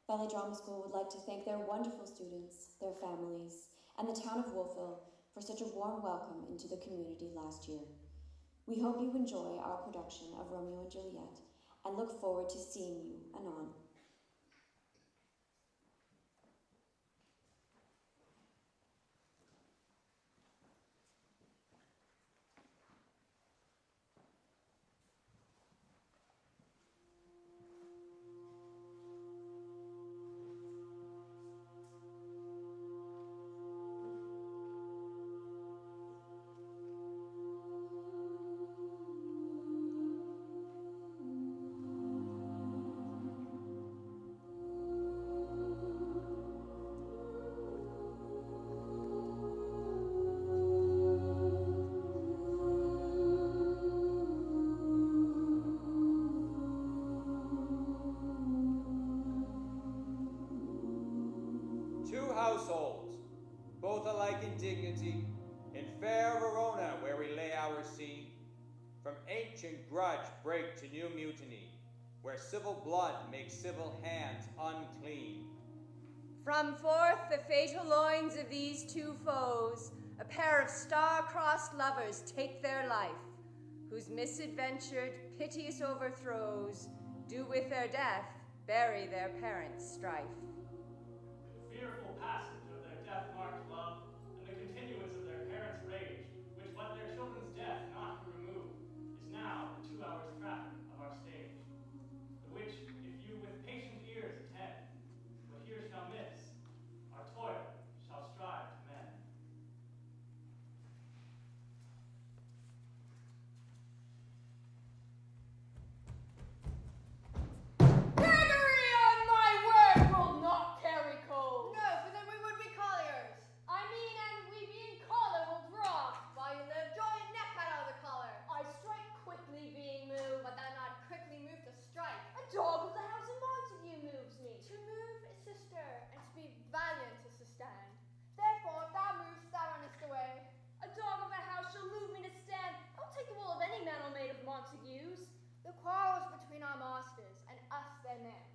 Valley Drama School would like to thank their wonderful students, their families, and the town of Wolfville for such a warm welcome into the community last year. We hope you enjoy our production of Romeo and Juliet and look forward to seeing you anon. Two households, both alike in dignity, in fair Verona where we lay our scene, from ancient grudge break to new mutiny, where civil blood makes civil hands unclean. From forth the fatal loins of these two foes, a pair of star-crossed lovers take their life, whose misadventured, piteous overthrows do with their death bury their parents' strife. The fearful passage of their death-marked love, and the continuance of their parents' rage, which but their children's death not could remove, is now the 2 hours' traffic of our stage. The which, if you with patient ears attend, what here shall miss, our toil shall strive to mend. Gregory on my word will not carry coal. No, for then we would be colliers. I mean, and we being collar will draw. While you live, draw your neck out of the collar. I strike quickly being moved. But thou not quickly move to strike. A dog of the house of Montague moves me. To move is to stir, and to be valiant is to stand. Therefore, if thou movest, thou runnest away. A dog of the house shall move me to stand. I'll take the wool of any mantle made of Montagues. The quarrel is between our masters and us their men.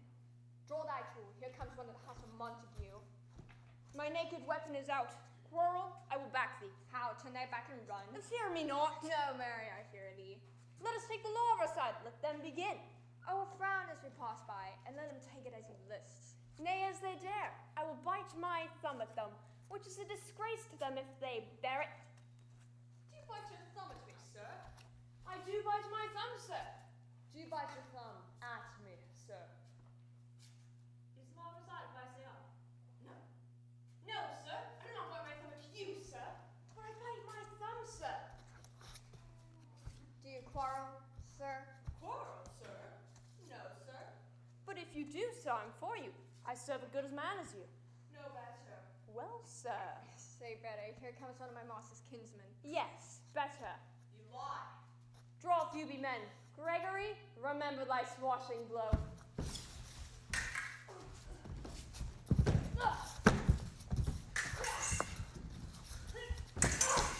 Draw thy tool. Here comes one of the house of Montague. My naked weapon is out. Quarrel, I will back thee. How? Turn thy back and run. Fear me not. No, Mary, I fear thee. Let us take the law of our side. Let them begin. I will frown as we pass by, and let them take it as he lists. Nay, as they dare. I will bite my thumb at them, which is a disgrace to them if they bear it. Do you bite your thumb at me, sir? I do bite my thumb, sir. Do you bite your thumb at me, sir? Is marvelous art if I say on? No. No, sir. I do not bite my thumb at you, sir. But I bite my thumb, sir. Do you quarrel, sir? Quarrel, sir? No, sir. But if you do, sir, I'm for you. I serve a good as man as you. No better. Well, sir. Say better. Here comes one of my master's kinsmen. Yes, better. You lie. Draw if you be men. Gregory, remember thy swashing blow.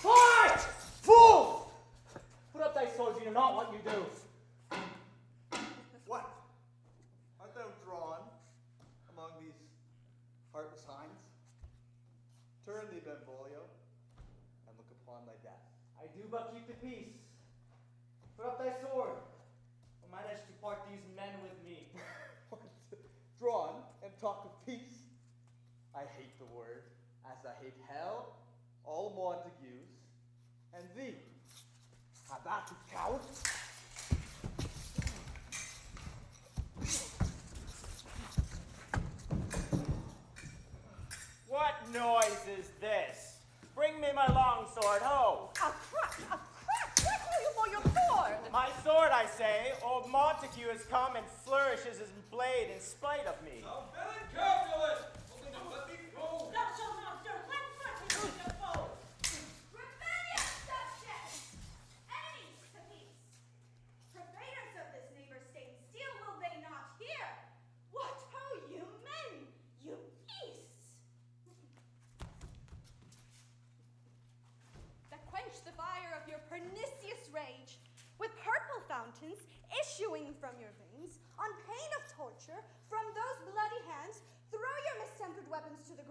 Fight! Fool! Put up thy swords, you know not what you do. What? Art thou drawn among these heartless hinds? Turn thee, Benvolio, and look upon thy death. I do but keep the peace. Put up thy sword, or manage to part these men with me. What? Drawn and talk of peace? I hate the word, as I hate hell, all Montagues, and thee. Have that, you coward! What noise is this? Bring me my long sword, ho! A crack! What will you for your sword? My sword, I say. Old Montague has come and flourishes his blade in spite of me. Now, villain Capulet! Open the let me go! Thou shalt not stir. When first is the foe? Rebellious subjects! Enemies to peace! Profaners of this neighbor state, still will they not hear? What ho, you men, you beasts! That quench the fire of your pernicious rage, with purple fountains issuing from your veins, on pain of torture, from those bloody hands,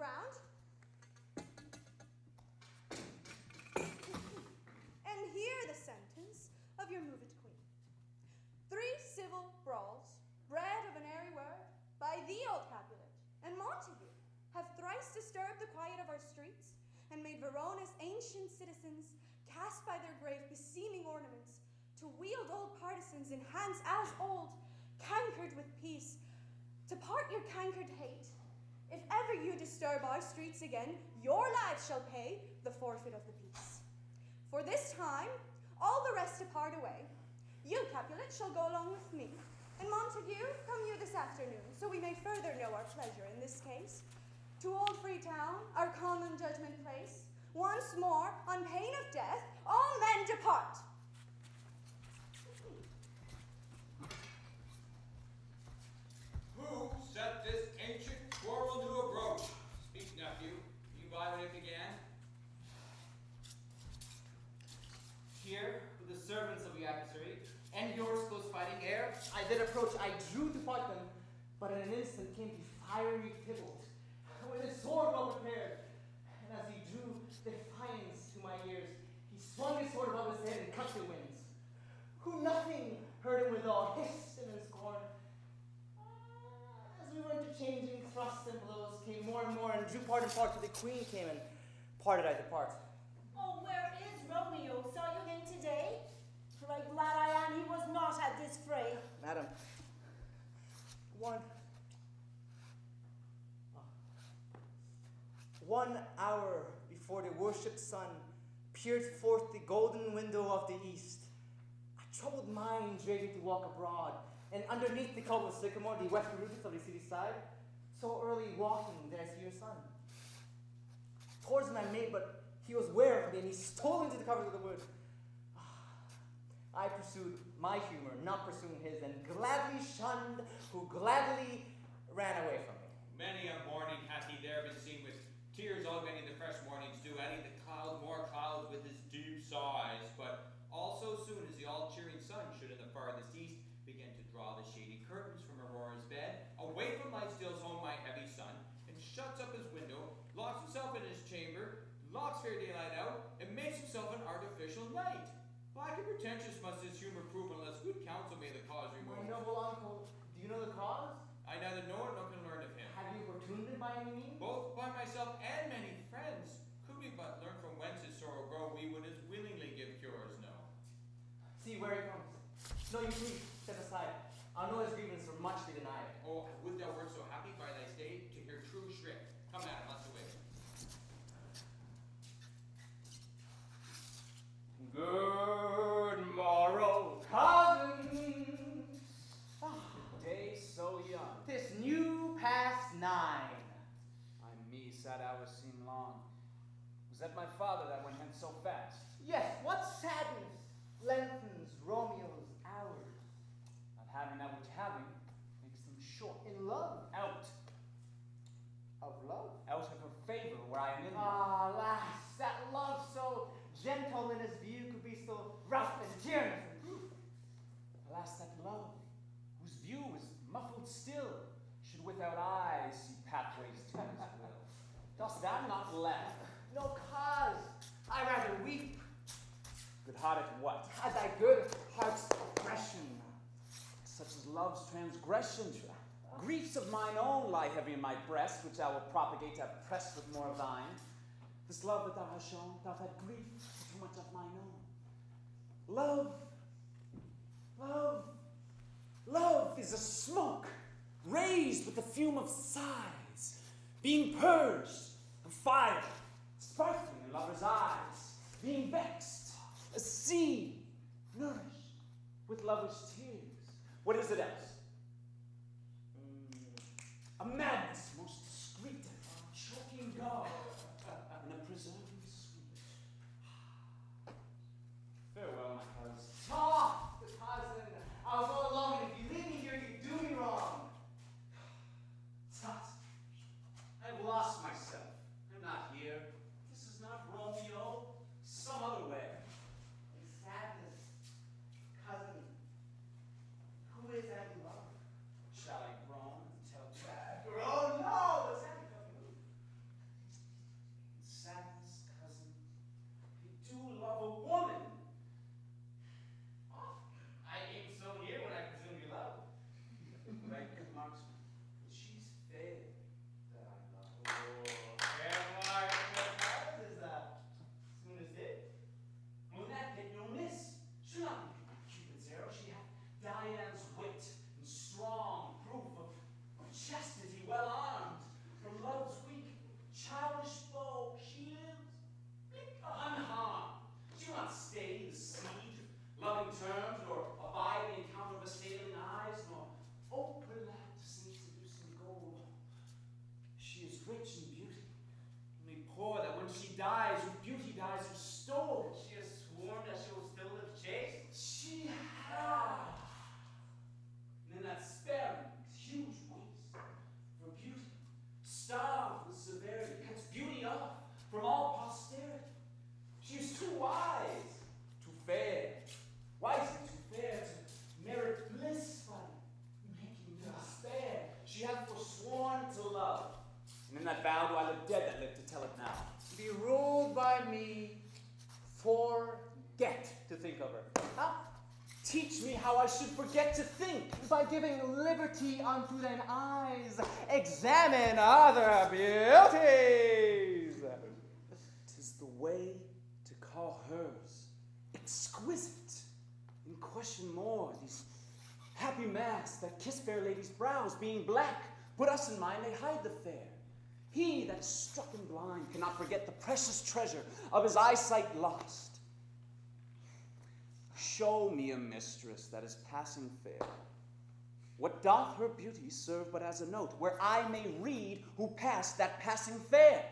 ground. And hear the sentence of your moved queen. 3 civil brawls, bred of an airy word, by thee, old Capulet, and Montague, have thrice disturbed the quiet of our streets, and made Verona's ancient citizens cast by their grave beseeming ornaments, to wield old partisans in hands as old, cankered with peace. To part your cankered hate, if ever you disturb our streets again, your lives shall pay the forfeit of the peace. For this time, all the rest depart away. You, Capulet, shall go along with me, and Montague, come you this afternoon, so we may further know our pleasure in this case. To old Freetown, our common judgment place, once more, on pain of death, all men depart. Who set this ancient quarrel to a broach? Speak, nephew. You by when it began? Here, with the servants of the adversary, and yours close fighting ere I did approach, I drew to part them, but in an instant came the fiery Tybalt, with his sword well prepared. And as he drew defiance to my ears, he swung his sword above his head and cut the winds. Who nothing heard him withal, hissed him in scorn. As we were interchanging thrusts and blows, came more and more, and drew part and part, till the queen came, and parted I depart. Oh, where is Romeo? Saw you him today? Right glad I am he was not at this fray. Madam, one hour before the worshipped sun peered forth the golden window of the east, a troubled mind drave me to walk abroad, and underneath the cover of sycamore, the western roots of the city side, so early walking did I see your son. Towards him I made, but he was ware of me, and he stole into the covers of the wood. I pursued my humor, not pursuing his, and gladly shunned who gladly ran away from me. Many a morning hath he there been seen with tears augmenting the fresh morning's dew, adding the cloud more clouds with his deep sighs. But also soon as the all-cheering sun should in the farthest east begin to draw the shady curtains from Aurora's bed, away from light steals home my heavy son, and shuts up his window, locks himself in his chamber, locks fair daylight out, and makes himself an artificial night. Black and pretentious must his humor prove, unless good counsel may the cause remove. My noble uncle, do you know the cause? I neither know it nor can learn of him. Have you importuned it by any means? Both by myself and many friends. Could we but learn from whence his sorrow grow, we would as willingly give cures know. See where he comes. No, you please, step aside. I'll know his grievance for much they deny it. Oh, would thou wert so happy by thy stay to hear true shriek. Come, madam, let's away. Good morrow, cousins. Day so young. 'Tis new past 9. I me sad hours seem long. Was that my father that went hence so fast? Yes, what sadness lengthens Romeo's hours. Not having that which having makes them short. In love. Out. Of love? Out of her favor where I am in. Ah, alas, that love so gentle in his view could be so rough and tyrannous and cruel. Alas, that love, whose view is muffled still, should without eyes see pathways to his will. Dost thou not laugh? No cause. I rather weep. Good-hearted what? At thy good heart's oppression. Such as love's transgression. Griefs of mine own lie heavy in my breast, which I will propagate to have pressed with more of thine. This love that thou hast shown, thou hast had grief for too much of mine own. Love is a smoke raised with the fume of sighs, being purged of fire, sparkling in lovers' eyes, being vexed, a sea nourished with lovers' tears. What is it else? A madness most discreet, choking gall, and a preserving sweet. Farewell, my cousin. Soft, cousin. I'll go along, and if you leave me here, you do me wrong. Tut, I've lost myself. I'm not here. This is not Romeo. Some other way. In sadness, cousin, who is that you love? Shall I groan and tell you? Groan, no! Teach me how I should forget to think. By giving liberty unto thine eyes, examine other beauties. 'Tis the way to call hers exquisite. In question more, these happy masks that kiss fair ladies' brows, being black, put us in mind they hide the fair. He that is struck and blind cannot forget the precious treasure of his eyesight lost. Show me a mistress that is passing fair. What doth her beauty serve but as a note, where I may read who passed that passing fair?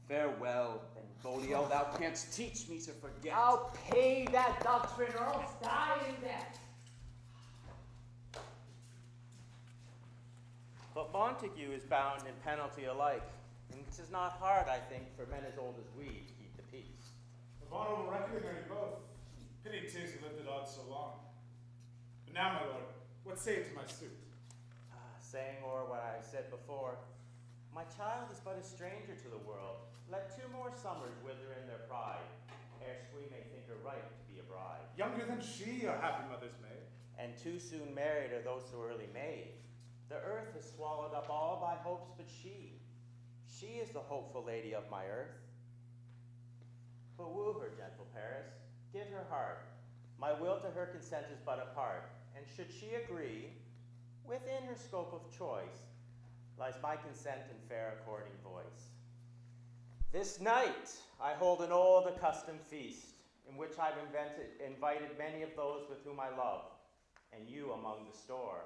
Farewell, Benvolio, thou canst teach me to forget. I'll pay that doctrine or else die in debt. But Montague is bound in penalty alike, and 'tis not hard, I think, for men as old as we to keep the peace. Of honorable reckoning are you both. Pity 'tis you lived at odds so long. But now, my lord, what say you to my suit? Saying o'er what I said before, my child is but a stranger to the world. Let 2 more summers wither in their pride, ere we may think her right to be a bride. Younger than she, a happy mother's maid. And too soon married are those so early made. The earth has swallowed up all thy hopes but she. She is the hopeful lady of my earth. But woo her, gentle Paris, give her heart. My will to her consent is but a part, and should she agree, within her scope of choice, lies my consent in fair according voice. This night I hold an old accustomed feast, in which I've invited many of those with whom I love, and you among the store.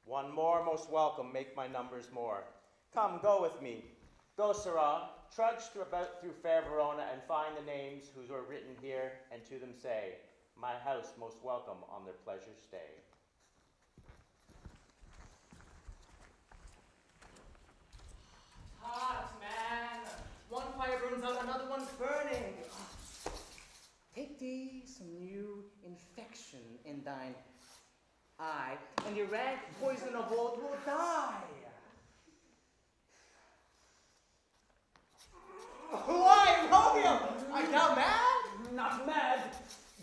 One more most welcome, make my numbers more. Come, go with me. Go, Sirrah, trudge about through fair Verona, and find the names whose are written here, and to them say, my house most welcome on their pleasure stay. Hot, man. One fire burns out, another one's burning. Take thee some new infection in thine eye, and your rank poison of old will die. Why, Romeo? Art thou mad? Not mad,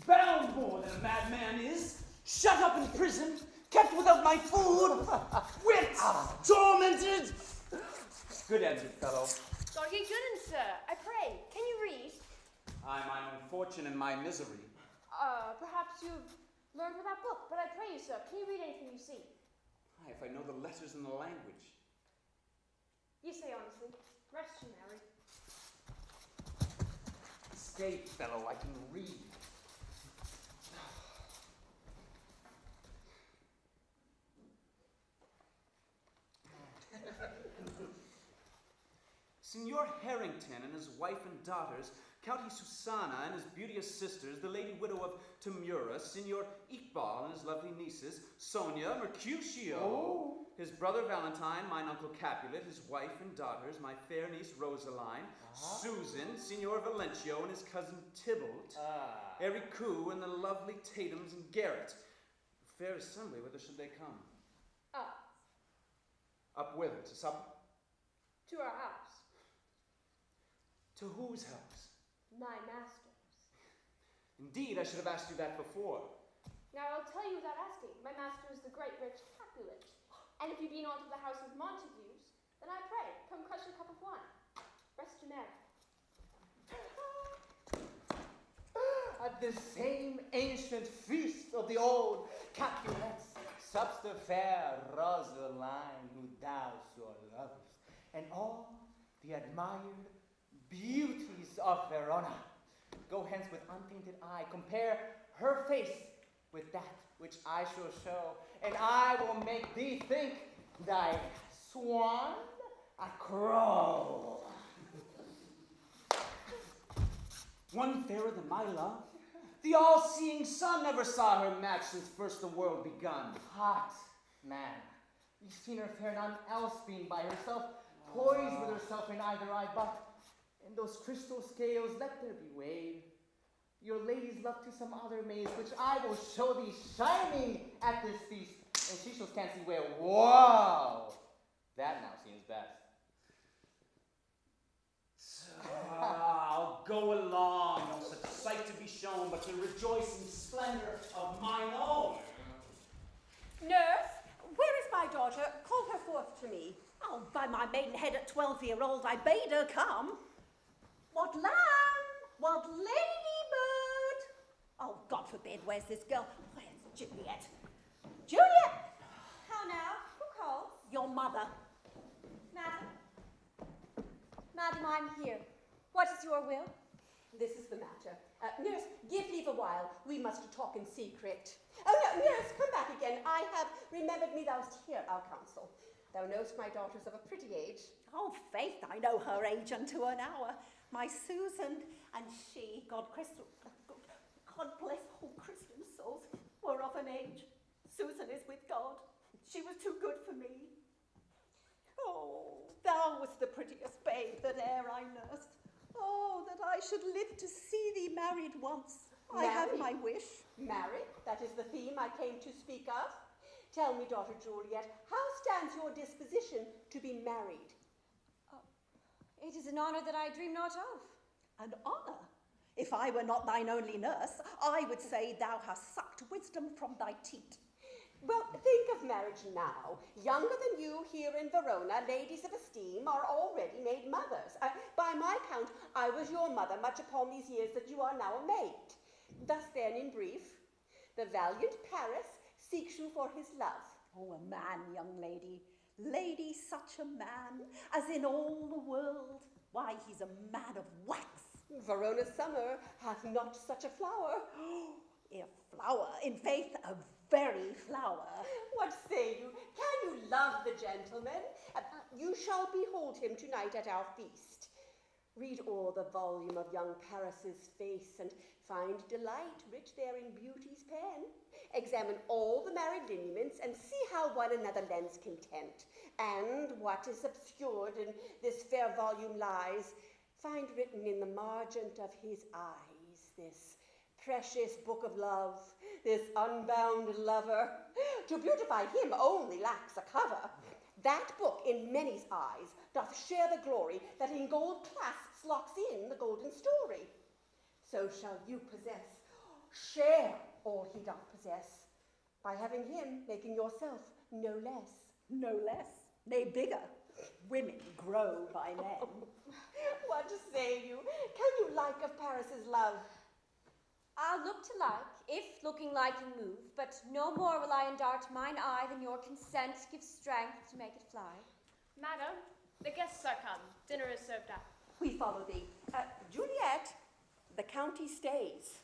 bound more than a madman is, shut up in prison, kept without my food, whipped, tormented. Good answer, fellow. God ye good and sir, I pray, can you read? I mine own fortune and my misery. Perhaps you've learned with that book, but I pray you, sir, can you read anything you see? Aye, if I know the letters and the language. You say honestly, rest you, Mary. Stay, fellow, I can read. Signor Harrington and his wife and daughters, Countess Susanna and his beauteous sisters, the lady widow of Tamura, Signor Iqbal and his lovely nieces, Sonia, Mercutio, his brother Valentine, mine uncle Capulet, his wife and daughters, my fair niece Rosaline, Susan, Signor Valencio and his cousin Tybalt, Ericu and the lovely Tatums and Garrett. Fair assembly, whither should they come? Up Up whither? To supper? to our house, To whose house? my master's. Indeed, I should have asked you that before. Now I'll tell you without asking, my master is the great rich Capulet. And if you be not of the house of Montagues, then I pray, come crush a cup of wine. Rest you merry. At the same ancient feast of the old Capulets, sups the fair Rosaline who thou so lovest, and all the admired beauties of Verona. Go hence with untainted eye, compare her face with that which I shall show, and I will make thee think thy swan a crow. One fairer than my love? The all-seeing sun never saw her match since first the world begun. Hot man, you've seen her fair, none else being by herself, poised with herself in either eye, but in those crystal scales let there be weighed your lady's love to some other maids, which I will show thee shining at this feast, and she shall scarcely wear. Whoa! That now seems best. I'll go along, no such sight to be shown, but to rejoice in splendor of mine own. Nurse, where is my daughter? Call her forth to me. Oh, by my maidenhead at 12-year-old, I bade her come. What lamb? What ladybird? Oh, God forbid, where's this girl? Where's Juliet? Juliet! How now? Who calls? Your mother. Madam? Madam, I'm here. What is your will? This is the matter. Nurse, give leave a while. We must talk in secret. Oh, no, nurse, come back again. I have remembered me thou'st hear our counsel. Thou knowst my daughter's of a pretty age. Oh, faith, I know her age unto an hour. My Susan and she, God bless all Christian souls, were of an age. Susan is with God. She was too good for me. Oh, thou wast the prettiest babe that e'er I nursed. Oh, that I should live to see thee married once. I have my wish. Married? That is the theme I came to speak of. Tell me, daughter Juliet, how stands your disposition to be married? It is an honour that I dream not of. An honour? If I were not thine only nurse, I would say thou hast sucked wisdom from thy teat. Well, think of marriage now. Younger than you here in Verona, ladies of esteem are already made mothers. By my count, I was your mother much upon these years that you are now a maid. Thus then, in brief, the valiant Paris seeks you for his love. Oh, a man, young lady. Lady, such a man, as in all the world. Why, he's a man of wax. Verona's summer hath not such a flower. A flower, in faith, a very flower. What say you? Can you love the gentleman? You shall behold him tonight at our feast. Read o'er the volume of young Paris's face, and find delight rich there in beauty's pen. Examine all the married lineaments, and see how one another lends content. And what is obscured in this fair volume lies, find written in the margent of his eyes, this precious book of love, this unbound lover. To beautify him only lacks a cover. That book in many's eyes doth share the glory that in gold clasps locks in the golden story. So shall you share all he doth possess, by having him making yourself no less. No less, nay bigger. Women grow by men. What say you? Can you like of Paris's love? I'll look to like, if looking like you move, but no more will I endart mine eye than your consent gives strength to make it fly. Madam, the guests are come. Dinner is served up. We follow thee. Juliet, the county stays.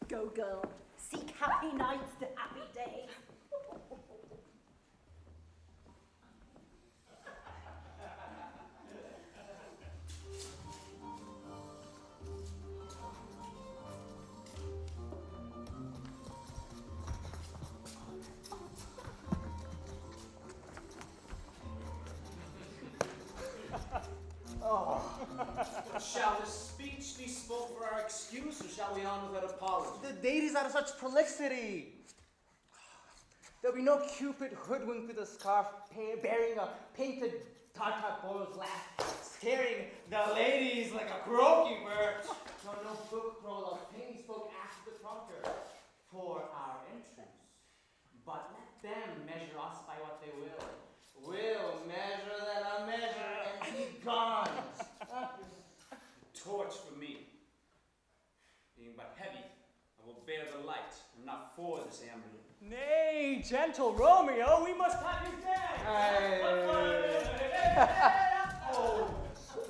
Go, girl. Seek happy nights to happy days. Shall the speech be spoke for our excuse, or shall we on without apology? The deities are such prolixity. There'll be no Cupid hoodwinked with a scarf bearing a painted tartar boil's laugh, staring the ladies like a croaking bird. No book roll of pain spoke after the prompter for our entrance. But let them measure us by what they will. We'll measure them a measure and be gone. Torch for me. Being but heavy, I will bear the light, and not for this ambulance. Nay, gentle Romeo, we must have you Oh,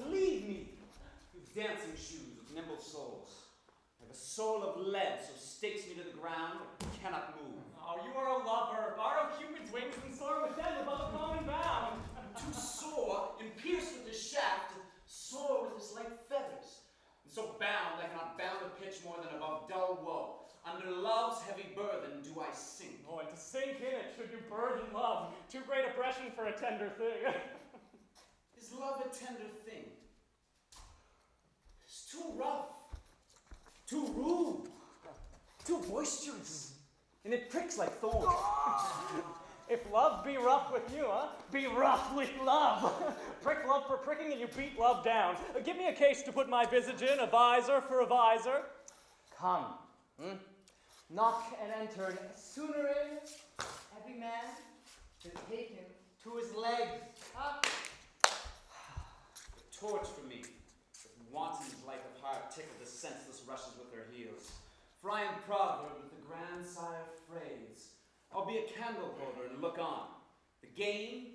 leave me, you dancing shoes with nimble soles. I have a soul of lead, so stakes me to the ground, I cannot move. Oh, you are a lover. Borrow Cupid's wings and soar with them above common bound. To soar, and pierce with his shaft, soar with his light feathers. And so bound, I cannot bound a pitch more than above dull woe. Under love's heavy burthen do I sink. Oh, and to sink in it should you burden love. Too great oppression for a tender thing. Is love a tender thing? It's too rough, too rude, too boisterous, and it pricks like thorns. If love be rough with you, be rough with love. Prick love for pricking and you beat love down. Give me a case to put my visage in, a visor for a visor. Come. Knock and enter, and sooner in, every man shall take him to his legs. The torch for me, that wanton light of heart tickle the senseless rushes with their heels. For I am proverb with the grandsire phrase. I'll be a candle holder and look on. The game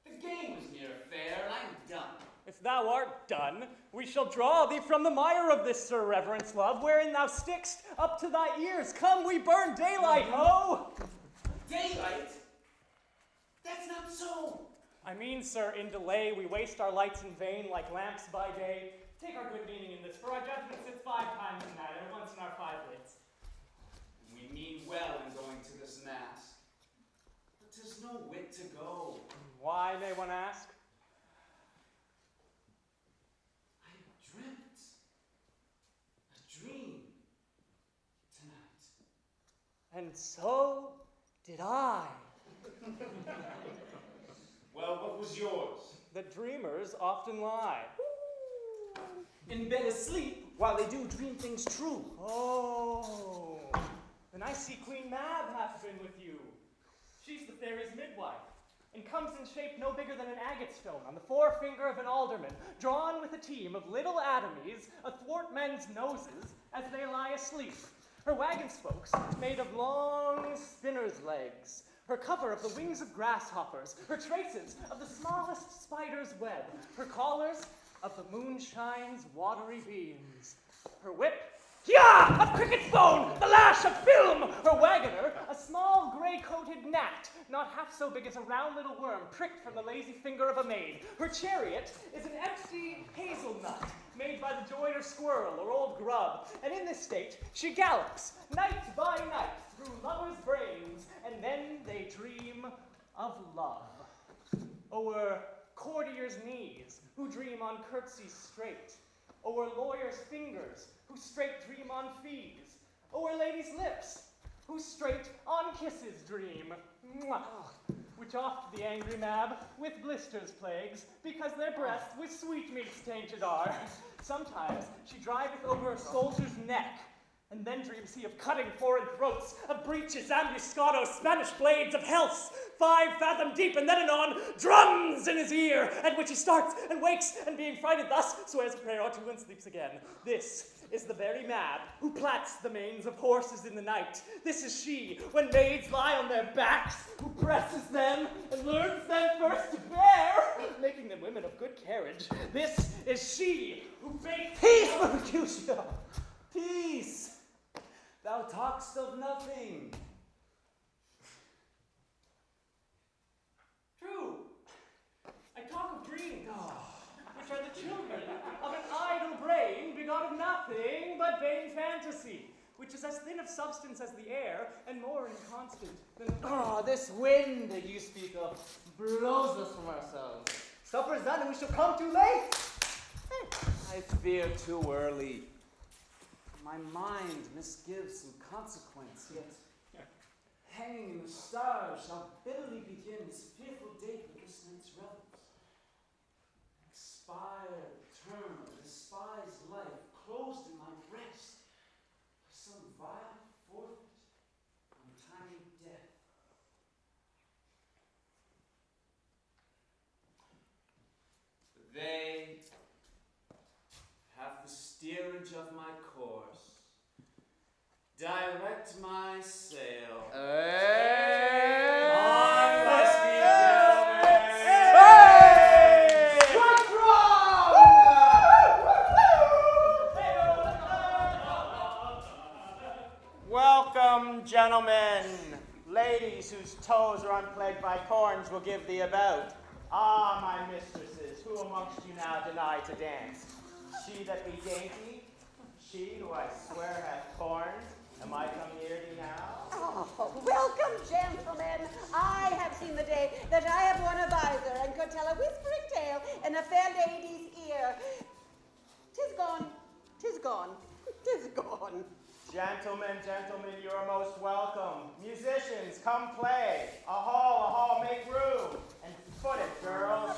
was near fair, and I'm done. If thou art done, we shall draw thee from the mire of this Sir Reverence love, wherein thou stickst up to thy ears. Come, we burn daylight, ho! Daylight? That's not so. I mean, sir, in delay we waste our lights in vain like lamps by day. Take our good meaning in this, for our judgment sits 5 times in that, and once in our 5 lids. We mean well in going to this mass, but 'tis no whit to go. Why, may one ask? Dreamt a dream tonight. And so did I. Well, what was yours? That dreamers often lie. In bed asleep while they do dream things true. Oh, then I see Queen Mab hath been with you. She's the fairy's midwife, and comes in shape no bigger than an agate stone on the forefinger of an alderman, drawn with a team of little atomies athwart men's noses as they lie asleep. Her wagon spokes made of long spinner's legs, her cover of the wings of grasshoppers, her traces of the smallest spider's web, her collars of the moonshine's watery beams, her whip, of cricket's bone, the lash of film, her wagoner, a small gray-coated gnat, not half so big as a round little worm pricked from the lazy finger of a maid. Her chariot is an empty hazelnut, made by the joiner squirrel or old grub, and in this state she gallops, night by night, through lovers' brains, and then they dream of love. O'er courtiers' knees, who dream on curtsies straight, o'er lawyers' fingers, who straight dream on fees, o'er ladies' lips, who straight on kisses dream. Mwah. Which oft the angry Mab with blisters plagues, because their breasts with sweetmeats tainted are. Sometimes she driveth over a soldier's neck, and then dreams he of cutting foreign throats, of breeches, ambuscados, Spanish blades, of healths, 5 fathom deep, and then anon drums in his ear, at which he starts and wakes, and being frighted thus, swears a prayer or two and sleeps again. This is the very Mab who plats the manes of horses in the night. This is she, when maids lie on their backs, who presses them and learns them first to bear, making them women of good carriage. This is she who bakes... Peace, Mercutio! Peace! Thou talk'st of nothing. True. I talk of dreams, which are the children of an idle brain, begot of nothing but vain fantasy, which is as thin of substance as the air, and more inconstant than... This wind that you speak of blows us from ourselves. Supper's done and we shall come too late. I fear too early. My mind misgives some consequence, yet hanging in the stars shall bitterly begin this fearful date with this night's revels. Expired term of despised life closed in my breast by some vile forfeit, untimely death. They have the steerage of my course. Direct my sail. On must be Welcome, gentlemen. Ladies whose toes are unplagued by corns will give thee a bout. Ah, my mistresses, who amongst you now deny to dance? She that be dainty, she who I swear hath corns, am I come near thee now? Oh, welcome, gentlemen. I have seen the day that I have won a visor and could tell a whispering tale in a fair lady's ear. 'Tis gone, 'tis gone, 'tis gone. Gentlemen, you are most welcome. Musicians, come play. A hall, make room. And foot it, girls.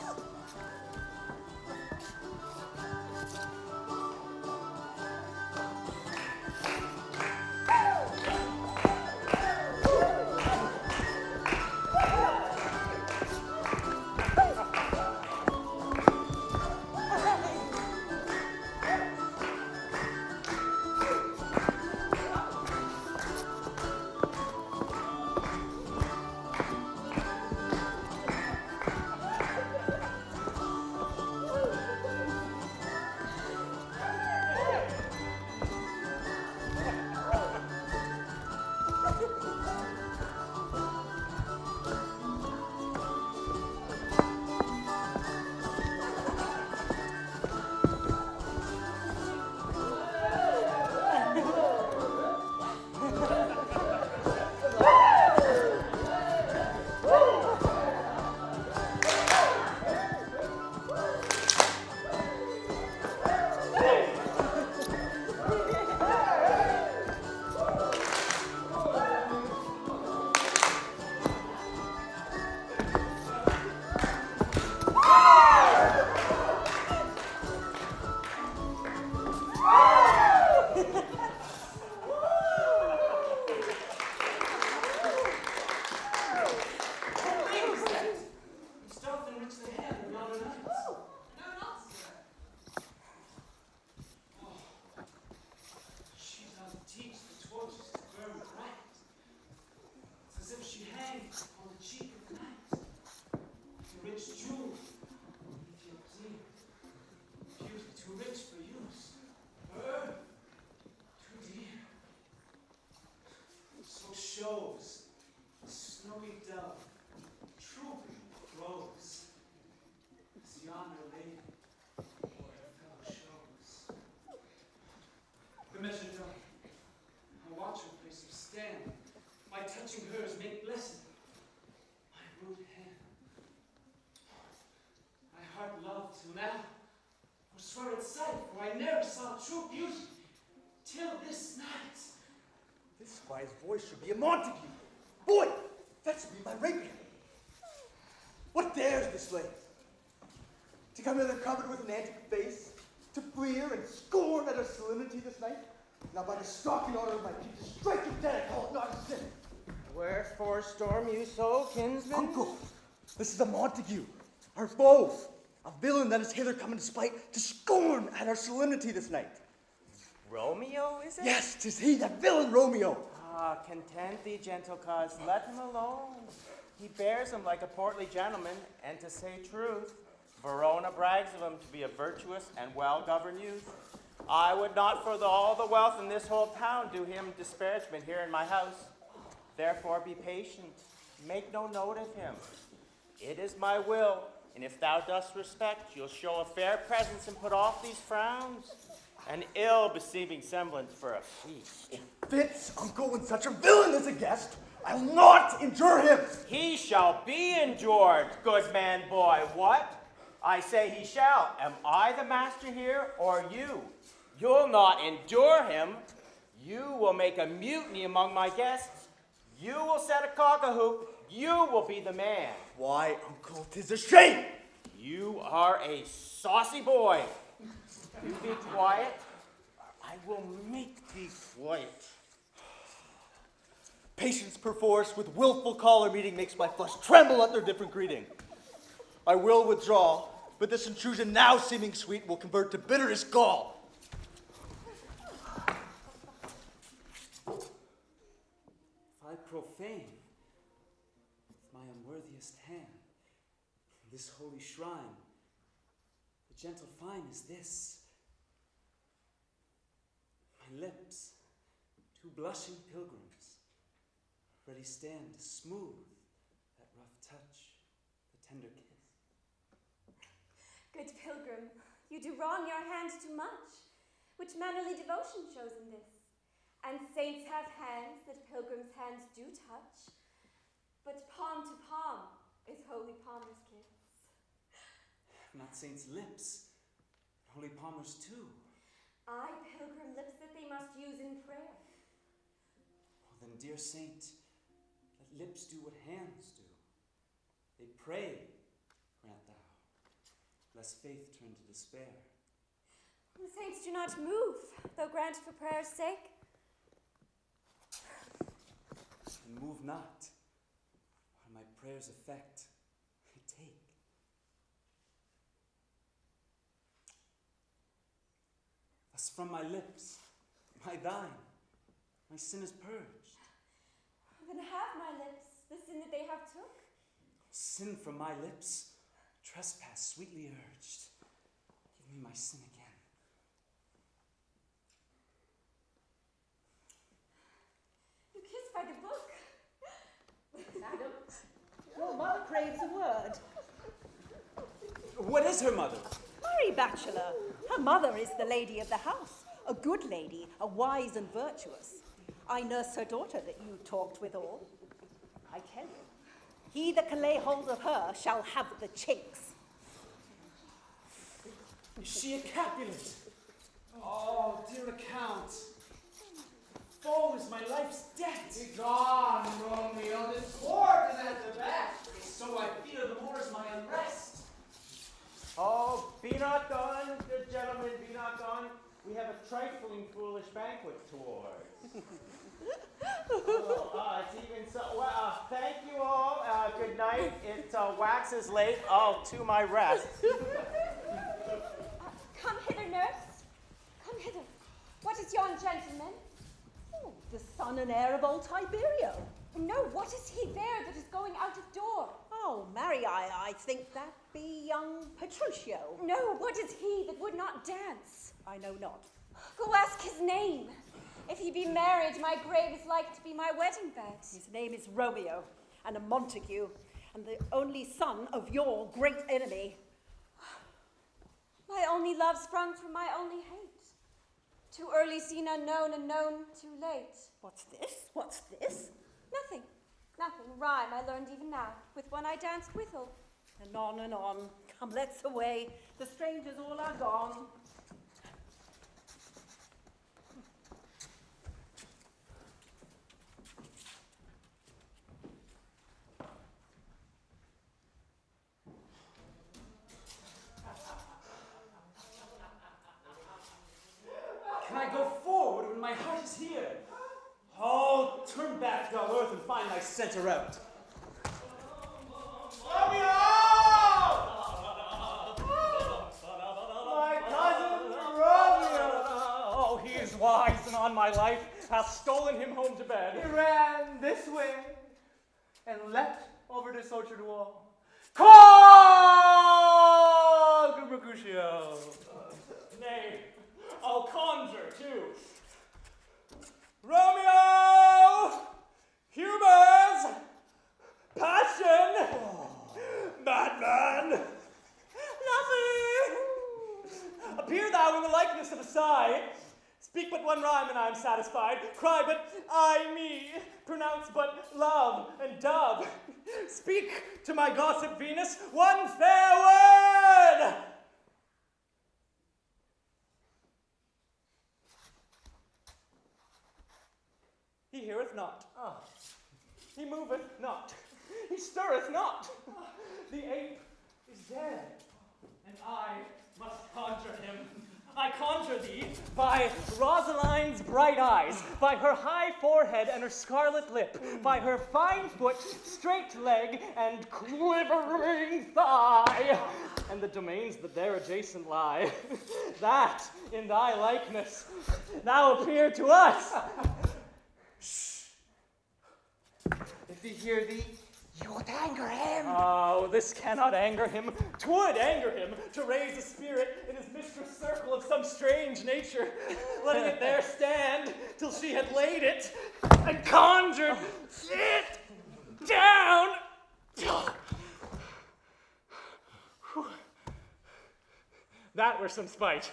his voice should be a Montague. Boy, fetch me my rapier. What dares this slave? To come hither covered with an antic face, to fleer and scorn at our solemnity this night? Now by the stalking honor of my king, to strike him dead, I call it not a sin. Wherefore storm you so, kinsman? Uncle, this is a Montague, our foe, a villain that is hither come in spite to scorn at our solemnity this night. Romeo, is it? Yes, 'tis he, that villain Romeo. Ah, content thee, gentle cuz, let him alone. He bears him like a portly gentleman, and to say truth, Verona brags of him to be a virtuous and well-governed youth. I would not for all the wealth in this whole town do him disparagement here in my house. Therefore be patient, make no note of him. It is my will, and if thou dost respect, you'll show a fair presence and put off these frowns. An ill-beseeming semblance for a feast. It fits, uncle, when such a villain is a guest. I'll not endure him. He shall be endured, good man boy. What? I say he shall. Am I the master here, or you? You'll not endure him. You will make a mutiny among my guests. You will set a cock-a-hoop. You will be the man. Why, uncle, 'tis a shame. You are a saucy boy. You be quiet, or I will make thee quiet. Patience perforce with willful collar meeting makes my flesh tremble at their different greeting. I will withdraw, but this intrusion now seeming sweet will convert to bitterest gall. If I profane with my unworthiest hand this holy shrine, the gentle fine is this. My lips, two blushing pilgrims, ready stand to smooth that rough touch, the tender kiss. Good pilgrim, you do wrong your hand too much, which mannerly devotion shows in this. And saints have hands that pilgrims' hands do touch, but palm to palm is holy palmer's kiss. Not saints' lips, but holy palmers too. Aye, pilgrim lips that they must use in prayer. Well then, dear saint, let lips do what hands do. They pray, grant thou, lest faith turn to despair. The saints do not move, though grant for prayer's sake. And move not, while my prayer's effect I take. Thus from my lips, my thine, my sin is purged. Then have my lips the sin that they have took. Sin from my lips, trespass sweetly urged. Give me my sin again. You kiss by the book. Madam, your mother craves a word. What is her mother? Marry, bachelor. Her mother is the lady of the house, a good lady, a wise and virtuous. I nurse her daughter that you talked withal. I tell you, he that can lay hold of her shall have the chinks. Is she a Capulet? Oh, dear account. Foe is my life's debt. Begone, Romeo, this court is at the best. So I fear the more is my unrest. Oh, be not gone, good gentlemen, be not gone. We have a trifling foolish banquet towards. It's even so. Well, thank you all. Good night. It waxes late. Oh, to my rest. Come hither, nurse. Come hither. What is yon gentleman? Oh, the son and heir of old Tiberio. No, what is he there that is going out of door? Oh, marry, I think that be young Petruchio. No, what is he that would not dance? I know not. Go ask his name. If he be married, my grave is like to be my wedding bed. His name is Romeo, and a Montague, and the only son of your great enemy. My only love sprung from my only hate. Too early seen unknown, and known too late. What's this? What's this? Nothing. Nothing. Rhyme I learned even now, with one I danced withal. And on and on. Come, let's away. The strangers all are gone. sent her out. Romeo! My cousin Romeo! Oh, he is wise and on my life hath stolen him home to bed. He ran this way and leapt over this orchard wall. Mercutio! Nay, I'll conjure too. Romeo! Humors! Passion! Madman! Nothing! Appear thou in the likeness of a sigh. Speak but one rhyme and I am satisfied. Cry but I me. Pronounce but love and dove. Speak to my gossip Venus one fair word. He heareth not. He moveth not. He stirreth not. The ape is dead, and I must conjure him. I conjure thee by Rosaline's bright eyes, by her high forehead and her scarlet lip, by her fine foot, straight leg, and quivering thigh, and the domains that there adjacent lie, that in thy likeness thou appear to us. If he hear thee, you would anger him. Oh, this cannot anger him. 'Twould anger him to raise a spirit in his mistress' circle of some strange nature, letting it there stand till she had laid it and conjured it down. That were some spite.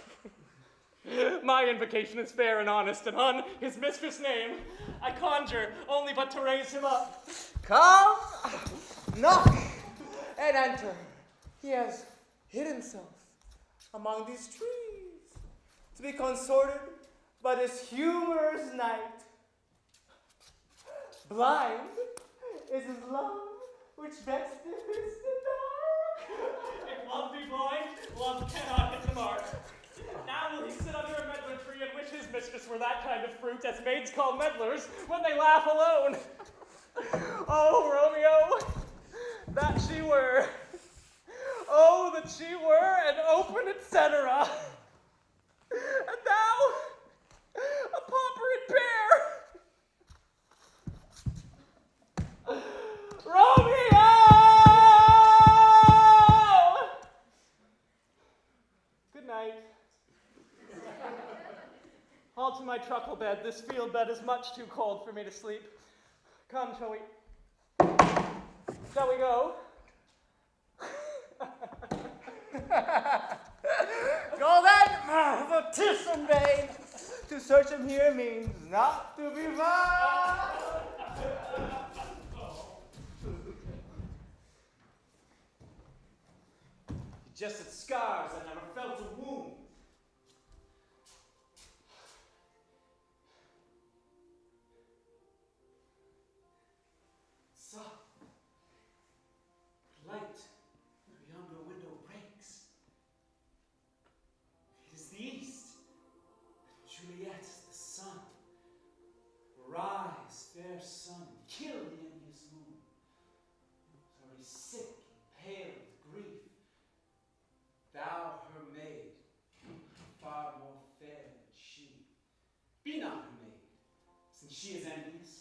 My invocation is fair and honest, and on his mistress' name I conjure only but to raise him up. Come, knock, and enter. He has hid himself among these trees to be consorted by this humorous night. Blind is his love, which beckons in the dark. If love be blind, love cannot hit the mark. Now will he sit under a medlar tree and wish his mistress were that kind of fruit as maids call medlars when they laugh alone. Oh, Romeo, that she were. Oh, that she were an open etc. And thou, a pauperate bear. Romeo! Good night. All to my truckle bed. This field bed is much too cold for me to sleep. Come, shall we go? Go then, for 'tis in vain. To search him here means not to be found. He jested scars and never felt a wound. Soft light through yonder window breaks. It is the east, and Juliet is the sun. Rise, fair sun, kill the envious moon. Already sick and pale with grief. Thou, her maid, far more fair than she. Be not her maid, since she is envious.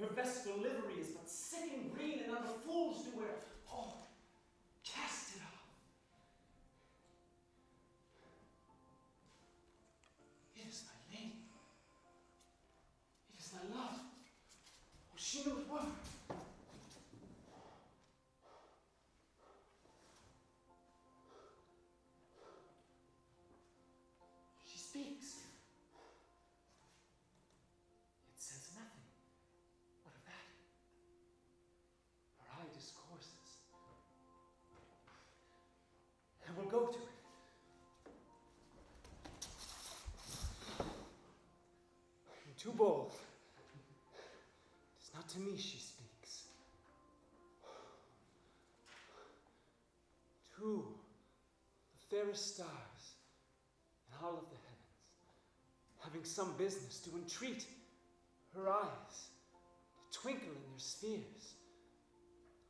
Her vestal livery is but sick and green, and other fools do wear. Oh, cast it off. It is my lady. It is my love. Oh, she knew it were. She speaks. It says nothing. What of that? Her eye discourses. I will go to it. I'm too bold. It is not to me she speaks. To the fairest stars in all of the heavens, having some business to entreat her eyes, to twinkle in their spheres?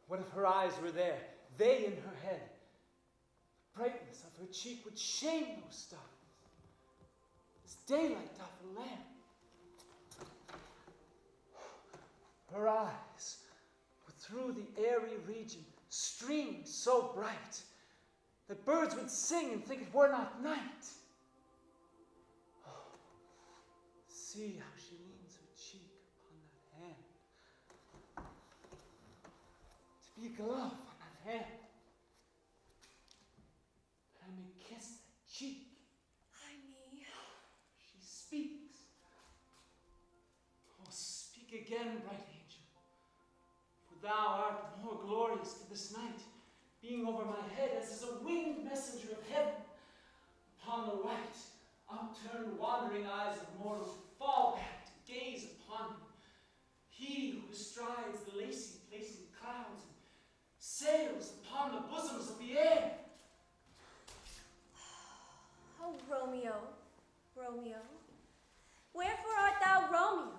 What if her eyes were there, they in her head? The brightness of her cheek would shame those stars, as daylight doth a lamp. Her eyes would through the airy region stream so bright that birds would sing and think it were not night. Oh, see how she leans her cheek upon that hand. To be a glove on that hand, that I may kiss that cheek. Ay me. She speaks. Oh, speak again, bright angel, for thou art more glorious to this night, being over my head as is a winged messenger of heaven. Upon the right, upturned wandering eyes of mortals fall back to gaze upon him. He who bestrides the lacy placing clouds and sails upon the bosoms of the air. Oh, Romeo, Romeo, wherefore art thou Romeo?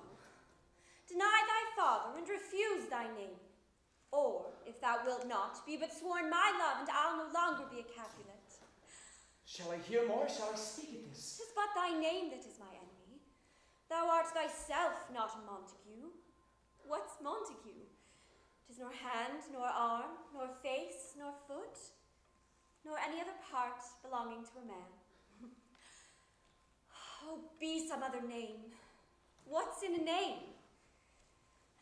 Deny thy father and refuse thy name. Or, if thou wilt not, be but sworn my love, and I'll no longer be a Capulet. Shall I hear more? Shall I speak at this? 'Tis but thy name that is my enemy. Thou art thyself not a Montague. What's Montague? 'Tis nor hand, nor arm, nor face, nor foot, nor any other part belonging to a man. Oh, be some other name. What's in a name?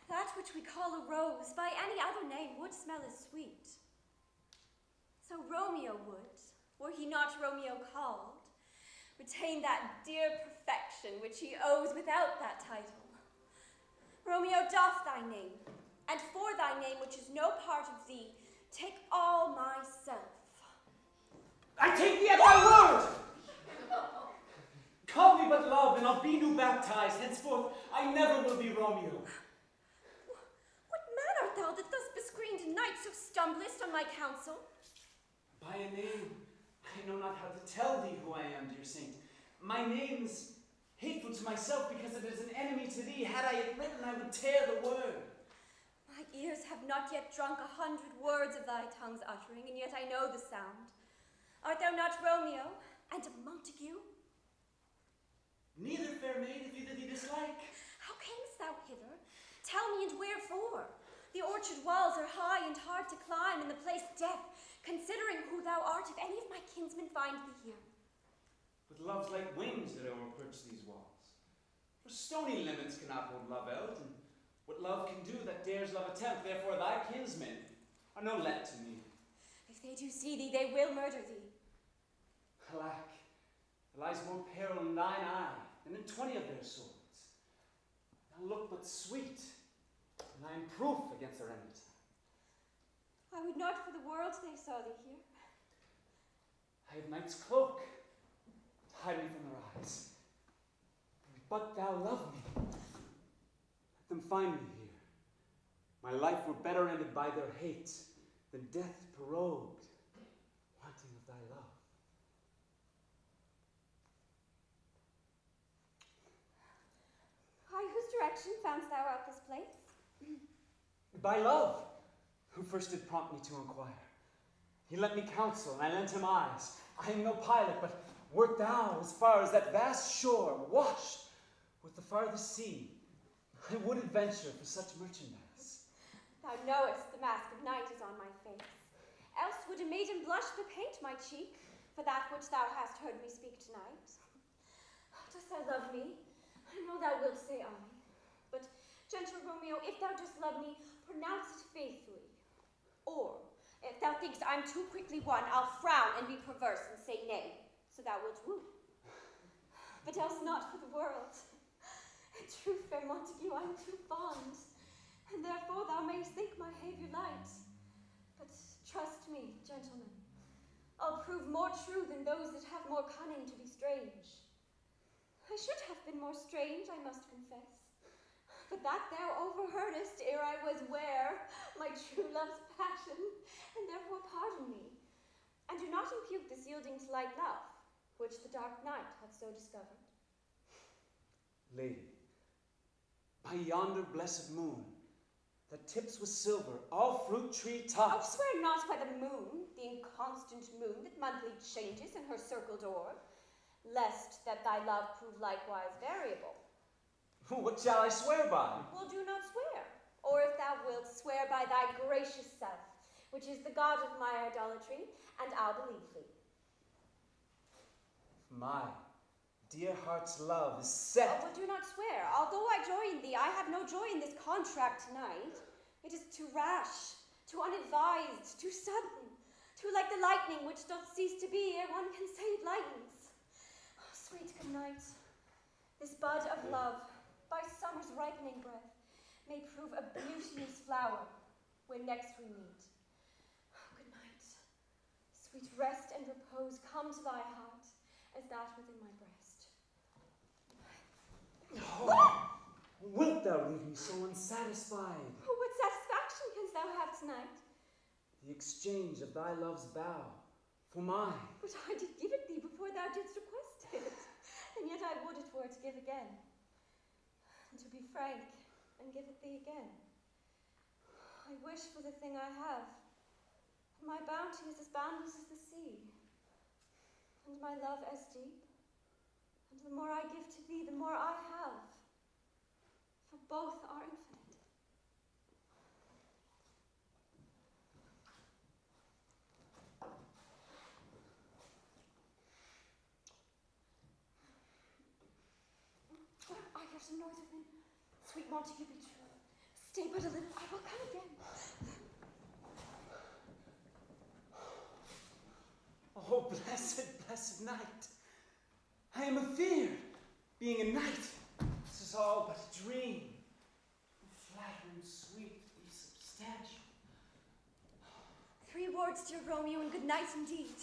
That which we call a rose by any other name would smell as sweet. So Romeo would, were he not Romeo called, retain that dear perfection which he owes without that title. Romeo, doff thy name, and for thy name, which is no part of thee, take all myself. I take thee at thy word! Call me but love, and I'll be new baptized. Henceforth, I never will be Romeo. What man art thou that thus bescreened night so stumblest on my counsel? By a name, I know not how to tell thee who I am, dear saint. My name's hateful to myself because it is an enemy to thee. Had I it written, I would tear the word. My ears have not yet drunk 100 words of thy tongue's uttering, and yet I know the sound. Art thou not Romeo, and a Montague? Neither, fair maid, if either thee dislike. How camest thou hither? Tell me, and wherefore? The orchard walls are high and hard to climb, and the place death, considering who thou art, if any of my kinsmen find thee here. With love's like wings that overperch these walls. For stony limits cannot hold love out, and what love can do that dares love attempt, therefore thy kinsmen are no let to me. If they do see thee, they will murder thee. Alack, there lies more peril in thine eye than in 20 of their swords. Thou look but sweet, and I am proof against their enmity. I would not for the world they saw thee here. I have night's cloak to hide me from their eyes. But thou love me. Let them find me here. My life were better ended by their hate than death prorogued, wanting of thy love. By whose direction foundst thou out this place? By love, who first did prompt me to inquire. He lent me counsel, and I lent him eyes. I am no pilot, but wert thou as far as that vast shore, washed with the farthest sea, I would adventure for such merchandise. Thou knowest the mask of night is on my face. Else would a maiden blush bepaint my cheek for that which thou hast heard me speak tonight. Dost thou love me? I know thou wilt say aye. But, gentle Romeo, if thou dost love me, pronounce it faithfully. Or, if thou thinkst I'm too quickly won, I'll frown and be perverse and say nay, so thou wilt woo. But else not for the world. In truth, fair Montague, I'm too fond, and therefore thou mayst think my behaviour light. But trust me, gentlemen, I'll prove more true than those that have more cunning to be strange. I should have been more strange, I must confess, but that thou overheardest ere I was ware my true love's passion, and therefore pardon me, and do not impute this yielding to light love, which the dark night hath so discovered. Lady, by yonder blessed moon, that tips with silver all fruit tree Oh, tops. swear not by the moon, the inconstant moon that monthly changes in her circled orb, lest that thy love prove likewise variable. What shall I swear by? Well, do not swear, or if thou wilt, swear by thy gracious self, which is the god of my idolatry, and I'll believe thee. My dear heart's love is set. Oh, well, do not swear. Although I join thee, I have no joy in this contract tonight. It is too rash, too unadvised, too sudden, too like the lightning which doth cease to be ere one can say it lightens. Oh, sweet good night. This bud of love, by summer's ripening breath, may prove a beauteous flower when next we meet. Oh, good night. Sweet rest and repose come to thy heart as that within my breast. Oh, wilt thou leave me so unsatisfied? Oh, what satisfaction canst thou have tonight? The exchange of thy love's vow for mine. But I did give it thee before thou didst request it, and yet I would it were to give again, and to be frank, and give it thee again. I wish for the thing I have, and my bounty is as boundless as the sea, and my love as deep, and the more I give to thee, the more I have, for both are infinite. I hear some noise within. Sweet Montague, be true. Stay but a little, I will come again. Oh, blessed, blessed night. I am afeard, being a knight. This is all but a dream. Flattering, sweet, be substantial. 3 words, dear Romeo, and good night indeed.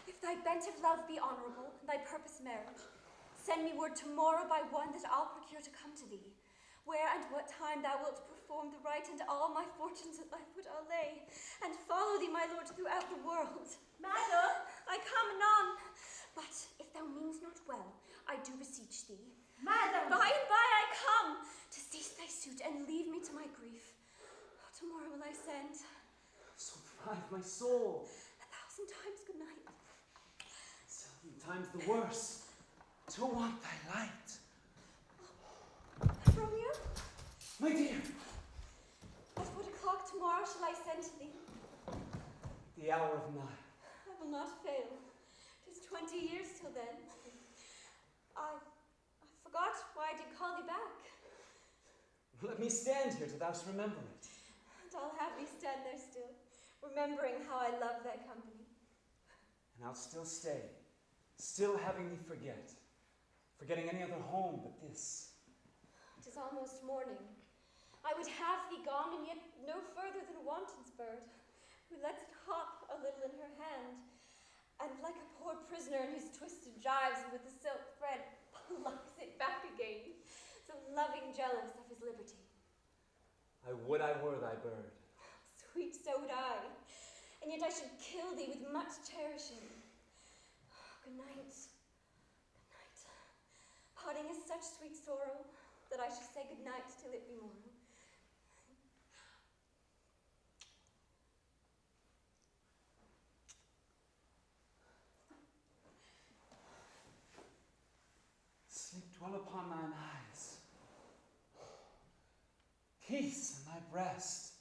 If thy bent of love be honourable, and thy purpose marriage, send me word tomorrow by one that I'll procure to come to thee, where and what time thou wilt perform the rite, and all my fortunes at thy foot I'll lay, and follow thee, my lord, throughout the world. Madam, I come anon, but if thou meanest not well, I do beseech thee. Madam, By and by I come to cease thy suit and leave me to my grief. Tomorrow will I send. So thrive my soul. 1,000 times good night. 7 times the worse. To want thy light. Romeo? My dear. At what o'clock tomorrow shall I send to thee? The hour of 9. I will not fail. 'Tis 20 years till then. I forgot why I did call thee back. Let me stand here till thou remember it. And I'll have thee stand there still, remembering how I love thy company. And I'll still stay, still having thee forgetting any other home but this. 'Tis almost morning. I would have thee gone, and yet no further than a wanton's bird, who lets it hop a little in her hand, and like a poor prisoner in his twisted gyves and with the silk thread, plucks it back again, so loving jealous of his liberty. I would I were thy bird. Sweet, so would I, and yet I should kill thee with much cherishing. Good night. Good night. Parting is such sweet sorrow that I shall say good night till it be morrow. Sleep dwell upon thine eyes. Peace in thy breast.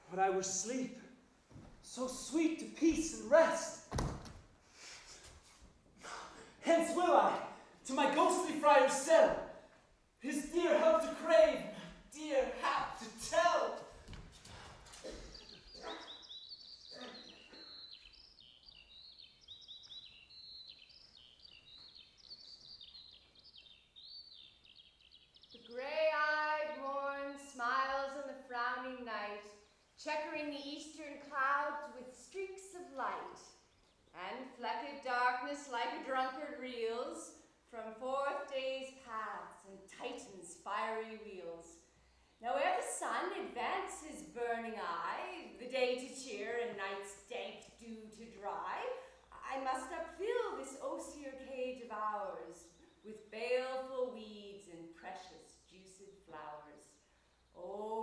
Would I were sleep, so sweet to peace and rest. Hence will I, to my ghostly friar's cell, his dear help to crave, my dear hap to tell. The gray-eyed morn smiles on the frowning night, checkering the eastern clouds with streaks of light, and flecked darkness like a drunkard reels from forth day's paths and Titan's fiery wheels. Now ere the sun advance his burning eye, the day to cheer and night's dank dew to dry, I must upfill this osier cage of ours with baleful weeds and precious juiced flowers.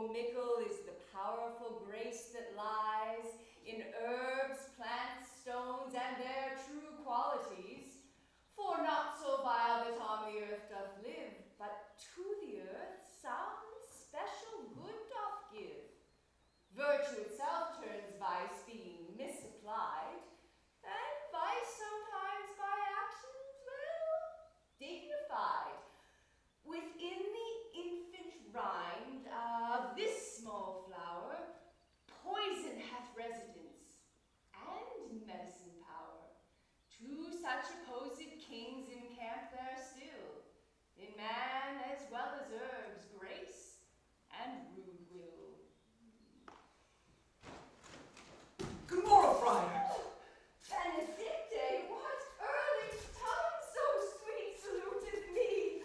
So mickle is the powerful grace that lies in herbs, plants, stones, and their true qualities. For not so vile that on the earth doth live, but to the earth some special good doth give. Virtue itself turns vice, being misapplied, and vice sometimes by actions, well, dignified. Within the infant rind of this small flower, poison hath residence, and medicine power. Two such opposed kings encamp there still, in man as well as herbs, grace and rude will. Good morrow, friar. Benedicte, what early tongue so sweet saluteth me?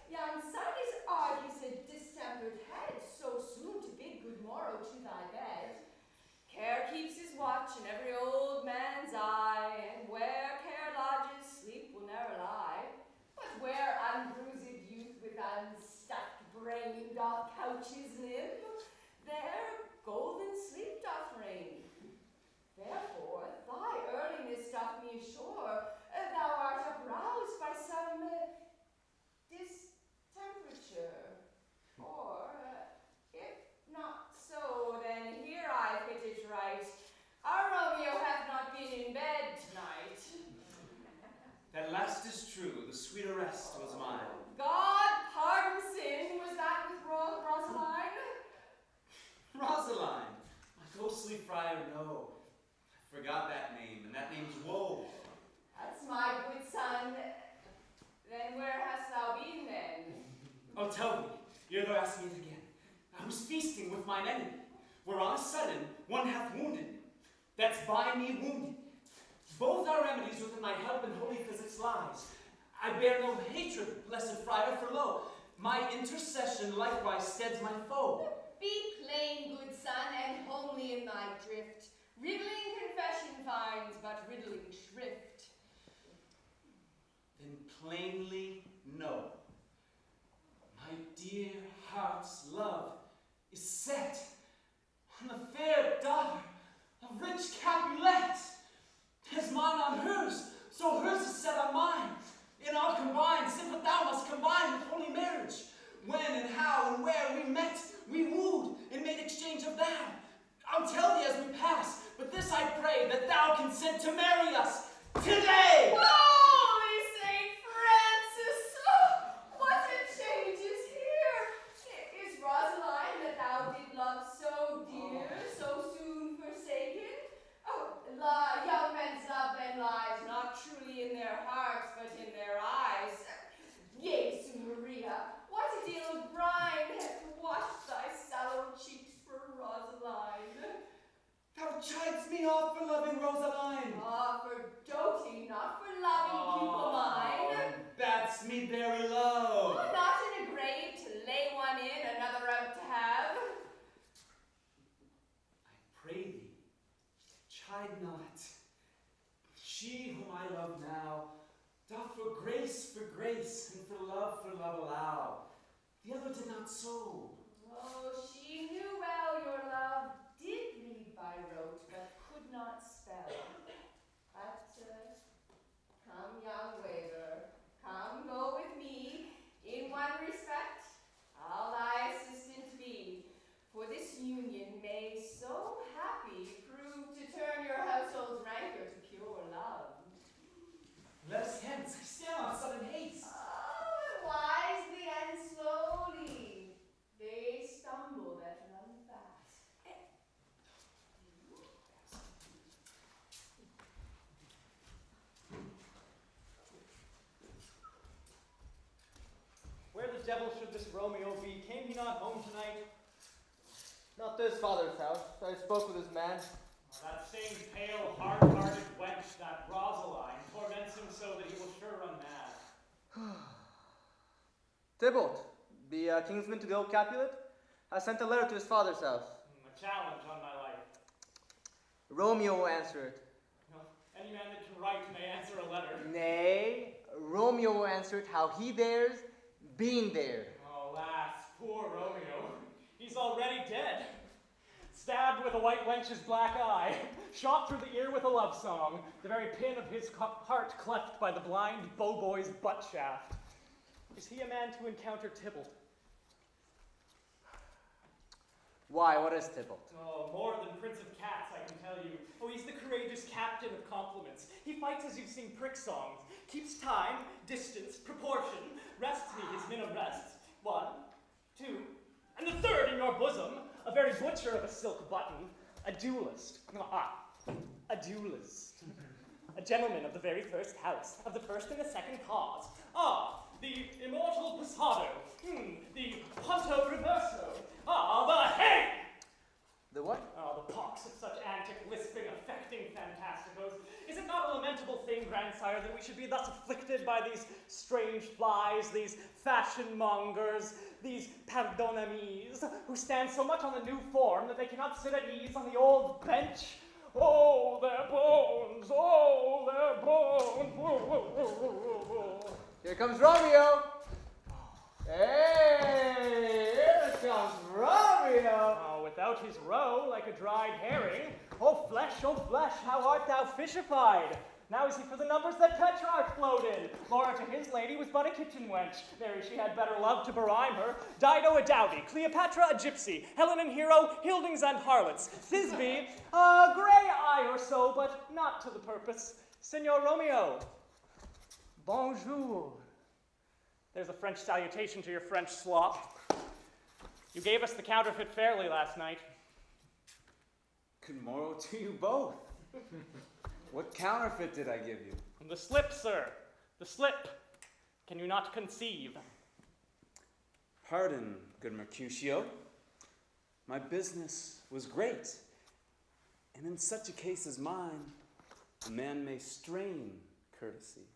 Young son is Argus a distempered head, so soon to bid good morrow to thy bed. Care keeps his watch in every old man's eye, and where care lodges, sleep will ne'er lie. But where unbruised youth with unstuffed brain doth couch his limb, there golden sleep doth reign. Therefore, thy earliness doth me assure thou art uproused by some distemperature. Or, if not so, then here I fit it right. Our Romeo hath not been in bed tonight. That last is true. The sweeter rest was mine. God pardon sin. Was that with Rosaline? Rosaline, my ghostly friar, no. I forgot that name, and that name's woe. That's my good son. Then where hast thou been then? Oh, tell me, ere thou ask me it again. I was feasting with mine enemy, where on a sudden one hath wounded me. That's by me wounded. Both our remedies within thy help and holy physics lies. I bear no hatred, blessed friar, for lo, my intercession likewise steads my foe. Be plain, good son, and homely in thy drift. Riddling confession finds but riddling shrift. Then plainly know. My dear heart's love is set on the fair daughter of rich Capulet. As mine on hers, so hers is set on mine. In our combined, sin but thou must combine with holy marriage. When and how and where we met, we wooed and made exchange of thou. I'll tell thee as we pass, but this I pray, that thou consent to marry us today. Holy Saint Francis! Oh, what a change is here! Is Rosaline that thou did love so dear, so soon forsaken? Oh, young men's love then lies not truly in their hearts, but in their eyes. Jesu Maria, what a deal of brine hath washed thy sallow cheeks for Rosaline? Thou chides me off for loving Rosaline. Ah, for doting, not for loving pupil mine. That's me very low. Oh, not in a grave to lay one in, another out to have. I pray thee, chide not. She whom I love now, doth for grace and for love allow. The other did not so. Oh, she knew well your love did read by rote, but could not spell. But, come, young waver, come, go with me. In one respect, I'll thy assistant be, for this union may so happy prove to turn your household's rancor to pure love. Let us hence, I stand on sudden haste. Oh, wisely and slowly. They stumble that run fast. Where the devil should this Romeo be? Came he not home tonight? Not to his father's house. I spoke with his man. That same pale, hard-hearted wench, that Rosaline, torments him so that he will sure run mad. Tybalt, the kingsman to the old Capulet, has sent a letter to his father's house. A challenge on my life. Romeo will answer it. Well, any man that can write may answer a letter. Nay, Romeo will answer it how he dares, being there. Oh, alas, poor Romeo. He's He's already dead. Stabbed with a white wench's black eye, shot through the ear with a love song, the very pin of his heart cleft by the blind bow-boy's butt shaft. Is he a man to encounter Tybalt? Why, what is Tybalt? Oh, more than Prince of Cats, I can tell you. Oh, he's the courageous captain of compliments. He fights as you've seen prick songs, keeps time, distance, proportion, rests me his minnow rests. 1, 2, and the third in your bosom, a very butcher of a silk button, a duelist. A duelist. A gentleman of the very first house, of the first and the second cause. The immortal passado. The punto reverso. The hey! The what? The pox of such antic, lisping, affecting fantasticos. Is it not a lamentable thing, grandsire, that we should be thus afflicted by these strange flies, these fashion mongers, these pardon-amis, who stand so much on the new form that they cannot sit at ease on the old bench? Oh, their bones! Oh, their bones! Here comes Romeo! Hey, here comes Romeo! Oh, without his roe, like a dried herring. Oh, flesh, how art thou fishified? Now is he for the numbers that Petrarch flowed in. Laura to his lady was but a kitchen wench. Mary she had better love to berhyme her. Dido a dowdy, Cleopatra a gypsy, Helen and Hero, Hildings and harlots, Thisbe a grey eye or so, but not to the purpose. Signor Romeo, bonjour. There's a French salutation to your French slop. You gave us the counterfeit fairly last night. Good morrow to you both. What counterfeit did I give you? The slip, sir. The slip. Can you not conceive? Pardon, good Mercutio. My business was great. And in such a case as mine, a man may strain courtesy.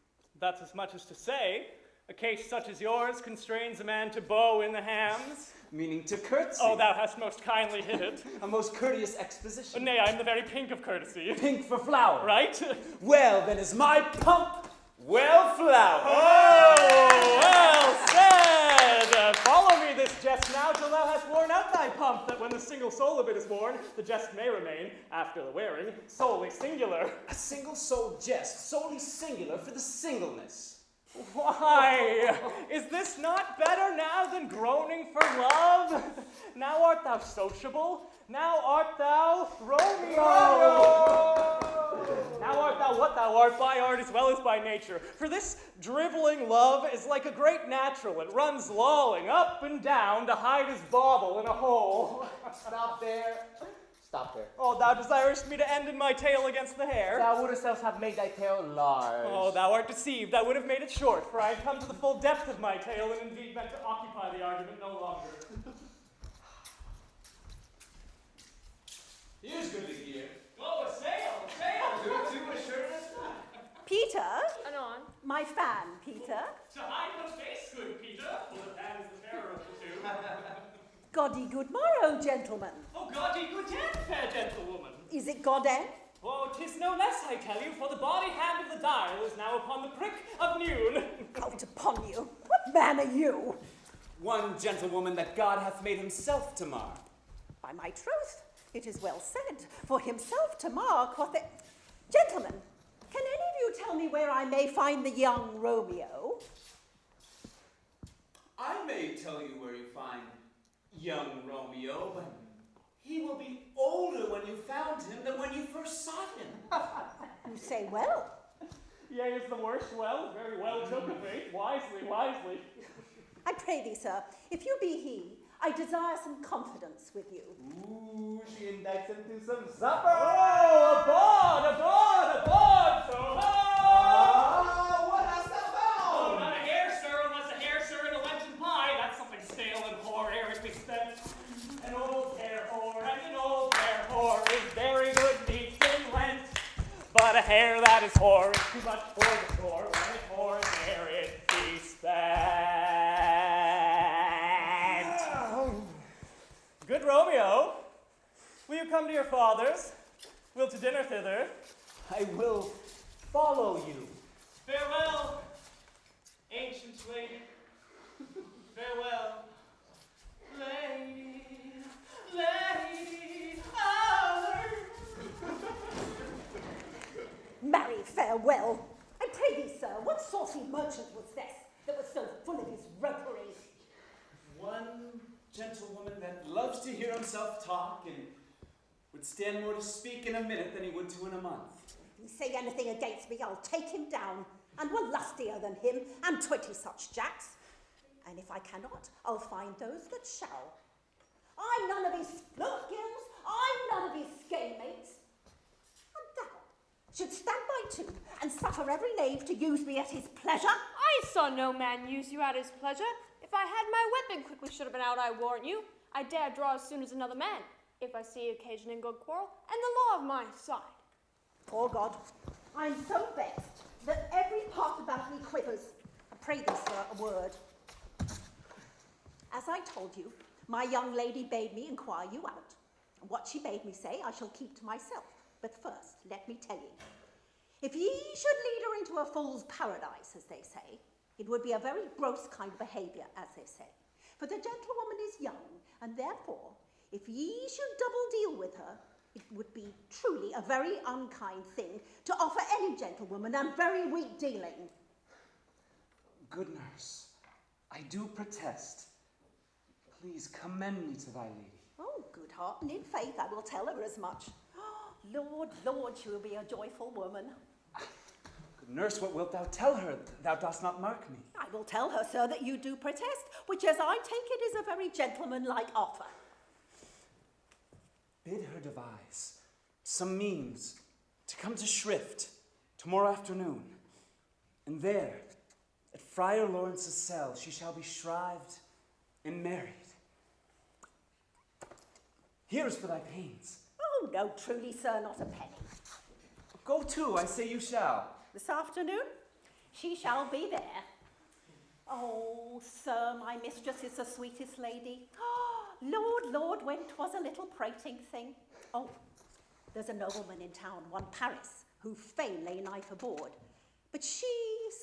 That's as much as to say, a case such as yours constrains a man to bow in the hams. Meaning to curtsy. Oh, thou hast most kindly hit it. A most courteous exposition. Nay, I am the very pink of courtesy. Pink for flower. Right? Well, then is my pump well flowered. Oh, well said. Follow me this jest now till thou hast worn out thy pump, that when the single soul of it is worn, the jest may remain, after the wearing, solely singular. A single-souled jest, solely singular for the singleness. Why, is this not better now than groaning for love? Now art thou sociable, now art thou Romeo. Now art thou what thou art by art as well as by nature. For this dribbling love is like a great natural. It runs lolling up and down to hide his bauble in a hole. Stop there. Stop there. Oh, thou desirest me to end in my tail against the hair? Thou wouldst else have made thy tail large. Oh, thou art deceived. I would have made it short, for I had come to the full depth of my tale, and indeed meant to occupy the argument no longer. Here's good to hear. Oh, a sail! Too assuredness. Peter? Anon. My fan, Peter. To hide no face, good Peter, for the pan is the fairer of the two. Goddy good morrow, gentlemen. Oh, Goddy good end, fair gentlewoman. Is it God end? Oh, 'tis no less, I tell you, for the body hand of the dial is now upon the prick of noon. Out upon you. What man are you? One gentlewoman that God hath made himself to mar. By my troth, it is well said. For himself to mar, quoth it. Gentlemen, can any of you tell me where I may find the young Romeo? I may tell you where you find young Romeo, but he will be older when you found him than when you first sought him. You say well. Yea, is the worst well, very well took of it, wisely. I pray thee, sir, if you be he, I desire some confidence with you. Ooh, she invites him to some supper. Oh, aboard, so ho! What hast thou found? Oh, not a hare, sir, unless a hare, sir, and a Lenten pie. That's something stale and hoar, ere it be spent. An old hare whore, and an old hare whore is very good meat in Lent. But a hare that is whore is too much for the score. When it's whore, ere it be spent. Good Romeo, will you come to your father's? Will to dinner thither? I will follow you. Farewell, ancient lady. Farewell, lady. lady, our... Marry, farewell. I pray thee, sir, what saucy merchant was this that was so full of his roguery? One gentlewoman that loves to hear himself talk and would stand more to speak in a minute than he would to in a month. If he say anything against me, I'll take him down, and we're lustier than him, and 20 such jacks. And if I cannot, I'll find those that shall. I'm none of his flirt gills, I'm none of his game-mates. And thou should stand by too, and suffer every knave to use me at his pleasure? I saw no man use you at his pleasure. If I had my weapon quickly should have been out, I warrant you. I dare draw as soon as another man, if I see occasion in good quarrel, and the law of my side. Poor God, I'm so vexed that every part about me quivers. I pray thee, sir, a word. As I told you, my young lady bade me inquire you out. And what she bade me say, I shall keep to myself. But first, let me tell ye, if ye should lead her into a fool's paradise, as they say, it would be a very gross kind of behaviour, as they say. For the gentlewoman is young, and therefore, if ye should double deal with her, it would be truly a very unkind thing to offer any gentlewoman, and very weak dealing. Good nurse, I do protest. Please commend me to thy lady. Oh, good heart, and in faith I will tell her as much. Lord, Lord, she will be a joyful woman. Good nurse, what wilt thou tell her? Thou dost not mark me. I will tell her, sir, that you do protest, which as I take it is a very gentlemanlike offer. Bid her devise some means to come to Shrift tomorrow afternoon, and there, at Friar Lawrence's cell, she shall be shrived and married. Here is for thy pains. Oh, no, truly, sir, not a penny. Go to, I say you shall. This afternoon, she shall be there. Oh, sir, my mistress is the sweetest lady. Lord, Lord, when 'twas a little prating thing. Oh, there's a nobleman in town, one Paris, who fain lay nigh for board. But she,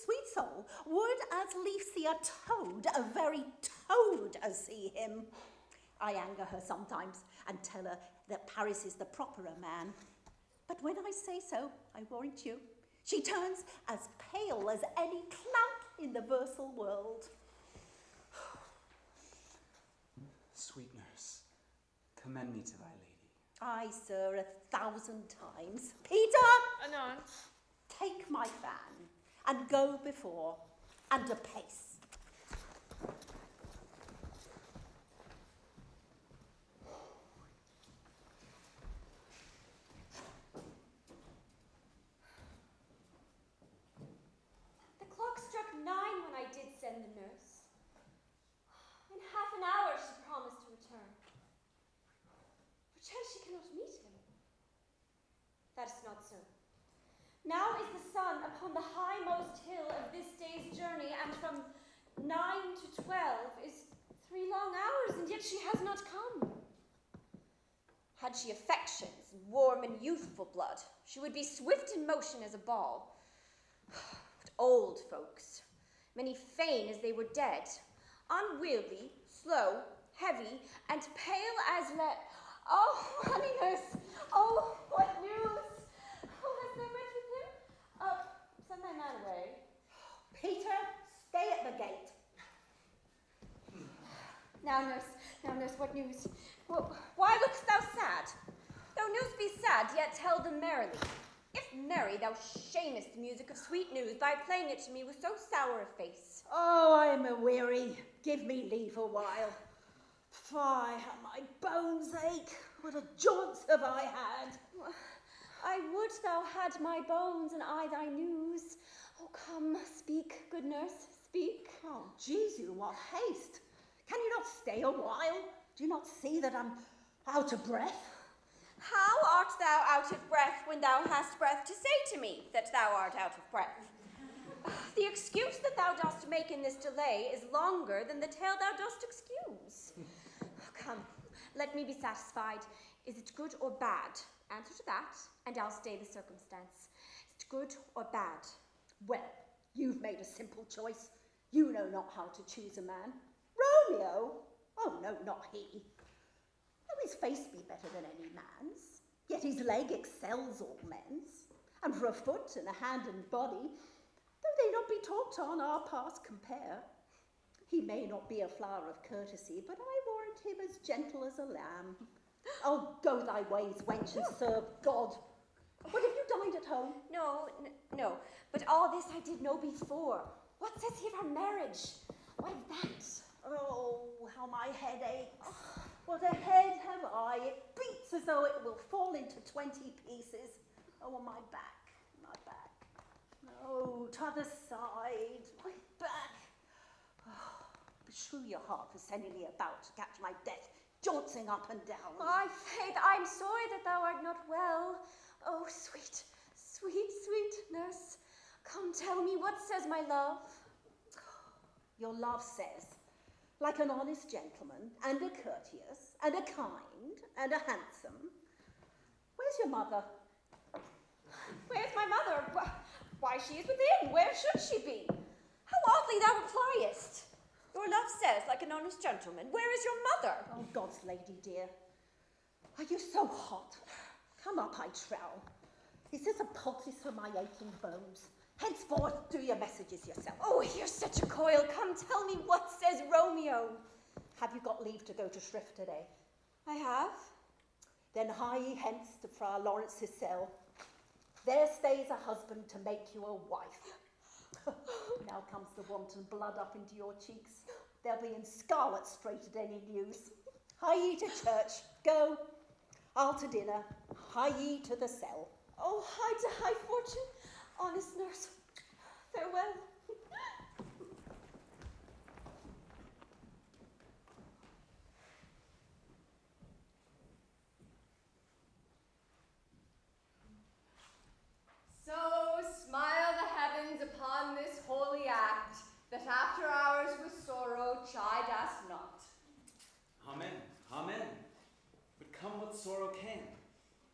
sweet soul, would as lief see a toad, a very toad, as see him. I anger her sometimes and tell her that Paris is the properer man. But when I say so, I warrant you, she turns as pale as any clout in the versal world. Sweet nurse, commend me to thy lady. Aye, sir, 1,000 times. Peter! Anon. Take my fan and go before, and apace. The clock struck 9 when I did send the nurse. In half an hour she promised to return. Perchance she cannot meet him. That is not so. Now is the sun upon the highmost hill of this day's journey, and from 9 to 12 is 3 long hours, and yet she has not come. Had she affections, warm and youthful blood, she would be swift in motion as a ball. But old folks, many fain as they were dead, unwieldy, slow, heavy, and pale as lead. Oh, honey nurse, oh, what news? Who has there met with him? Send my man away. Peter, stay at the gate. Now, nurse, what news? Why look'st thou sad? Thou knewst be sad, yet tell them merrily. If merry, thou shamest the music of sweet news by playing it to me with so sour a face. Oh, I am a-weary. Give me leave a while. Fie, how my bones ache. What a jaunts have I had. I would thou had my bones and I thy news. Oh, come, speak, good nurse, speak. Oh, Jesu, what haste. Can you not stay a while? Do you not see that I'm out of breath? How art thou out of breath when thou hast breath to say to me that thou art out of breath? The excuse that thou dost make in this delay is longer than the tale thou dost excuse. Come, let me be satisfied. Is it good or bad? Answer to that, and I'll stay the circumstance. Is it good or bad? Well, you've made a simple choice. You know not how to choose a man. Romeo? Oh, no, not he. Though his face be better than any man's, yet his leg excels all men's. And for a foot and a hand and body, though they not be talked on, our parts compare. He may not be a flower of courtesy, but I warrant him as gentle as a lamb. Oh, go thy ways, wench, and serve God. What, have you dined at home? No, but all this I did know before. What says he of our marriage? What of that? Oh, how my head aches. What a head have I. It beats as though it will fall into 20 pieces. Oh, on my back. No, t'other side, my back. Oh, beshrew your heart for sending me about to catch my death, jauncing up and down. My faith, I'm sorry that thou art not well. Oh, sweet nurse, come tell me, what says my love? Your love says, like an honest gentleman, and a courteous, and a kind, and a handsome. Where's your mother? Where's my mother? Why, she is within. Where should she be? How oddly thou repliest. Your love says, like an honest gentleman. Where is your mother? Oh, God's lady dear, are you so hot? Come up, I trow. Is this a poultice for my aching bones? Henceforth, do your messages yourself. Oh, here's such a coil. Come tell me, what says Romeo? Have you got leave to go to shrift today? I have. Then hie ye hence to Fra Lawrence's cell. There stays a husband to make you a wife. Now comes the wanton blood up into your cheeks. They'll be in scarlet straight at any news. Hie ye to church, go. I'll to dinner, hie ye to the cell. Oh, hie to high fortune, honest nurse. Farewell. So smile the heavens upon this holy act, that after hours with sorrow chide us not. Amen, amen. But come what sorrow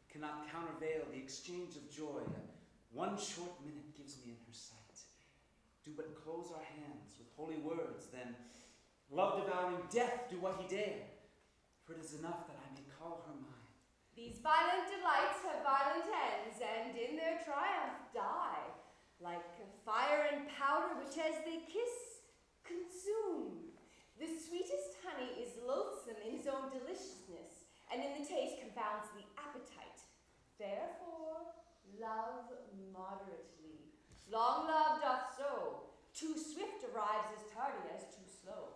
cannot countervail the exchange of joy that one short minute gives me in her sight. Do but close our hands with holy words, then love-devouring death do what he dare, for it is enough that I may call her mine. These violent delights have violent ends, and in their triumph die, like fire and powder which as they kiss, consume. The sweetest honey is loathsome in its own deliciousness, and in the taste confounds the appetite. Therefore, love moderately. Long love doth so. Too swift arrives as tardy as too slow.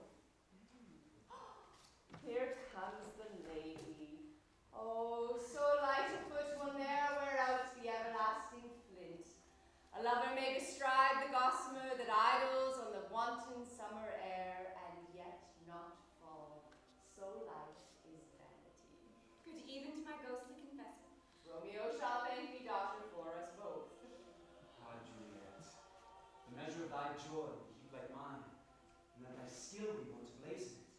Here comes the lady. Oh, so light a foot will ne'er wear out the everlasting flint. A lover may bestride the gossamer that idles on the wanton summer air, and yet not fall. So light is vanity. Good even to my ghostly confessor. Romeo shall thank thee, daughter, for us both. Ah, Juliet, the measure of thy joy be heaped like mine, and that thy skill be more to blazon it.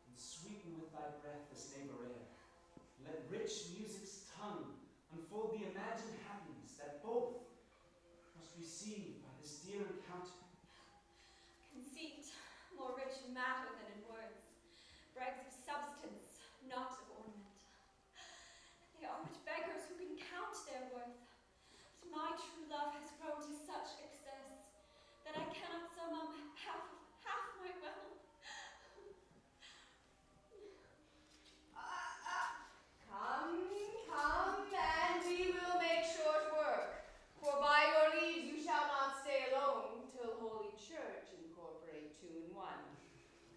And sweeten with thy breath this neighbor air. Let rich music's tongue unfold the imagined happiness that both must receive by this dear encounter. Conceit, more rich in matter than in words, brags of substance, not of ornament. They are but beggars who can count their worth. But my true love has grown to such excess that I cannot sum up half my wealth. Come, and we will make short work. For by your leave you shall not stay alone till Holy Church incorporate two in one.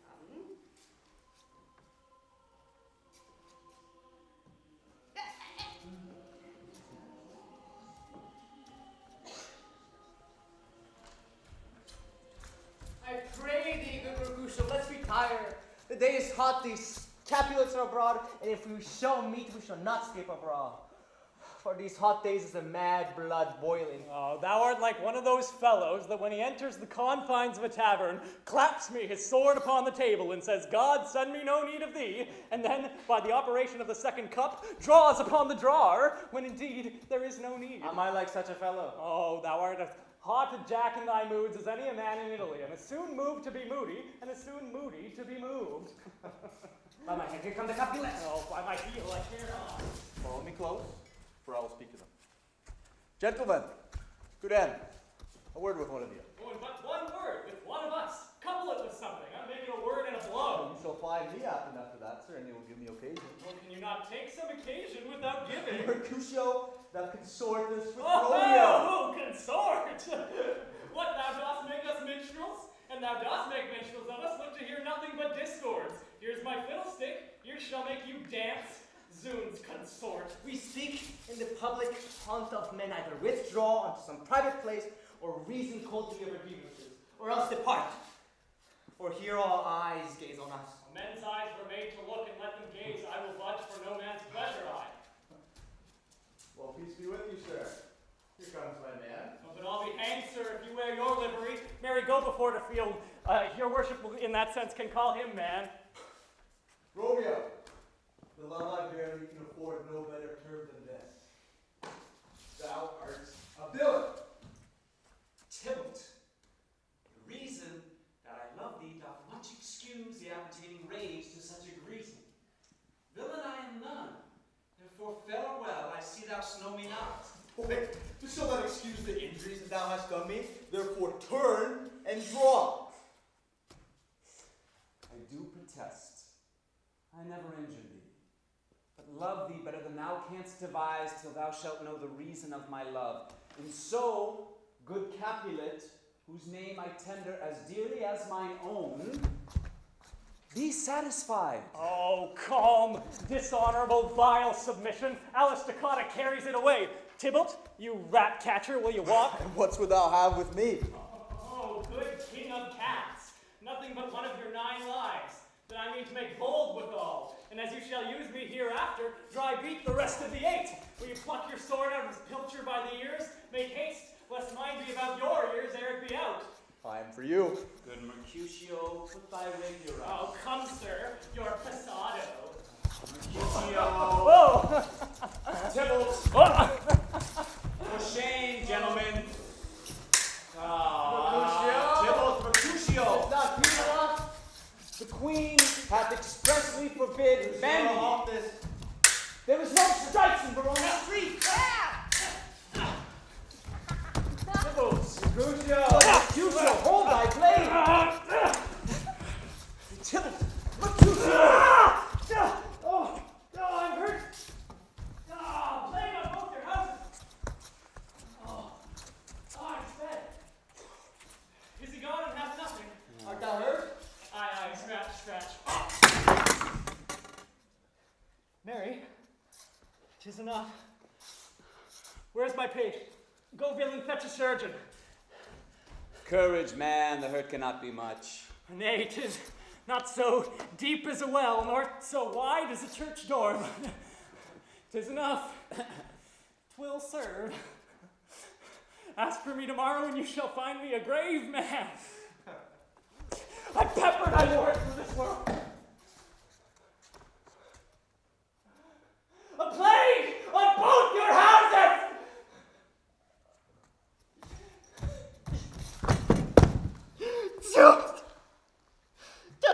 Come. I pray thee, good Mercutio, let's retire. The day is hot, these Capulets are abroad, and if we shall meet, we shall not escape abroad. For these hot days is the mad blood boiling. Oh, thou art like one of those fellows that when he enters the confines of a tavern, claps me his sword upon the table and says, God, send me no need of thee, and then, by the operation of the second cup, draws upon the drawer, when indeed there is no need. Am I like such a fellow? Oh, thou art as hot a jack in thy moods as any a man in Italy, and as soon moved to be moody, and as soon moody to be moved. By my head, here come the Capulet. Oh, by my heel, I care not. Follow me close, for I will speak to them. Gentlemen, good end. A word with one of you. Oh, and but one word with one of us. Couple it with something. I'm making a word and a blow. You shall find me apt enough for that, sir, and you will give me occasion. Well, can you not take some occasion without giving? Mercutio, thou consortest with Oh, Romeo. consort! What, thou dost make us minstrels? And thou dost make minstrels of us, look to hear nothing but discords. Here's my fiddlestick, here shall make you dance. Zoons, consort. We speak in the public haunt of men, either withdraw unto some private place, or reason coldly of our grievances, or else depart. For here all eyes gaze on us. Men's eyes were made to look, and let them gaze. I will budge for no man's pleasure eye. Well, peace be with you, sir. Here comes my man. Oh, but I'll be hanged, sir, if you wear your livery. Mary, go before the field. Your worship, in that sense, can call him man. Romeo, the love I bear thee can afford no better term than this. Thou art a villain. Tybalt, the reason that I love thee doth much excuse the appertaining rage to such a greeting. Villain I am none, therefore farewell, I see thou snow me not. Wait, you shall not excuse the injuries that thou hast done me, therefore turn and draw. I do protest, I never injured thee, but love thee better than thou canst devise till thou shalt know the reason of my love. And so, good Capulet, whose name I tender as dearly as mine own, be satisfied. Oh, calm, dishonorable, vile submission. Alice Dakota carries it away. Tybalt, you rat catcher, will you walk? And what's would thou have with me? Oh, good king of cats. Nothing but one of your 9 lives, that I mean to make bold withal. And as you shall use me hereafter, dry beat the rest of the 8. Will you pluck your sword out of his pilcher by the ears? Make haste, lest mine be about your ears ere it be out. Time for you. Good Mercutio, put thy rapier up. Oh, come, sir, your passado. Mercutio. Oh! Tybalt. For shame, gentlemen. Tybalt, Mercutio. It's not clear enough. The queen hath expressly forbid banning. There is no strikes in Verona street. Mercutio, hold thy blade. Tybalt, Mercutio. Oh, I'm hurt. Plague on both your houses. It's bad. Is he gone and hath nothing? Art thou hurt? Aye, scratch. Mary, 'tis enough. Where's my page? Go, villain, fetch a surgeon. Courage, man, the hurt cannot be much. Nay, 'tis not so deep as a well, nor so wide as a church door. 'Tis enough. 'Twill serve. Ask for me tomorrow, and you shall find me a grave man. I peppered, I wore it through this world. A plague on both your houses!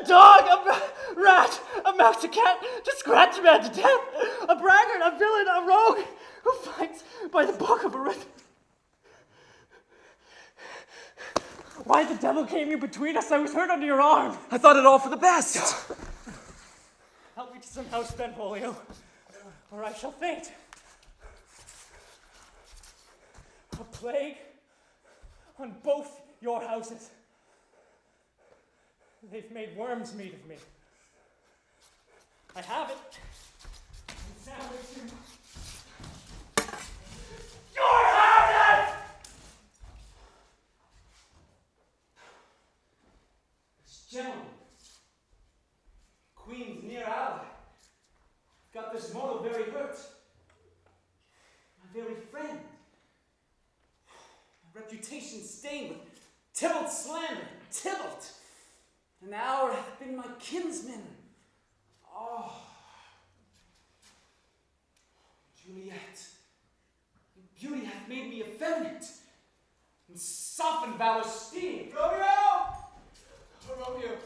A dog, a rat, a mouse, a cat, to scratch a man to death, a braggart, a villain, a rogue, who fights by the book of a writ. Why the devil came you between us? I was hurt under your arm. I thought it all for the best. Help me to some house, Benvolio, or I shall faint. A plague on both your houses. They've made worms meat of me. I have it. And sandwiched in your houses! Gentlemen, Queen's near ally. Got this mortal very hurt. My very friend. My reputation stained with Tybalt's slander. Tybalt. An hour hath been my kinsman. Oh. Juliet. Your beauty hath made me effeminate. And softened valor's steam. Romeo! Oh, Romeo.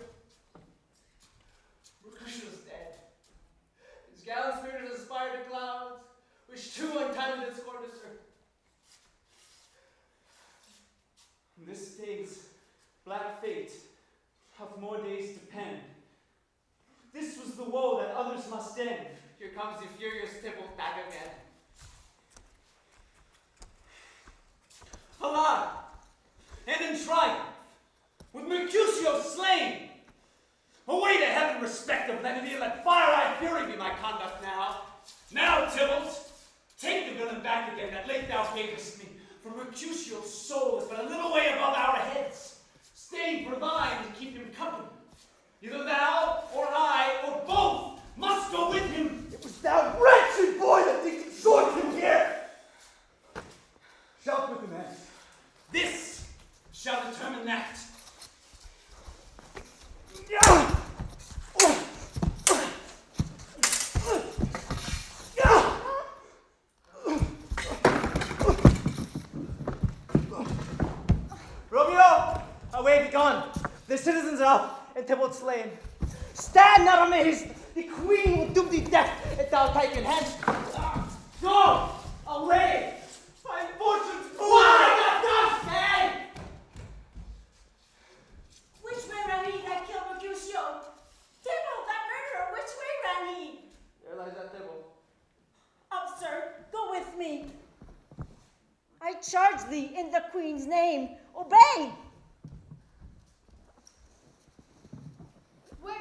Mercutio's dead. whose gallant spirit has aspired to clouds, which too untimely did scorn this earth. From this day's black fate hath more days to pen. This was the woe that others must end. Here comes the furious Tybalt back again. Alive, and in triumph, with Mercutio slain. Away to heaven, respective lenity, and let fire-eyed fury be my conduct now. Now, Tybalt, take the villain back again that late thou gavest me, for Mercutio's soul is but a little way above our heads, staying for thine to keep him company. Either thou, or I, or both must go with him. It was thou wretched boy that did exhort him here. Shout with him, man. This shall determine that. Romeo, away be gone. The citizens are up, and Tybalt slain. Stand not amazed. The queen will doom thee death if thou take in hand. Go away. My fortune's why doth thou stay? Which way ran he that killed Mercutio? Tybalt, that murderer, which way ran he? There lies that Tybalt. Up, sir, go with me. I charge thee in the queen's name, obey! Where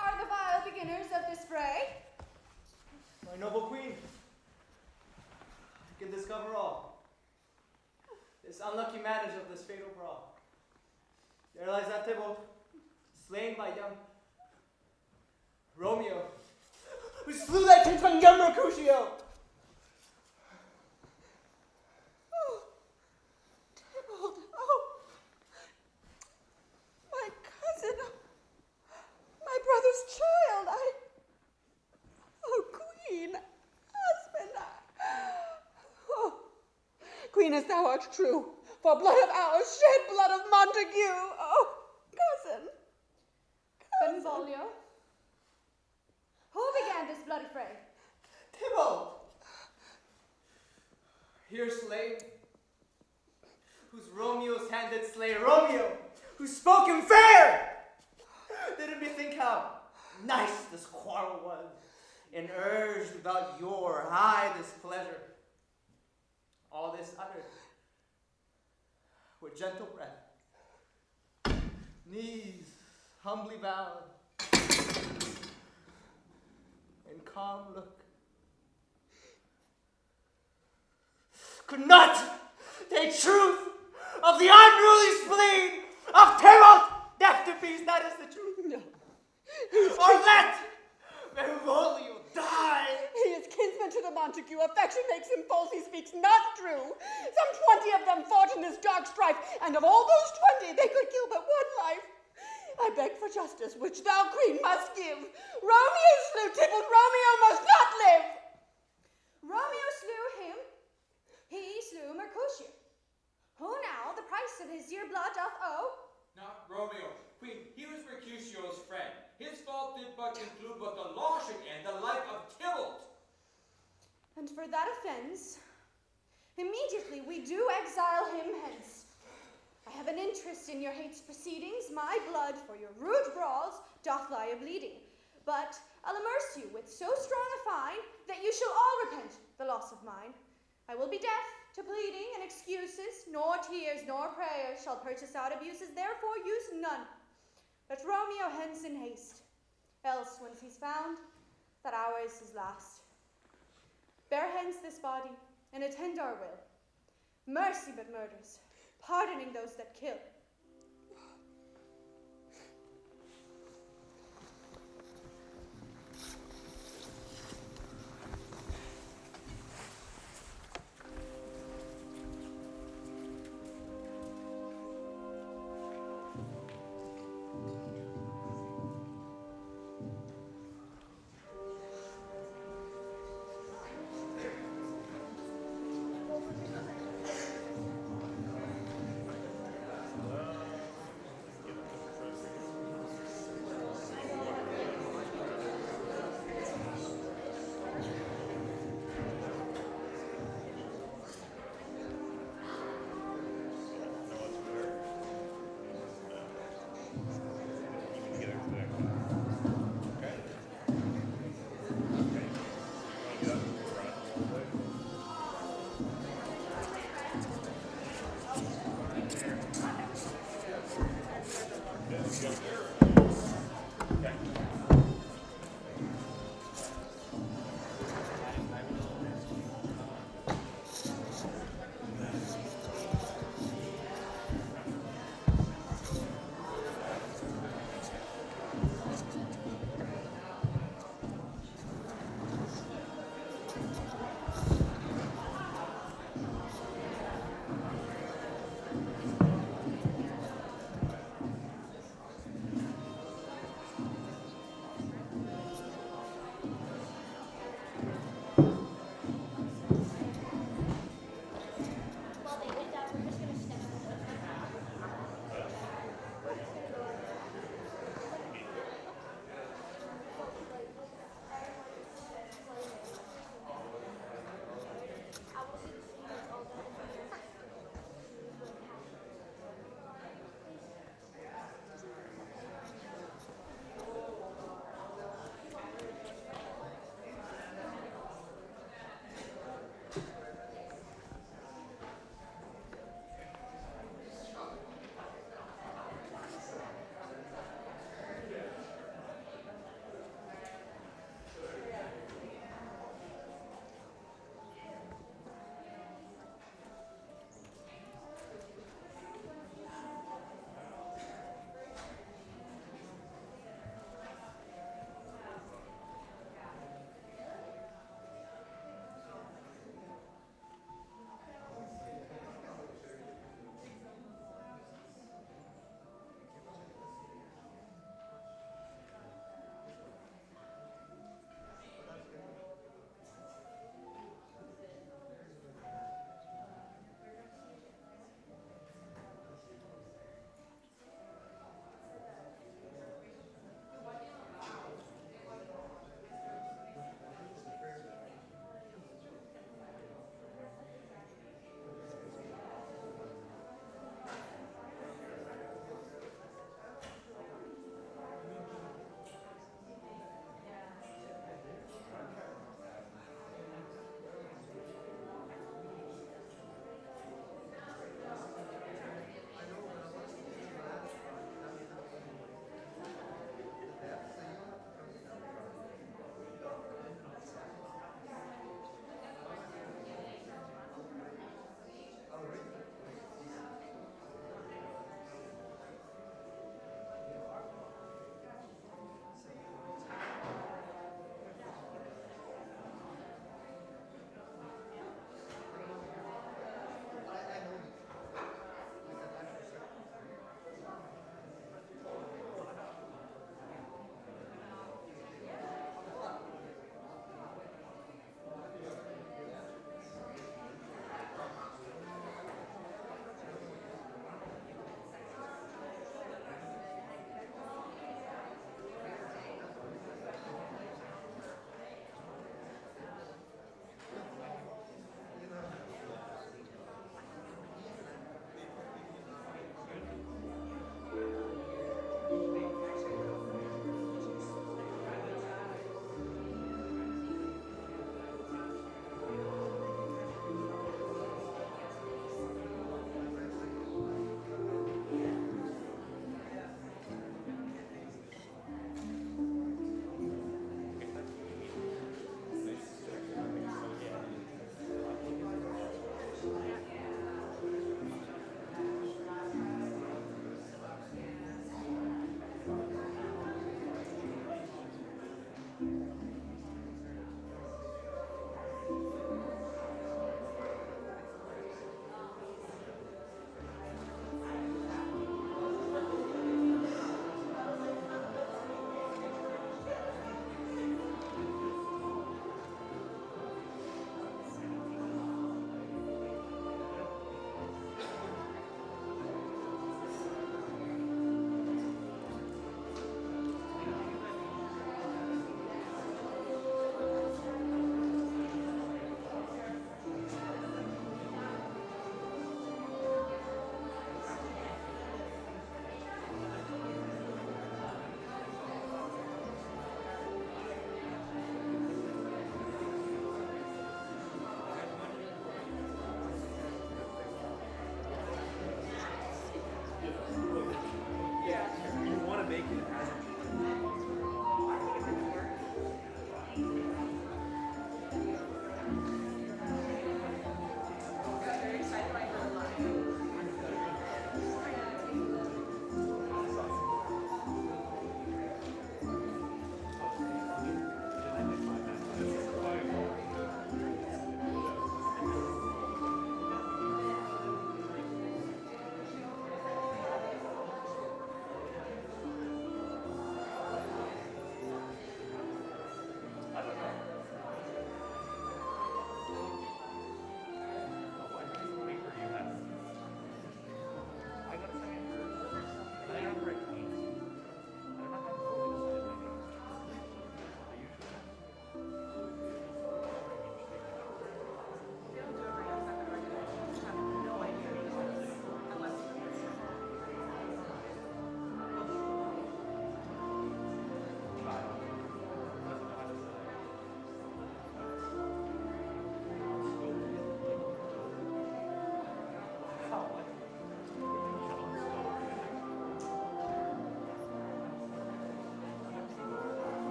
are the vile beginners of this fray? My noble queen, I can discover all. This unlucky manage of this fatal brawl. There lies that Tybalt, slain by young Romeo, who slew thy kinsman young Mercutio. Oh, Tybalt, oh, my cousin, my brother's child, oh, queen, husband, oh, queen, as thou art true, for blood of ours shed blood of Montague, oh, cousin. Benvolio, who began this bloody fray? Tybalt, here slain, whose Romeo's hand did slay Romeo, who spoke him fair. Didn't me think how nice this quarrel was, and urged without your high displeasure. All this uttered with gentle breath, knees humbly bowed, and calm look. Could not take truth of the unruly spleen of Tybalt. Death to peace, that is the truth. No. Or let Benvolio die. He is kinsman to the Montague. Affection makes him false. He speaks not true. Some 20 of them fought in this dark strife, and of all those 20, they could kill but one life. I beg for justice, which thou, queen, must give. Romeo slew Tybalt. Romeo must not live. Romeo slew him. He slew Mercutio. Who now the price of his dear blood doth owe? Not Romeo. Queen, he was Mercutio's friend. His fault did but conclude what the law should end, the life of Tybalt. And for that offense, immediately we do exile him hence. I have an interest in your hate's proceedings. My blood for your rude brawls doth lie a-bleeding. But I'll immerse you with so strong a fine that you shall all repent the loss of mine. I will be deaf to pleading and excuses, nor tears nor prayers shall purchase out abuses, therefore use none. Let Romeo hence in haste, else once he's found, that hour is his last. Bear hence this body, and attend our will. Mercy but murders, pardoning those that kill.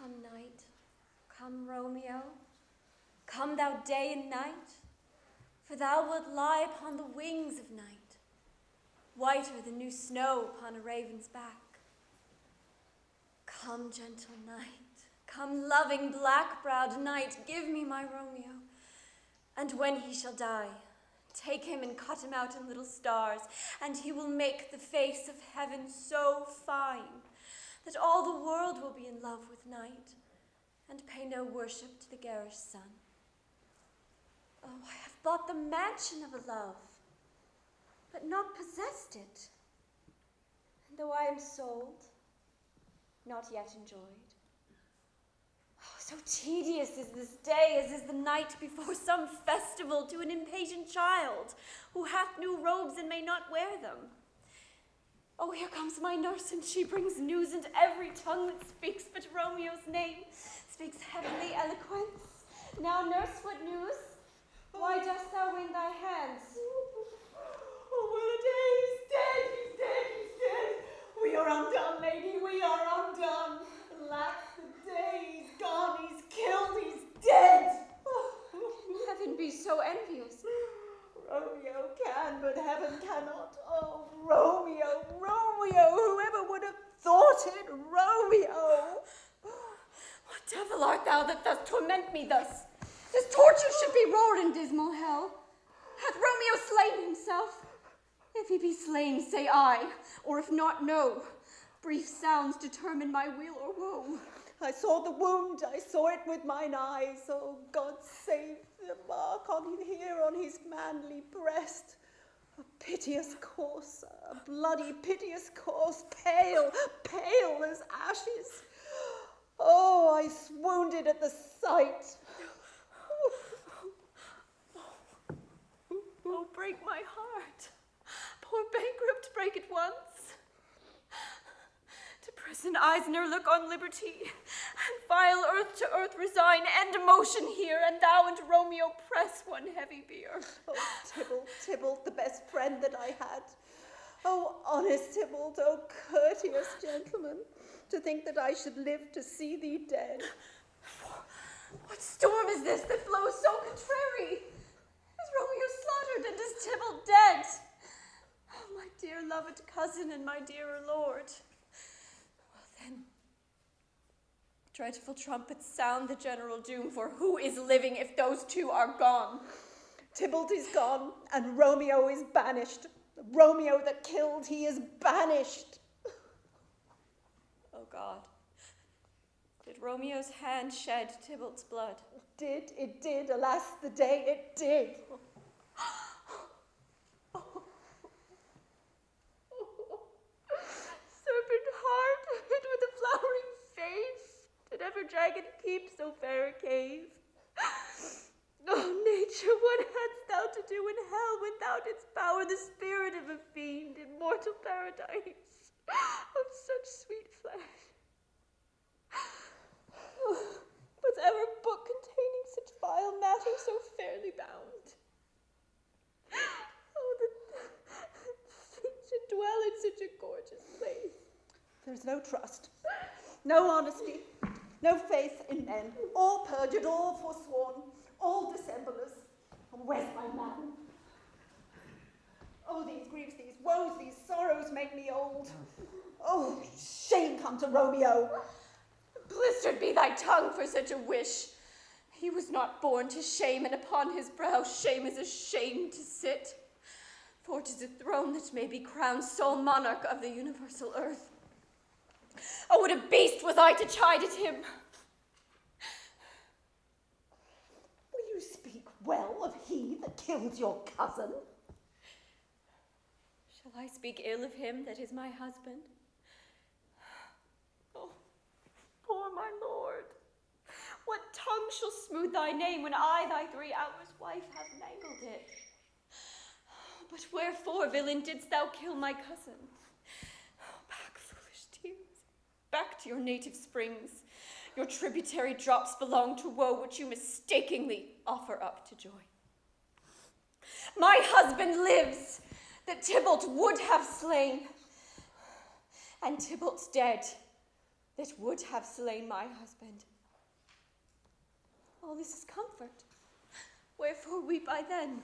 Come night, come Romeo, come thou day and night, for thou wilt lie upon the wings of night, whiter than new snow upon a raven's back. Come, gentle night, come loving black-browed night, give me my Romeo, and when he shall die, take him and cut him out in little stars, and he will make the face of heaven so fine that all the world will be in love with night and pay no worship to the garish sun. Oh, I have bought the mansion of a love, but not possessed it. And though I am sold, not yet enjoyed. Oh, so tedious is this day as is the night before some festival to an impatient child who hath new robes and may not wear them. Oh, here comes my nurse, and she brings news, and every tongue that speaks but Romeo's name speaks heavenly eloquence. Now, nurse, what news? Why dost thou wring thy hands? Oh, well, a day, he's dead, he's dead, he's dead. We are undone, lady, we are undone. Alack, the day, he's gone, he's killed, he's dead. Heaven be so envious. Romeo can, but heaven cannot. Oh, Romeo, Romeo, whoever would have thwarted Romeo. What devil art thou that dost torment me thus? This torture should be roared in dismal hell. Hath Romeo slain himself? If he be slain, say I, or if not, no. Brief sounds determine my weal or woe. I saw the wound, I saw it with mine eyes. Oh, God save the mark on here on his manly breast. A piteous corse, a bloody piteous corse, pale, pale as ashes. Oh, I swoonded at the sight. Oh, break my heart. Poor bankrupt, break it once. To prison eyes ne'er look on liberty, and vile earth to earth resign, end motion here, and thou and Romeo press one heavy bier. Oh, Tybalt, Tybalt, the best friend that I had. Oh, honest Tybalt, oh, courteous gentleman, to think that I should live to see thee dead. What storm is this that flows so contrary? Is Romeo slaughtered, and is Tybalt dead? Oh, my dear loved cousin and my dearer lord. Well then, dreadful trumpets sound the general doom, for who is living if those two are gone? Tybalt is gone, and Romeo is banished. Romeo that killed, he is banished. Oh God, did Romeo's hand shed Tybalt's blood? It did, alas the day, it did. Serpent heart, hid with a flowering face, did ever dragon keep so fair a cave? Oh, nature, what hadst thou to do in hell when thou didst power the spirit of a fiend in mortal paradise of such sweet flesh? Was ever book containing such vile matter so fairly bound? Oh, that she should dwell in such a gorgeous place. There's no trust, no honesty, no faith in men, all perjured, all forsworn, all dissemblers. Where's my man? Oh, these griefs, these woes, these sorrows make me old. Oh, shame come to Romeo. Blistered be thy tongue for such a wish. He was not born to shame, and upon his brow shame is a shame to sit. For 'tis a throne that may be crowned sole monarch of the universal earth. Oh, what a beast was I to chide at him! Will you speak well of he that killed your cousin? Shall I speak ill of him that is my husband? Oh, poor my lord, what tongue shall smooth thy name when I, thy 3 hours' wife, have mangled it? But wherefore, villain, didst thou kill my cousin? Back, foolish tears, back to your native springs. Your tributary drops belong to woe, which you mistakenly offer up to joy. My husband lives, that Tybalt would have slain, and Tybalt's dead, that would have slain my husband. All this is comfort. Wherefore weep I then?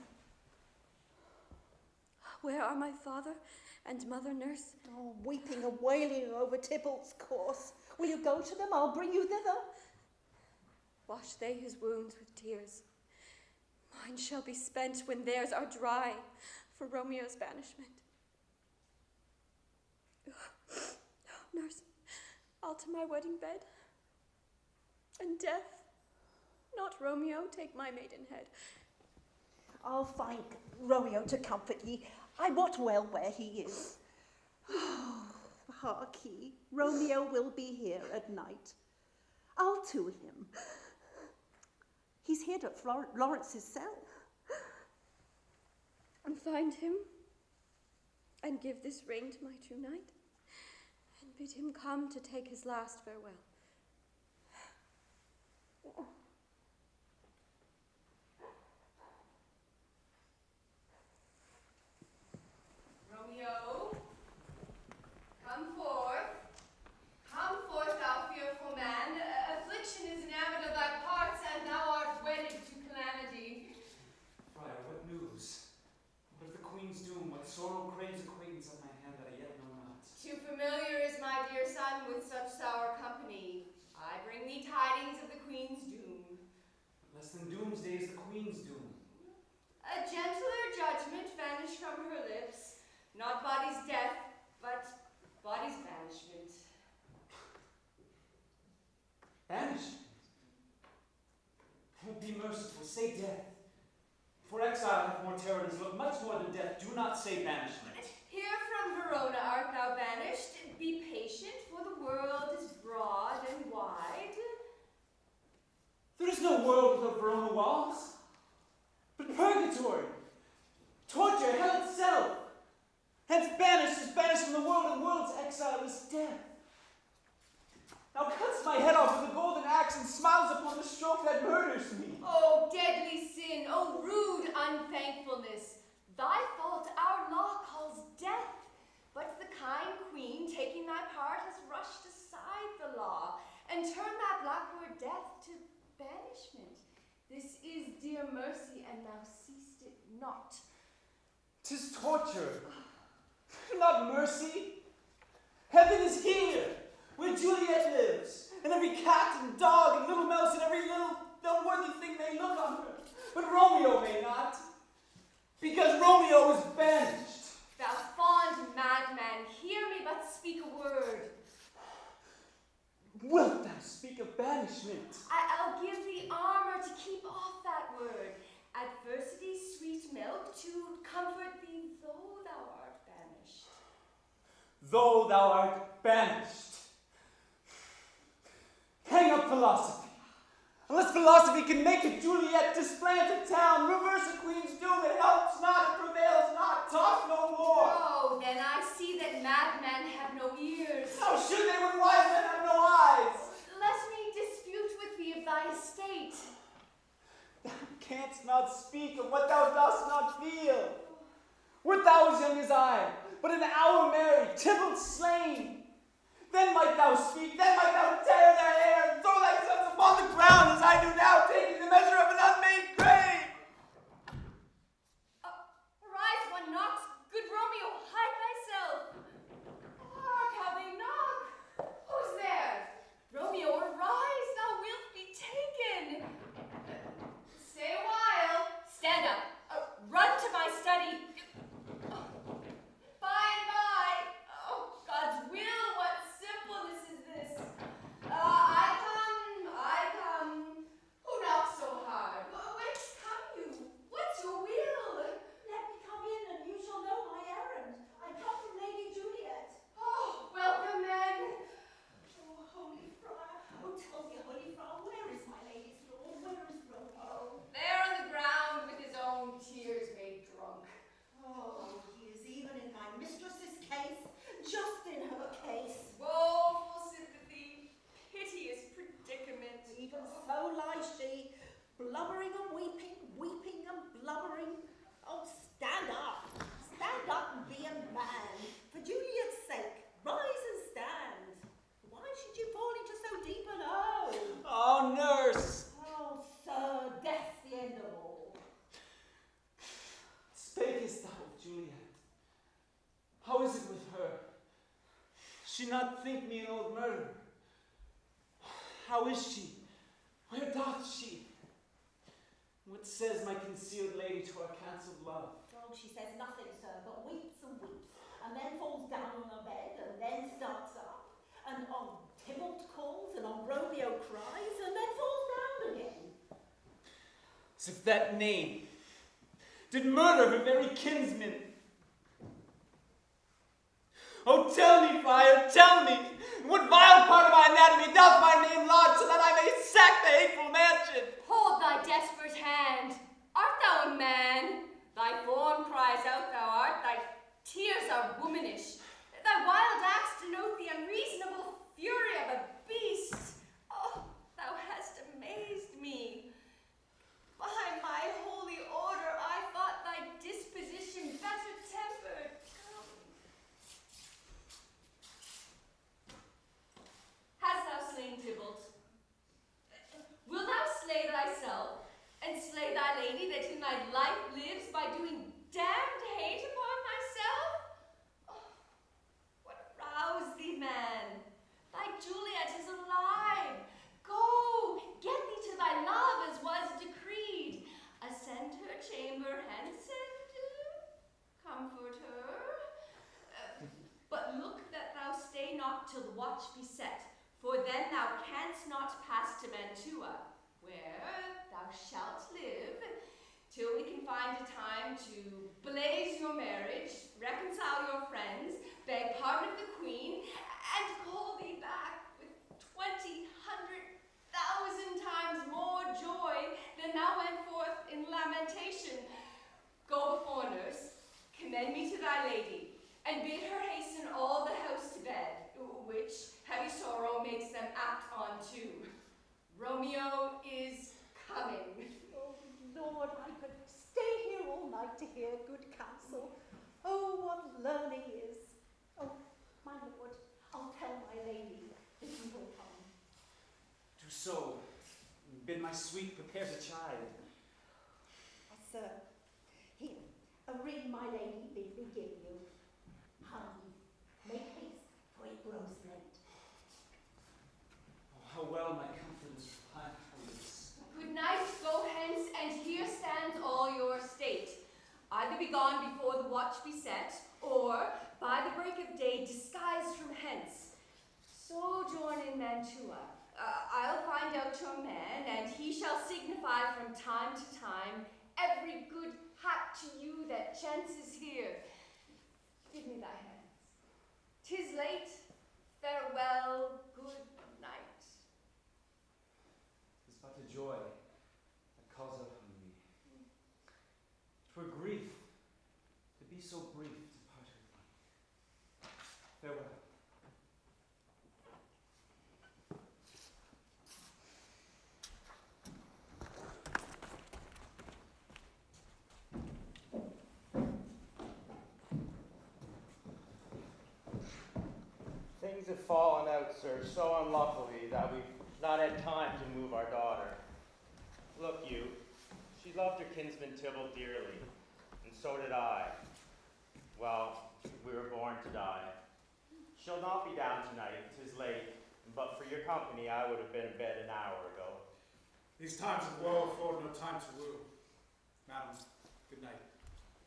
Where are my father and mother nurse? Oh, weeping and wailing over Tybalt's corse. Will you go to them? I'll bring you thither. Wash they his wounds with tears. Mine shall be spent when theirs are dry for Romeo's banishment. Nurse, I'll to my wedding bed. And death, not Romeo, take my maidenhead. I'll find Romeo to comfort ye. I wot well where he is. Oh, hark ye, Romeo will be here at night. I'll to him. He's hid at Lawrence's cell. And find him, and give this ring to my true knight, and bid him come to take his last farewell. Romeo, come forth, thou fearful man. Affliction is enamored of thy parts, and thou art wedded to calamity. Friar, what news? What of the queen's doom? What sorrow craves acquaintance at my hand that I yet know not? Too familiar is my dear son son with such sour company. I bring thee tidings of the queen's doom. Less than doomsday is the queen's doom. A gentler judgment vanished from her lips, not body's death, but body's banishment. Banishment? Oh, be merciful, say death. For exile hath more terror than look, much more than death. Do not say banishment. Here from Verona art thou banished. Be patient, for the world is broad and wide. There is no world without Verona walls, but purgatory, torture, hell itself. Hence banished is banished from the world, and world's exile is death. Thou cuts my head off with a golden axe and smiles upon the stroke that murders me. Oh, deadly sin, oh, rude unthankfulness. Thy fault our law calls death, but the kind queen, taking thy part, has rushed aside the law and turned thy black word death to banishment. This is dear mercy, and thou seest it not. 'Tis torture, not mercy. Heaven is here, where Juliet lives, and every cat and dog and little mouse and every little unworthy thing may look on her, but Romeo may not, because Romeo is banished. Thou fond madman, hear me but speak a word. Wilt thou speak of banishment? I'll give thee armor to keep off that word. Adversity's sweet milk to comfort thee, though thou art banished. Though thou art banished. Hang up philosophy. Unless philosophy can make a Juliet, displant a town, reverse a queen's doom, it helps not, it prevails not, talk no more. Oh, then I see that madmen have no ears. How should they when wise men have no eyes? Let me dispute with thee of thy estate. Thou canst not speak of what thou dost not feel. Wert thou as young as I, but an hour married, Tybalt slain, then might thou speak, then might thou tear their hair and throw thyself upon the ground as I do now, taking the measure of an unmade grave. Arise, one knocks. Good Romeo, hide thyself. Hark, how they knock. Who's there? Romeo, arise, thou wilt be taken. Stay a while. Stand up. Run to my study. By and by. Oh, God's will, what simpleness is this? I come. Who knocks so hard? Whence come you? What's your will? Let me come in and you shall know my errand. I come from Lady Juliet. Oh, welcome then. Oh, holy friar. Oh, tell me, holy friar, where is my lady's lord? Where is Romeo? There on the ground with his own tears made drunk. Oh, he is even in my mistress's case, just in her case. Woeful sympathy, piteous predicament. Even so lies she, blubbering and weeping, weeping and blubbering. Oh, stand up and be a man. For Juliet's sake, rise and stand. Why should you fall into so deep an hole? Oh, nurse! Oh, sir, death's the end of all. Spakest thou of Juliet? How is it with her? She not think me an old murderer? How is she? Where doth she? What says my concealed lady to our cancelled love? Oh, she says nothing, sir, but weeps and weeps, and then falls down on her bed, and then starts up, and on Tybalt calls, and on Romeo cries, and then falls down again. As if that name did murder her very kinsman. Oh, tell me, friar, tell me, in what vile part of my anatomy doth my name lodge, so that I may sack the hateful mansion? Hold thy desperate hand. Art thou a man? Thy form cries out thou art, thy tears are womanish. Thy wild acts denote the unreasonable fury of a beast. Oh, thou hast amazed me. By my holy order, I thought thy disposition better tempered. Hast thou slain Tybalt? Wilt thou slay thyself, and slay thy lady that in thy life lives by doing damned hate upon thyself? Oh, what roused thee, man? the watch be set, for then thou canst not pass to Mantua, where thou shalt live, till we can find a time to blaze your marriage, reconcile your friends, beg pardon of the queen, and call thee back with 20,000 times more joy than thou went forth in lamentation. Go before, nurse, commend me to thy lady, and bid her hasten all the house to bed, which heavy sorrow makes them apt on to. Romeo is coming. Oh, Lord, I could stay here all night to hear good counsel. Oh, what learning is. Oh, my lord, I'll tell my lady that you will come. Do so. Bid my sweet prepare the child. Sir, here, a ring my lady bid me give you. Hurry, make haste, for it grows late. Oh, how well my confidence replies. Good night, go hence, and here stands all your state. Either be gone before the watch be set, or by the break of day disguised from hence. Sojourn in Mantua. I'll find out your man, and he shall signify from time to time every good hap to you that chances here. Give me thy hands. 'Tis late. Farewell, good night. 'Tis but a joy that calls out on me. 'Twere grief to be so brief to part with me. Farewell. Things have fallen out, sir, so unluckily that we've not had time to move our daughter. Look you, she loved her kinsman Tybalt dearly, and so did I. Well, we were born to die. She'll not be down tonight, 'tis late, but for your company I would have been in bed an hour ago. These times of woe afford no time to woo. Madam, good night.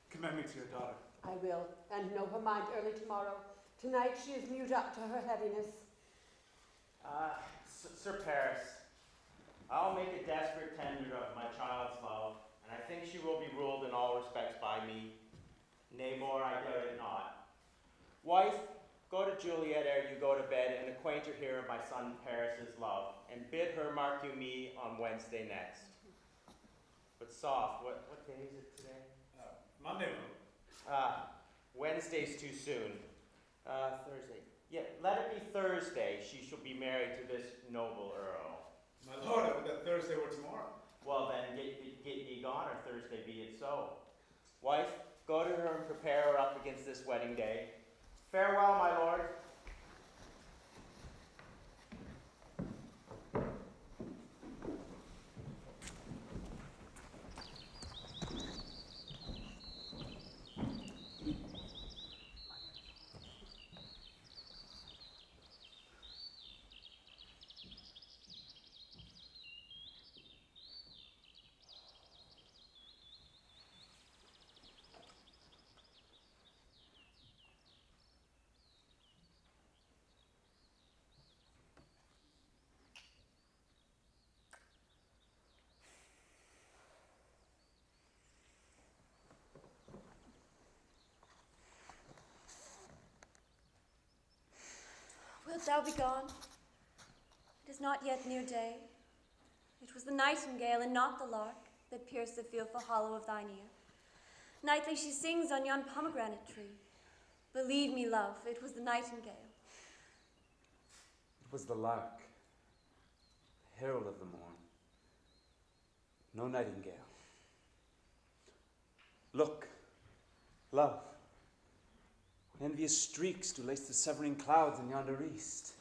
Commend me to your daughter. I will, and know her mind early tomorrow. Tonight she is mute up to her heaviness. Sir Paris, I'll make a desperate tender of my child's love, and I think she will be ruled in all respects by me. Nay, more, I doubt it not. Wife, go to Juliet ere you go to bed, and acquaint her here of my son Paris's love, and bid her mark you me on Wednesday next. But soft, what day is it today? Monday, Lord. Wednesday's too soon. Thursday. Yeah, let it be Thursday. She shall be married to this noble earl. My lord, I would that Thursday were tomorrow. Well then, get ye gone, or Thursday be it so. Wife, go to her and prepare her up against this wedding day. Farewell, my lord. Wilt thou be gone? It is not yet near day. It was the nightingale and not the lark that pierced the fearful hollow of thine ear. Nightly she sings on yon pomegranate tree. Believe me, love, it was the nightingale. It was the lark, the herald of the morn. No nightingale. Look, love, what envious streaks do lace the severing clouds in yonder east.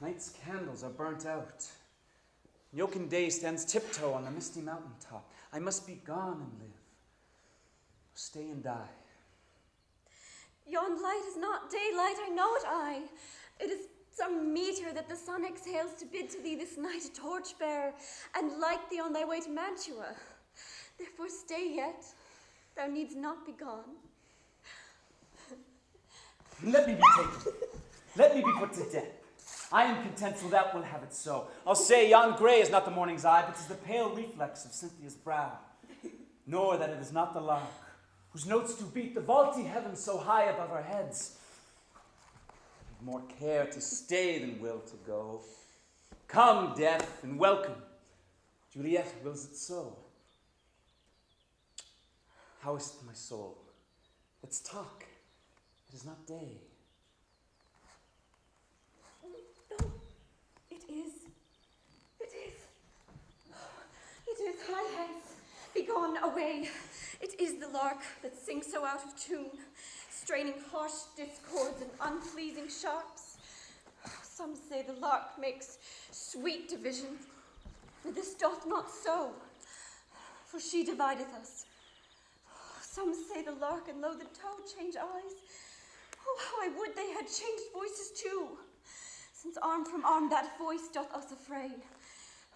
Night's candles are burnt out. Yoken day stands tiptoe on the misty mountain top. I must be gone and live, or stay and die. Yon light is not daylight, I know it, I. It is some meteor that the sun exhales to bid to thee this night a torchbearer, and light thee on thy way to Mantua. Therefore stay yet, thou needst not be gone. Let me be taken. Let me be put to death. I am content, so that will have it so. I'll say yon grey is not the morning's eye, but 'tis the pale reflex of Cynthia's brow. Nor that it is not the lark, whose notes do beat the vaulty heavens so high above our heads. Have more care to stay than will to go. Come, death, and welcome. Juliet wills it so. How is it, my soul? Let's talk. It is not day. No, it is. It is. High hence. Begone away. It is the lark that sings so out of tune, straining harsh discords and unpleasing sharps. Some say the lark makes sweet division, but this doth not so, for she divideth us. Some say the lark and lo the toad change eyes. Oh, how I would they had changed voices too, since arm from arm that voice doth us affray,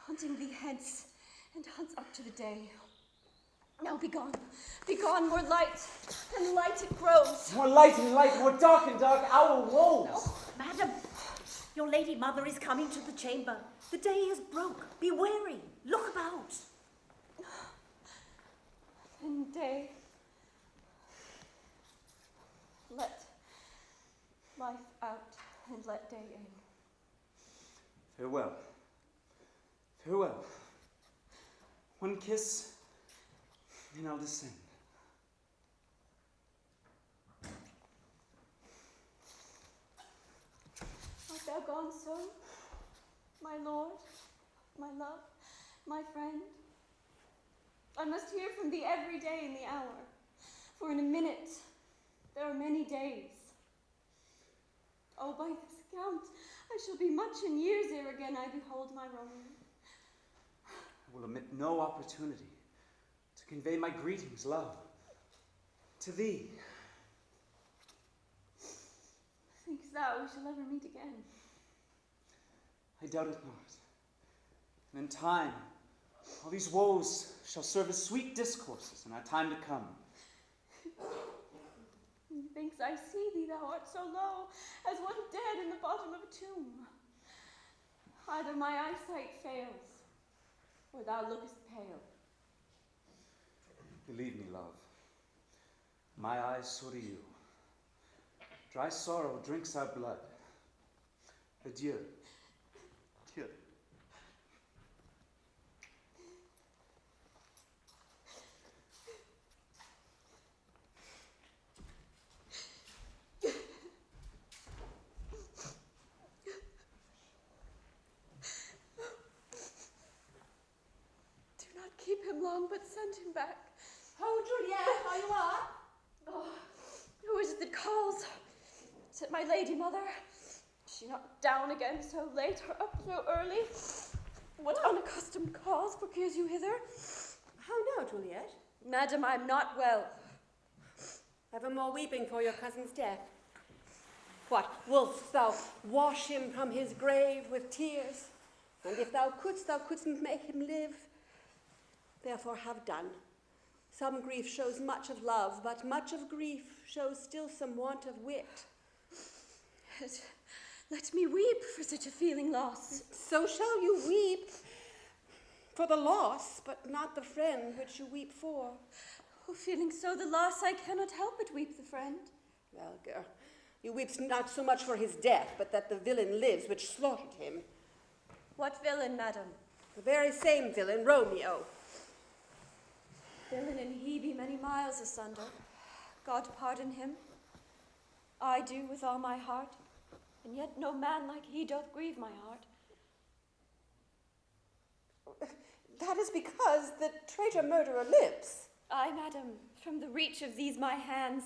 hunting thee hence, and hunts up to the day. Now begone, more light, and light it grows. More light and light, more dark and dark, our woes. No. Madam, your lady mother is coming to the chamber. The day is broke. Be wary. Look about. Then day, let life out, and let day in. Farewell. Farewell. One kiss, and I'll descend. Art thou gone so, my lord, my love, my friend? I must hear from thee every day in the hour, for in a minute there are many days. Oh, by this account, I shall be much in years ere again I behold my Romeo. I will omit no opportunity to convey my greetings, love, to thee. Thinkst thou we shall ever meet again? I doubt it not. And in time, all these woes shall serve as sweet discourses in our time to come. Methinks I see thee, thou art so low, as one dead in the bottom of a tomb. Either my eyesight fails, or thou lookest pale. Believe me, love, my eyes so do you. Dry sorrow drinks our blood. Adieu. Adieu. Keep him long, but send him back. Oh, Juliet, are you up? Oh, who is it that calls? Is it my lady mother? Is she not down again so late or up so early? What unaccustomed cause procures you hither? How now, Juliet? Madam, I'm not well. Evermore weeping for your cousin's death. What, wilt thou wash him from his grave with tears? And if thou couldst make him live. Therefore have done. Some grief shows much of love, but much of grief shows still some want of wit. Let me weep for such a feeling loss. So shall you weep for the loss, but not the friend which you weep for. Oh, feeling so the loss, I cannot help but weep the friend. Well, girl, you weep not so much for his death, but that the villain lives which slaughtered him. What villain, madam? The very same villain, Romeo. Villain and he be many miles asunder. God pardon him. I do with all my heart, and yet no man like he doth grieve my heart. That is because the traitor murderer lives. Aye, madam, from the reach of these my hands,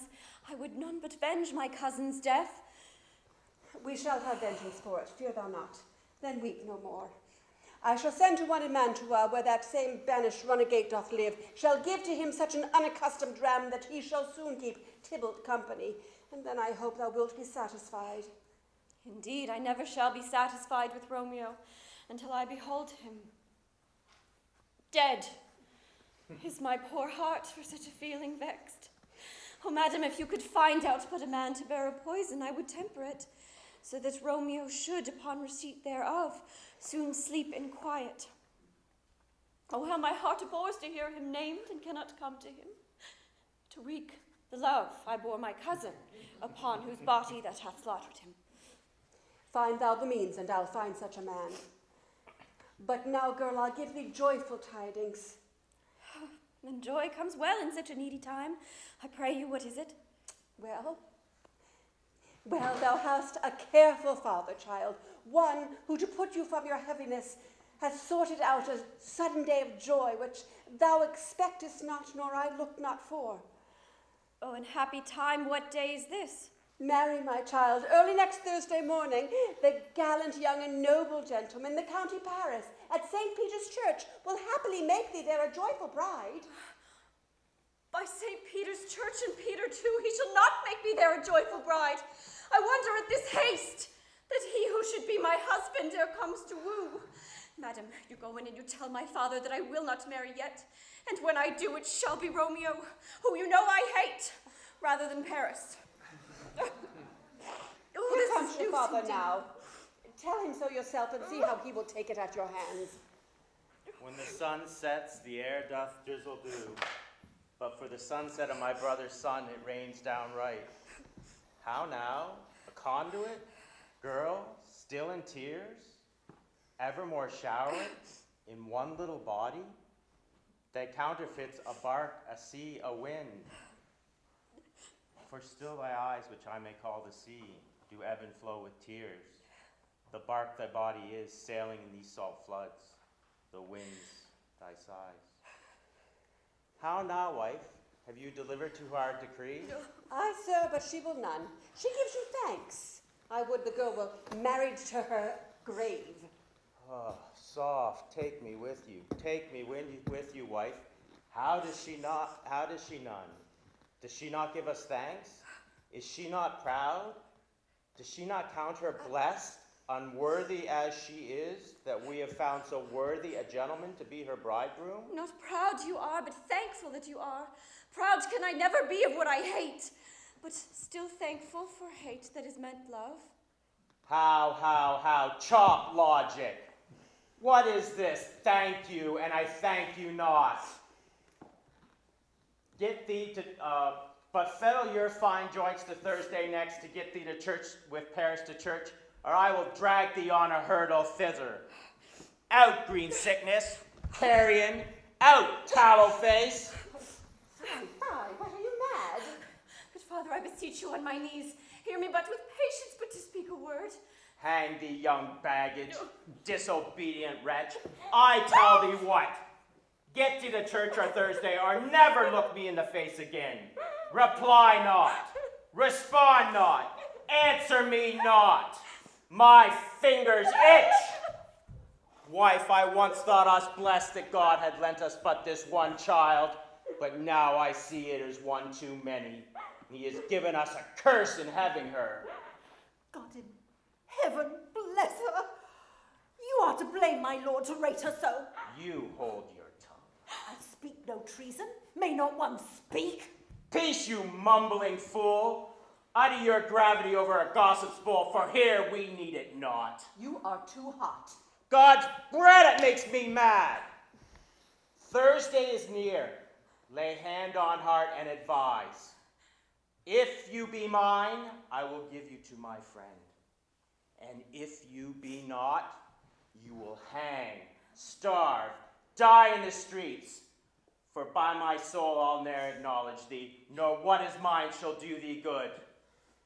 I would none but venge my cousin's death. We shall have vengeance for it, fear thou not. Then weep no more. I shall send to one in Mantua, where that same banished runagate doth live, shall give to him such an unaccustomed dram that he shall soon keep Tybalt company, and then I hope thou wilt be satisfied. Indeed, I never shall be satisfied with Romeo until I behold him dead. Is my poor heart for such a feeling vexed? Oh, madam, if you could find out but a man to bear a poison, I would temper it. so that Romeo should, upon receipt thereof, soon sleep in quiet. Oh, how my heart abhors to hear him named and cannot come to him, to wreak the love I bore my cousin, upon whose body that hath slaughtered him. Find thou the means, and I'll find such a man. But now, girl, I'll give thee joyful tidings. And joy comes well in such a needy time. I pray you, what is it? Well, thou hast a careful father, child, one who, to put you from your heaviness, hath sorted out a sudden day of joy, which thou expectest not, nor I looked not for. Oh, and happy time, what day is this? Marry, my child, early next Thursday morning, the gallant young and noble gentleman, the County Paris, at St. Peter's Church, will happily make thee there a joyful bride. By St. Peter's Church and Peter too, he shall not make me there a joyful bride. I wonder at this haste, that he who should be my husband ere comes to woo. Madam, you go in and you tell my father that I will not marry yet, and when I do, it shall be Romeo, who you know I hate, rather than Paris. Here comes your father now. Tell him so yourself and see how he will take it at your hands. When the sun sets, the air doth drizzle dew. But for the sunset of my brother's son, it rains down right. How now? A conduit? Girl, still in tears? Evermore showering in one little body? That counterfeits a bark, a sea, a wind. For still thy eyes, which I may call the sea, do ebb and flow with tears. The bark thy body is, sailing in these salt floods. The winds thy sighs. How now, wife? Have you delivered to our decree? Aye, sir, but she will none. She gives you thanks. I would the girl were married to her grave. Oh, soft, take me with you. Take me with you, wife. How does she none? Does she not give us thanks? Is she not proud? Does she not count her blessed, unworthy as she is, that we have found so worthy a gentleman to be her bridegroom? Not proud you are, but thankful that you are. Proud can I never be of what I hate, but still thankful for hate that is meant love. How? Chop logic. What is this? Thank you, and I thank you not. Get thee to, but fettle your fine joints to Thursday next to get thee to church with Paris to church, or I will drag thee on a hurdle thither. Out, green sickness, carrion, out, tallow face. Fie, what are you mad? But father, I beseech you on my knees, hear me but with patience, but to speak a word. Hang thee, young baggage, disobedient wretch. I tell thee what. Get thee to church on Thursday, or never look me in the face again. Reply not. Respond not. Answer me not. My fingers itch. Wife, I once thought us blessed that God had lent us but this one child, but now I see it as one too many. He has given us a curse in having her. God in heaven bless her. You are to blame, my lord, to rate her so. You hold your tongue. I speak no treason. May not one speak? Peace, you mumbling fool. Utter your gravity over a gossip's bowl, for here we need it not. You are too hot. God's bread, it makes me mad. Thursday is near. Lay hand on heart and advise. If you be mine, I will give you to my friend. And if you be not, you will hang, starve, die in the streets. For by my soul I'll ne'er acknowledge thee, nor what is mine shall do thee good.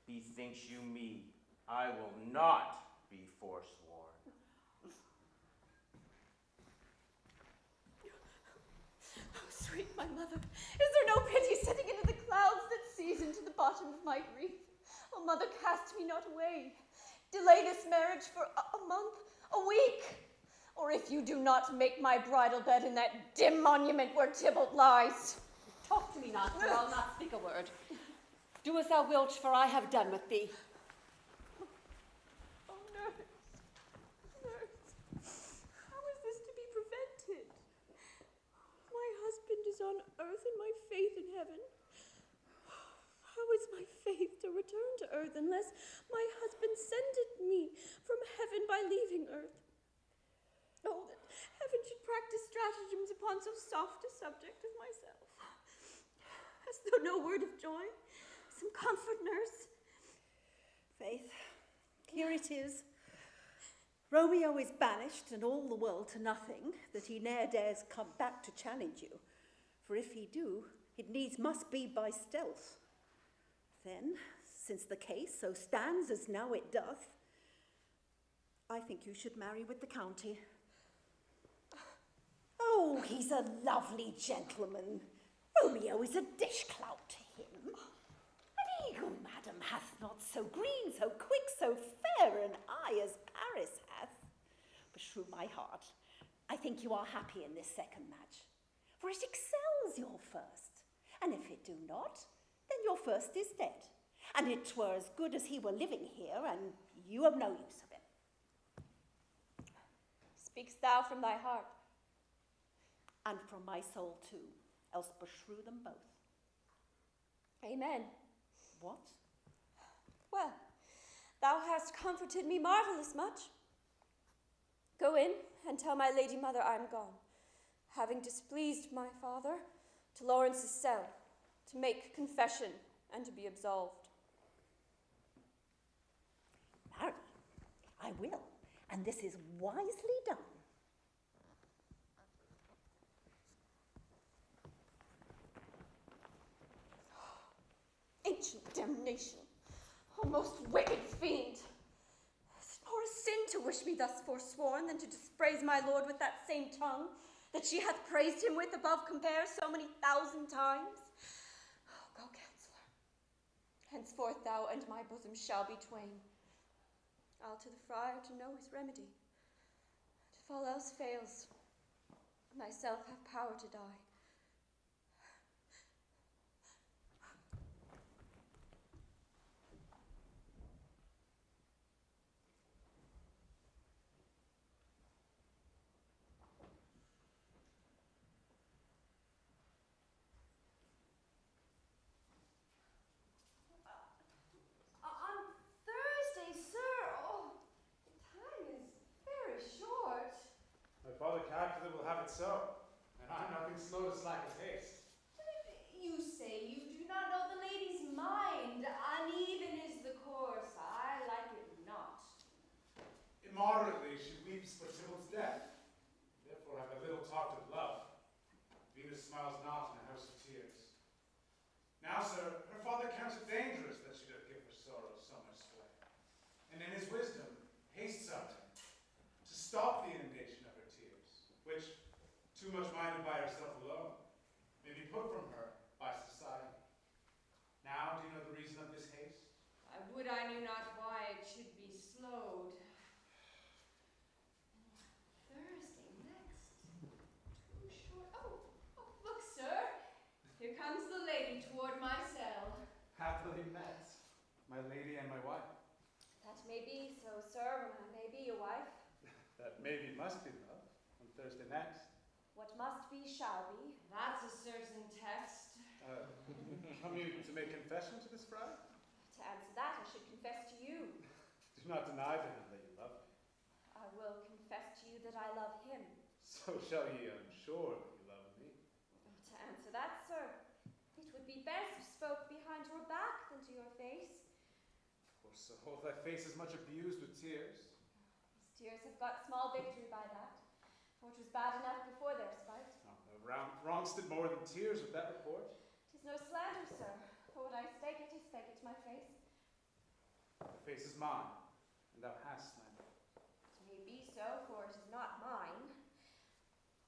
Bethinks you me, I will not be forsworn. Oh, sweet my mother, is there no pity sitting into the clouds that sees into the bottom of my grief? Oh, mother, cast me not away. Delay this marriage for a month, a week. Or if you do not make my bridal bed in that dim monument where Tybalt lies. Talk to me not, for I'll not speak a word. Do as thou wilt, for I have done with thee. Oh, nurse, how is this to be prevented? My husband is on earth and my faith in heaven. How is my faith to return to earth unless my husband sended me from heaven by leaving earth? Oh, that heaven should practice stratagems upon so soft a subject as myself. Hast thou no word of joy? Some comfort, nurse? Faith, here it is. Romeo is banished and all the world to nothing, that he ne'er dares come back to challenge you. For if he do, it needs must be by stealth. Then, since the case so stands as now it doth, I think you should marry with the county. Oh, he's a lovely gentleman. Romeo is a dish-clout to him. An eagle, madam, hath not so green, so quick, so fair an eye as Paris hath. Beshrew my heart, I think you are happy in this second match, for it excels your first. And if it do not, then your first is dead, and it were as good as he were living here, and you have no use of him. Speak'st thou from thy heart? And from my soul too, else beshrew them both. Amen. What? Well, thou hast comforted me marvellous much. Go in and tell my lady mother I'm gone, having displeased my father, to Lawrence's cell, to make confession and to be absolved. Marry, I will, and this is wisely done. Ancient damnation, O most wicked fiend! Is it more a sin to wish me thus forsworn than to dispraise my lord with that same tongue that she hath praised him with above compare so many thousand times? Oh, go, counselor. Henceforth thou and my bosom shall be twain. I'll to the friar to know his remedy. And if all else fails, myself have power to die. So, and I'm nothing slow to slack his haste. You say you do not know the lady's mind. Uneven is the course. I like it not. Immoderately she weeps for Tybalt's death. Therefore have a little talked of love. Venus smiles not in a house of tears. Now, sir, her father counts it dangerous that she doth give her sorrow so much sway. And in his wisdom hastes on her to stop the inundation of her tears, which, too much minded by herself alone, may be put from her by society. Now, do you know the reason of this haste? I would I knew not why it should be slowed. Thursday next. Too short. Oh, look, sir. Here comes the lady toward my cell. Happily met, my lady and my wife. That may be so, sir, when I may be your wife. That maybe must be love on Thursday next. What must be shall be. That's a certain test. Come you to make confession to this friar? To answer that, I should confess to you. Do not deny to him that you love me. I will confess to you that I love him. So shall ye, I'm sure, that you love me. To answer that, sir, it would be best if spoke behind your back than to your face. For so thy face is much abused with tears. These tears have got small victory by that. For it was bad enough before their spite. Wrongs did more than tears with that report. 'Tis no slander, sir. For what I spake it to my face. The face is mine, and thou hast slandered. It may be so, for it is not mine.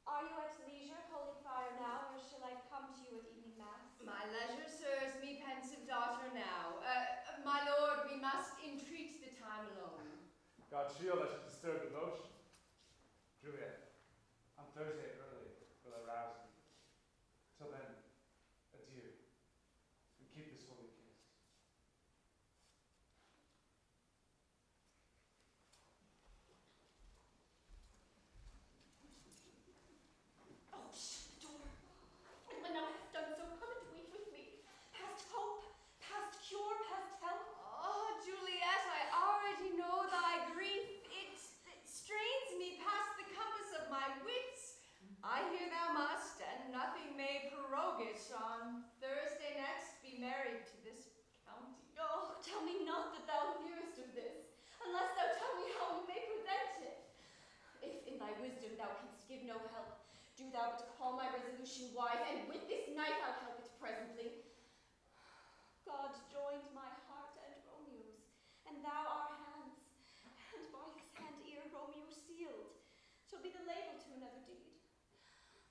Are you at leisure, holy friar, now, or shall I come to you at evening mass? My leisure serves me, pensive daughter, now. My lord, we must entreat the time alone. God shield us to disturb devotion. Juliet, on Thursday early will I rouse thee. Till then, adieu, and keep this holy kiss. Oh, shut the door. And when thou hast done so, come and wait with me. Past hope, past thou but call my resolution wise, and with this knife I'll help it presently. God joined my heart and Romeo's, and thou our hands, and by his hand ere Romeo sealed shall be the label to another deed.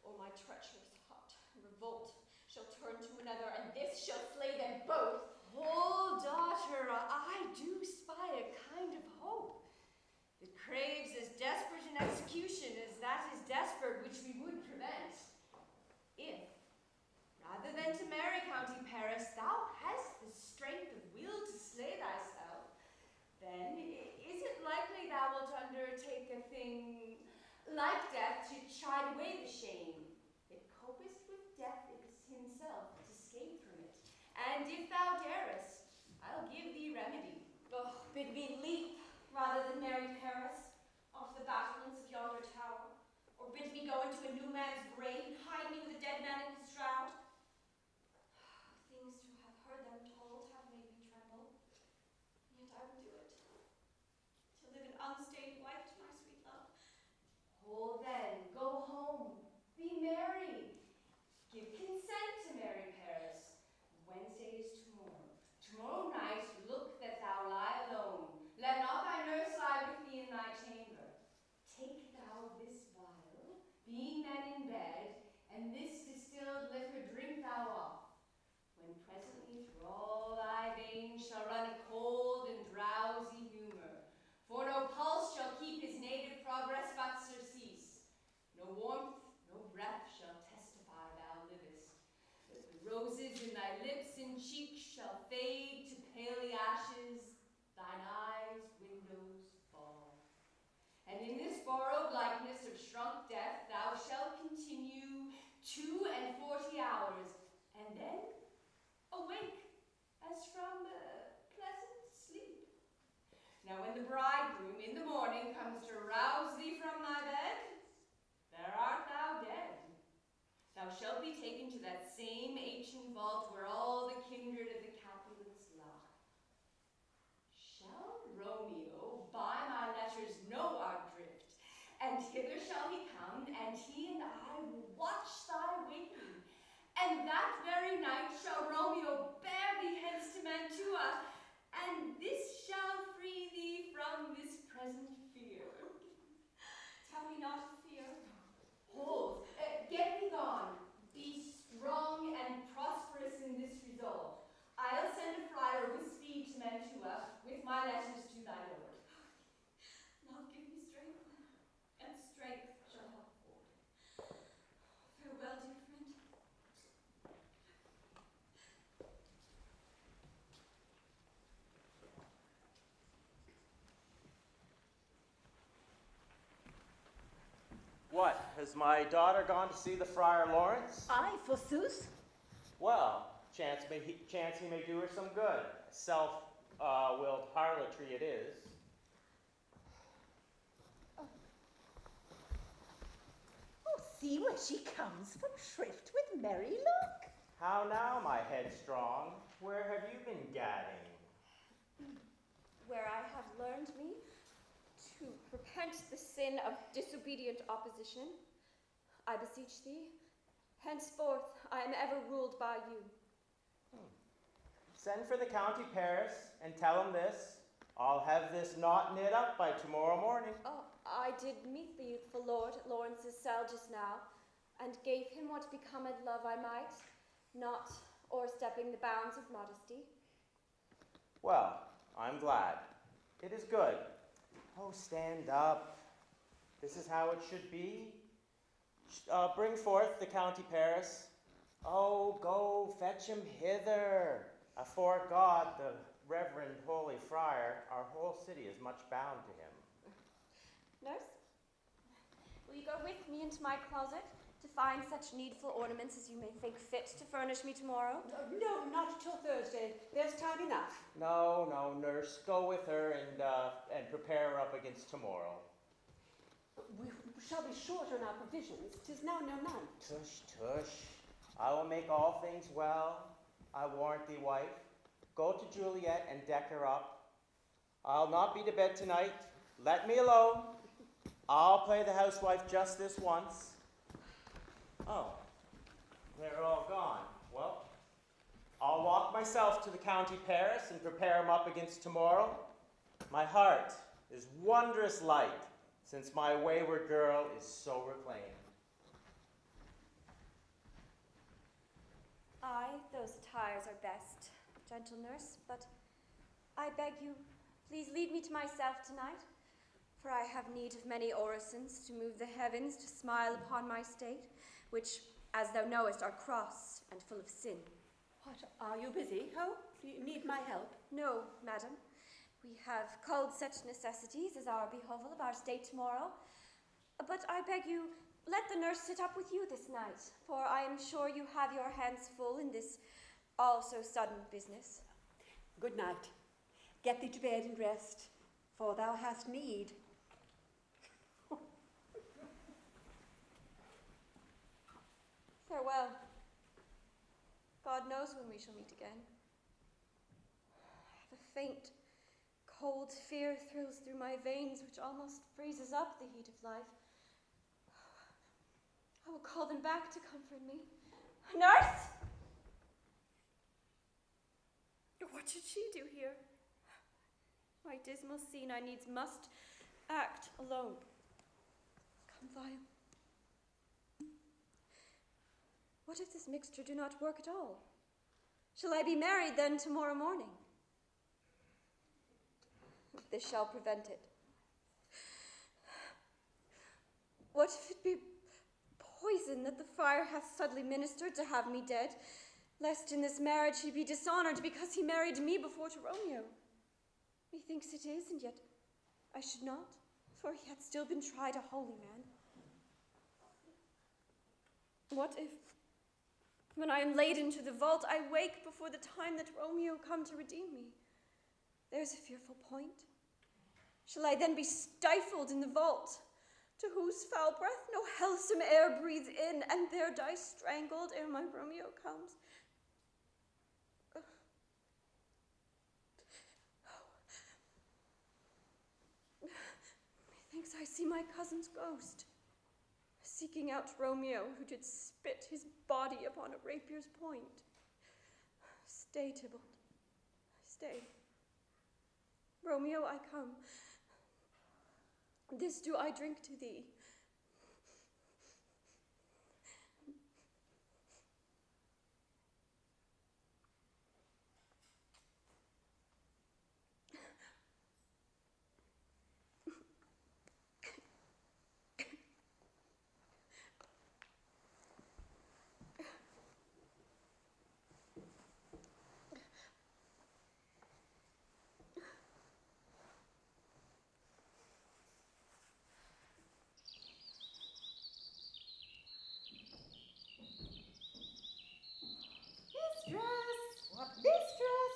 Or my treacherous heart, revolt, shall turn to another, and this shall slay them both. Oh, daughter, I do spy a kind of hope that craves as desperate an execution as that is desperate which we would prevent. If, rather than to marry County Paris, thou hast the strength of will to slay thyself, then is it likely thou wilt undertake a thing like death to chide away the shame that copest with death himself to escape from it? And if thou darest, I'll give thee remedy. Oh, bid me leap rather than marry Paris off the battlements of yonder tower, or bid me go into a new man's grave and hide me with a dead man in his shroud. Things to have heard them told have made me tremble, yet I will do it, to live an unstained wife to my sweet love. Oh, then, go home, be merry, give consent to marry Paris. Wednesday is tomorrow. Tomorrow night, look that thou lie alone. Let not thy nurse lie with thee in thy chamber. Take thou this vial, being then in bed, and this distilled liquor drink thou off, when presently through all thy veins shall run a cold and drowsy humor. For no pulse shall keep his native progress but surcease. No warmth, no breath shall testify thou livest. But the roses in thy lips and cheeks shall fade to paly ashes, thine eyes' windows fall. And in this borrowed likeness of shrunk death thou shalt continue 42 hours, and then awake as from pleasant sleep. Now when the bridegroom in the morning comes to rouse thee from thy bed, there art thou dead. Thou shalt be taken to that same ancient vault where all the kindred of the Capulets lie. Shall Romeo by my letters know our drift, and hither shall he come, and he and I will watch thy waking, and that very night shall Romeo bear thee hence to Mantua, and this shall free thee from this present fear. Tell me not of fear. Hold, get thee gone. Be strong and prosperous in this resolve. I'll send a friar with speed to Mantua, with my letters to thy lord. Love, give me strength, and strength shall help forward. Farewell, dear friend. What, has my daughter gone to see the Friar Lawrence? Aye, forsooth. Well, chance he may do her some good. Self-willed harlotry it is. Oh, see where she comes from shrift with merry look. How now, my headstrong? Where have you been gadding? Where I have learned me to repent the sin of disobedient opposition, I beseech thee, henceforth I am ever ruled by you. Send for the County Paris and tell him this. I'll have this knot knit up by tomorrow morning. Oh, I did meet the youthful lord at Lawrence's cell just now, and gave him what becometh love I might, not o'erstepping the bounds of modesty. Well, I'm glad. It is good. Oh, stand up. This is how it should be. Bring forth the County Paris. Oh, go fetch him hither. Afore God, the Reverend Holy Friar, our whole city is much bound to him. Nurse, will you go with me into my closet to find such needful ornaments as you may think fit to furnish me tomorrow? No, not till Thursday. There's time enough. No, nurse. Go with her and prepare her up against tomorrow. We shall be short on our provisions. 'Tis now no night. Tush, tush. I will make all things well. I warrant thee, wife. Go to Juliet and deck her up. I'll not be to bed tonight. Let me alone. I'll play the housewife just this once. Oh, they're all gone. Well, I'll walk myself to the county Paris and prepare 'em up against tomorrow. My heart is wondrous light, since my wayward girl is so reclaimed. Aye, those attires are best, gentle nurse, but I beg you, please leave me to myself tonight, for I have need of many orisons to move the heavens to smile upon my state, which, as thou knowest, are cross and full of sin. What, are you busy? Oh, do you need my help? No, madam. We have culled such necessities as are behovel of our state tomorrow. But I beg you, let the nurse sit up with you this night, for I am sure you have your hands full in this all so sudden business. Good night. Get thee to bed and rest, for thou hast need. Farewell. God knows when we shall meet again. I have a faint, cold fear thrills through my veins, which almost freezes up the heat of life. I will call them back to comfort me. Nurse! What should she do here? My dismal scene I needs must act alone. Come, vial. What if this mixture do not work at all? Shall I be married then tomorrow morning? This shall prevent it. What if it be poison that the friar hath subtly ministered to have me dead, lest in this marriage he be dishonored because he married me before to Romeo? Methinks it is, and yet I should not, for he hath still been tried a holy man. What if, when I am laid into the vault, I wake before the time that Romeo come to redeem me? There's a fearful point. Shall I then be stifled in the vault, to whose foul breath no healthsome air breathes in, and there die strangled ere my Romeo comes? Methinks I see my cousin's ghost, seeking out Romeo, who did spit his body upon a rapier's point. Stay, Tybalt, stay. Romeo, I come. This do I drink to thee. Mistress! What mistress?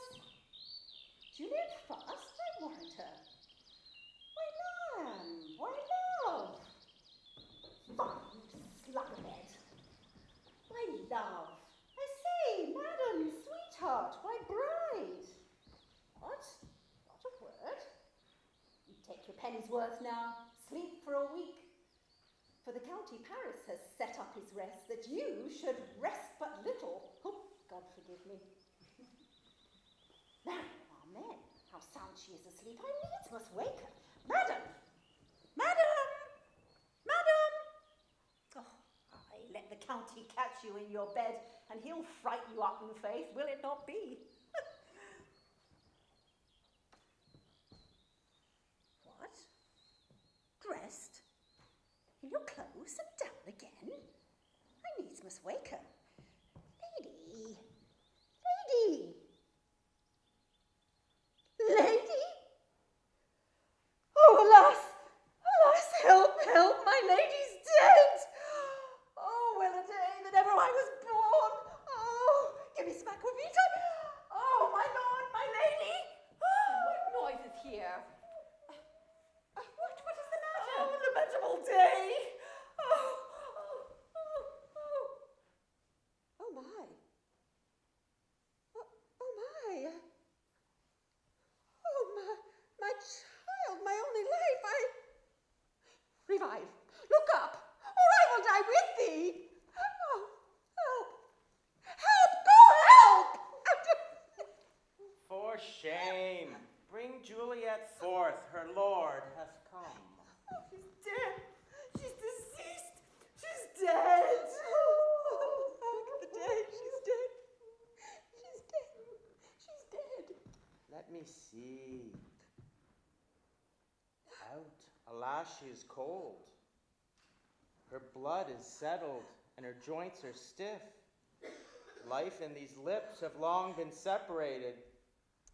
Juliet fast, I warrant her. Why, lamb, why, love? Fine slughead. My love, I say, madam, sweetheart, my bride. What? Not a word? You take your penny's worth now, sleep for a week. For the county Paris has set up his rest that you should rest but little. Oh, God forgive me. Now, amen. How sound she is asleep. I needs must wake her. Madam! Madam! Madam! Oh, aye, let the county catch you in your bed, and he'll fright you up in the face, will it not be? What? Dressed? In your clothes and down again? I needs must wake her. Lady! Lady! Lady? Oh, alas! Alas, help, help, my lady's dead! Oh, well a day that ever I was born! Oh, give me some aquavita! Oh, my lord, my lady! What noise is here? What is the matter? Oh, lamentable day! Oh, oh, oh, oh. Oh, my. Oh, my. Oh, my child, my only life, Revive, look up, or I will die with thee. Alas, she is cold. Her blood is settled, and her joints are stiff. Life and these lips have long been separated,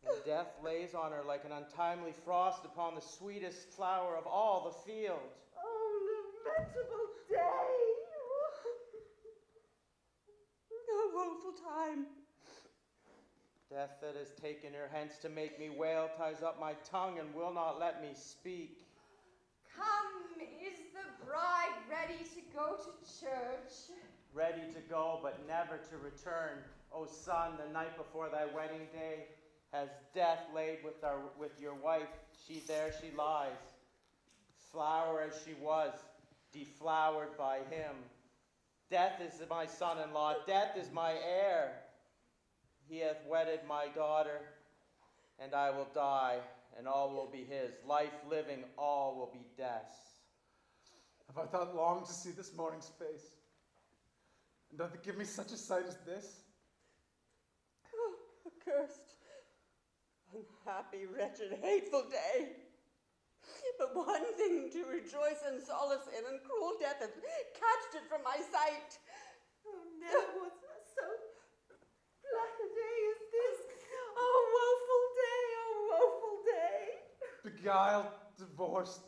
and death lays on her like an untimely frost upon the sweetest flower of all the field. Oh, lamentable day! Oh, woeful time! Death that has taken her hence to make me wail ties up my tongue and will not let me speak. Come, is the bride ready to go to church? Ready to go, but never to return. O son, the night before thy wedding day, has death laid with your wife. There she lies, flower as she was, deflowered by him. Death is my son-in-law, death is my heir. He hath wedded my daughter, and I will die, and all will be his. Life living, all will be death's. Have I thought long to see this morning's face? And doth it give me such a sight as this? Oh, accursed, unhappy, wretched, hateful day! But one thing to rejoice and solace in, and cruel death hath catched it from my sight. Oh, never was so black a day as this. Oh, woeful day, Beguiled, divorced,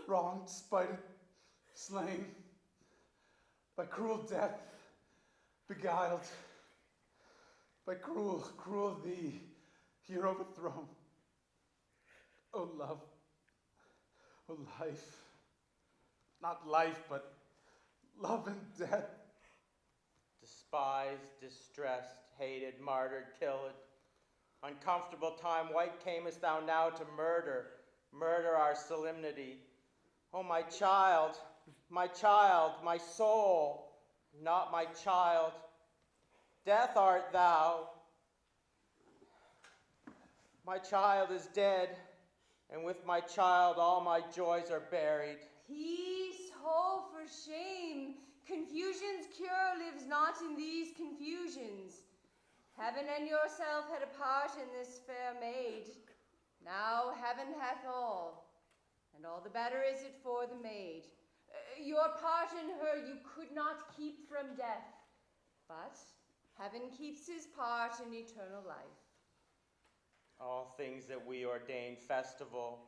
wronged, spited, slain, by cruel death, beguiled, by cruel thee, here overthrown. O love, O life, not life, but love and death. Despised, distressed, hated, martyred, killed. Uncomfortable time, white camest thou now to murder our solemnity. Oh, my child, my soul, not my child. Death art thou. My child is dead, and with my child all my joys are buried. Peace, hope, for shame. Confusion's cure lives not in these confusions. Heaven and yourself had a part in this fair maid. Now heaven hath all, and all the better is it for the maid. Your part in her you could not keep from death, but heaven keeps his part in eternal life. All things that we ordain festival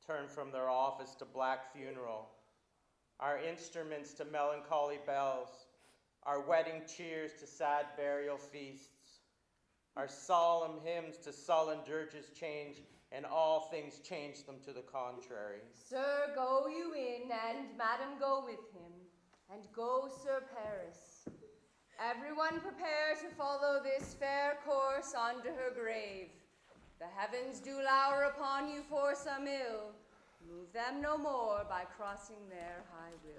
turn from their office to black funeral. Our instruments to melancholy bells, our wedding cheers to sad burial feasts, our solemn hymns to sullen dirges change, and all things change them to the contrary. Sir, go you in, and madam go with him, and go Sir Paris. Everyone prepare to follow this fair course unto her grave. The heavens do lower upon you for some ill. Move them no more by crossing their high will.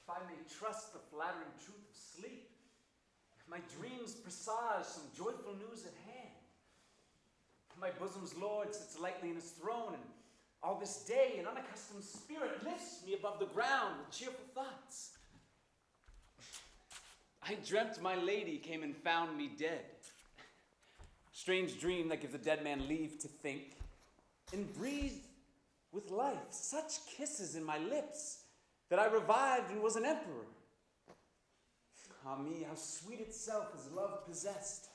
If I may trust the flattering truth of sleep, my dreams presage some joyful news at hand. My bosom's Lord sits lightly in his throne, and all this day an unaccustomed spirit lifts me above the ground with cheerful thoughts. I dreamt my lady came and found me dead. Strange dream that gives a dead man leave to think, and breathed with life such kisses in my lips that I revived and was an emperor. Ah me, how sweet itself is love possessed,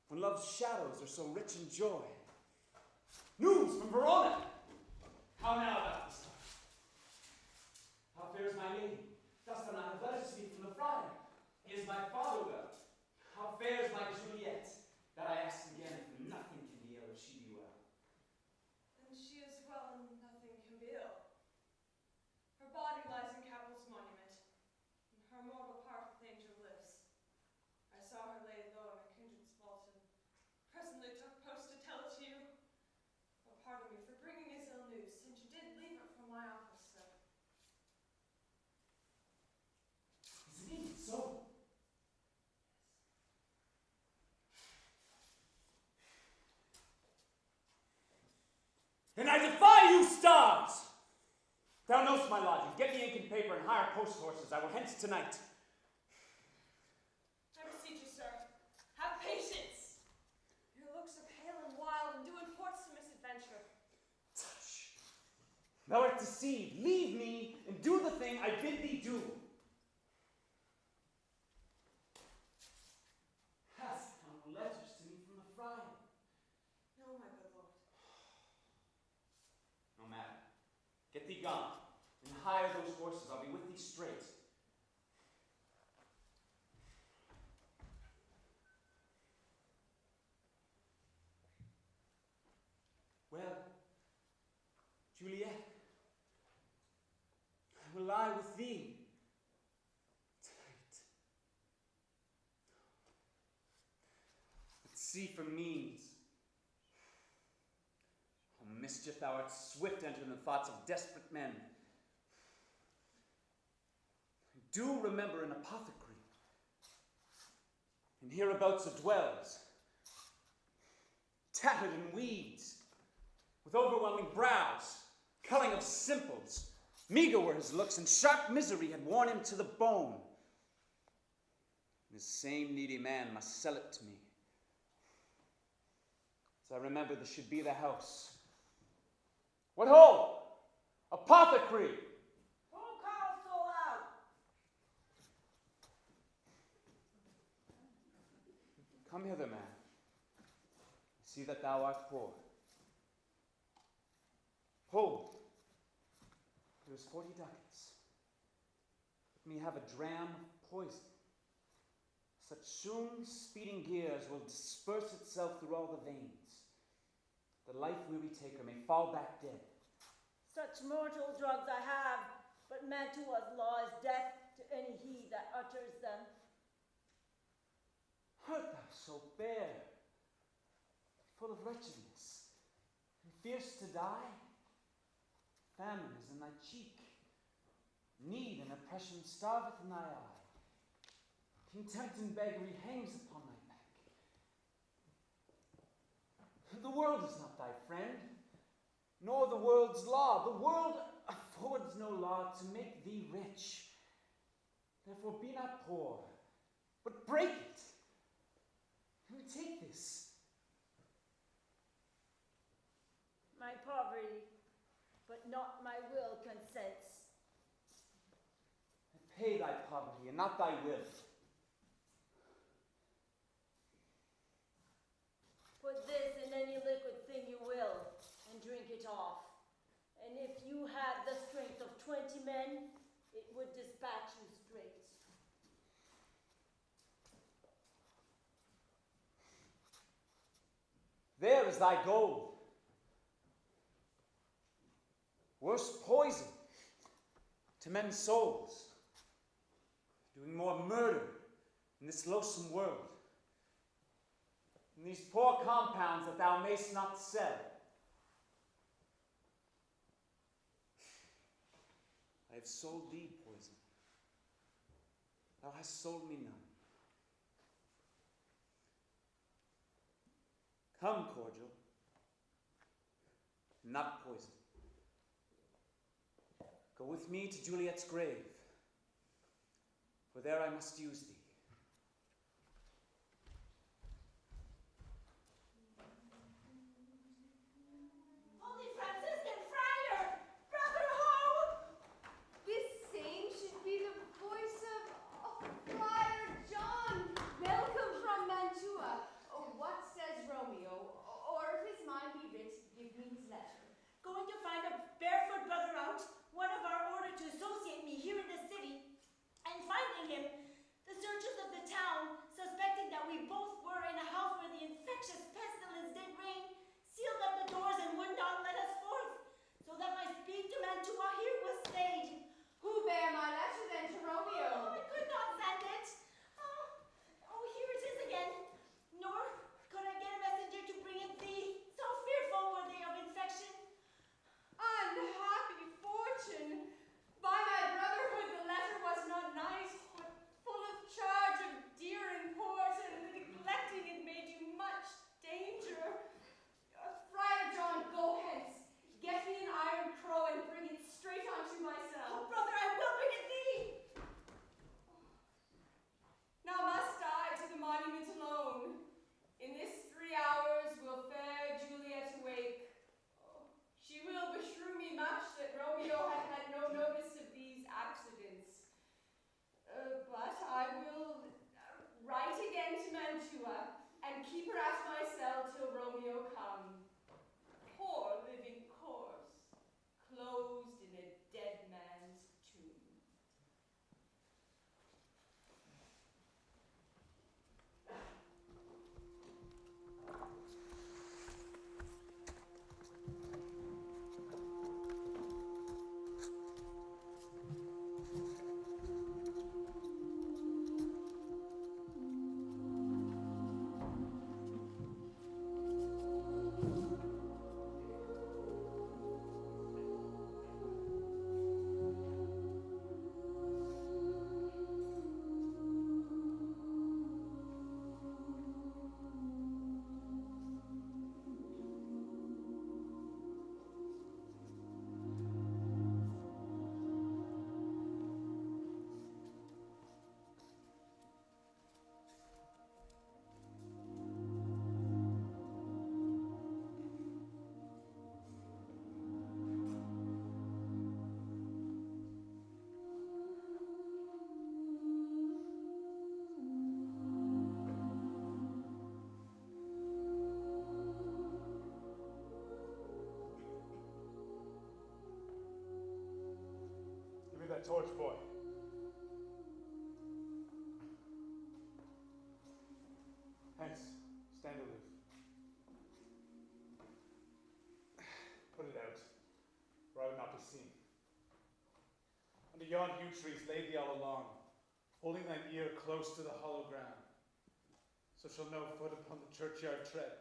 when love's shadows are so rich in joy. News from Verona! How now, thou star? How fares my lady? Dost thou not have letters to me from the friar? Is my father well? How fares my Juliet? That I ask again, for nothing can be ill if she be well. And she is well, and nothing can and hire post horses. I will hence tonight. I beseech you, sir, have patience. Your looks are pale and wild and do import some misadventure. Tush! Thou art deceived. Leave me and do the thing I bid thee do. Hast thou no letters to me from the friar? No, my good lord. No matter. Get thee gone, and hire those horses. I'll be with thee straight. Well, Juliet, I will lie with thee tonight. At sea for means. Oh, mischief, thou art swift entering the thoughts of desperate men. Do remember an apothecary, and hereabouts it dwells, tattered in weeds, with overwhelming brows, culling of simples. Meager were his looks, and sharp misery had worn him to the bone. This same needy man must sell it to me. As I remember, this should be the house. What ho! Apothecary! Who calls so loud? Come hither, man. See that thou art poor. Hold. Here's 40 ducats. Let me have a dram of poison. Such soon speeding gears will disperse itself through all the veins. The life-weary taker may fall back dead. Such mortal drugs I have, but Mantua's law is death to any he that utters them. Art thou so bare, full of wretchedness, and fierce to die? Famine is in thy cheek, need and oppression starveth in thy eye. Contempt and beggary hangs upon thy back. The world is not thy friend, nor the world's law. The world affords no law to make thee rich. Therefore be not poor, but break it. And take this. My poverty, but not my will consents. I pay thy poverty, and not thy will. Put this in any liquid thing you will, and drink it off. And if you had the strength of 20 men, it would dispatch you straight. There is thy gold. Worse poison to men's souls, doing more murder in this loathsome world. In these poor compounds that thou mayst not sell. I have sold thee poison. Thou hast sold me none. Come, cordial, not poison. Go with me to Juliet's grave, for there I must use thee. Holy Franciscan friar! Brother Ho! This same should be the voice of Friar John. Welcome from Mantua. Oh, what says Romeo? Or if his mind be writ, give me his letter. Going to find a barefoot brother out, one of our order to associate me here in the city, and finding him, the sir torch boy. Hence, stand aloof. Put it out, where I would not be seen. Under yon yew trees lay thee all along, holding thine ear close to the hollow ground. So shall no foot upon the churchyard tread,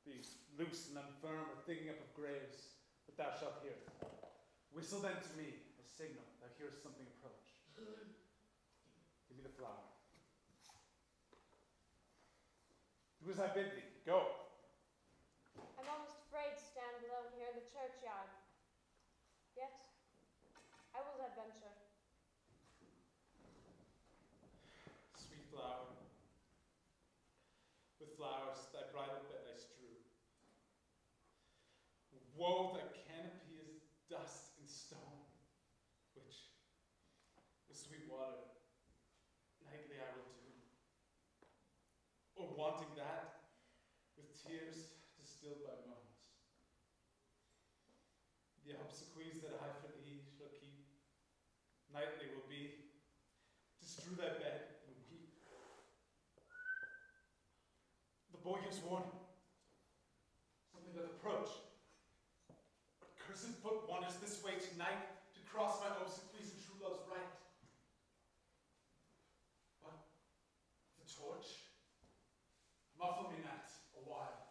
be loose and unfirm or digging up of graves, but thou shalt hear. Whistle then to me, a signal, thou hearest something approach. Give me the flower. Do as I bid thee, go. I'm almost afraid to stand alone here in the churchyard. Yet, I will adventure. Sweet flower, with flowers thy bridal bed I strew. Woe, thy canopy is dust and stone, which, with sweet water, nightly I will do. Or wanting that, with tears distilled by moans. The obsequies that I for thee shall keep, nightly will be, to strew thy bed and weep. The boy gives warning. Something doth approach. What cursed foot wanders this way tonight to cross my obsequies and true love's right? What? The torch? Muffle me not a while.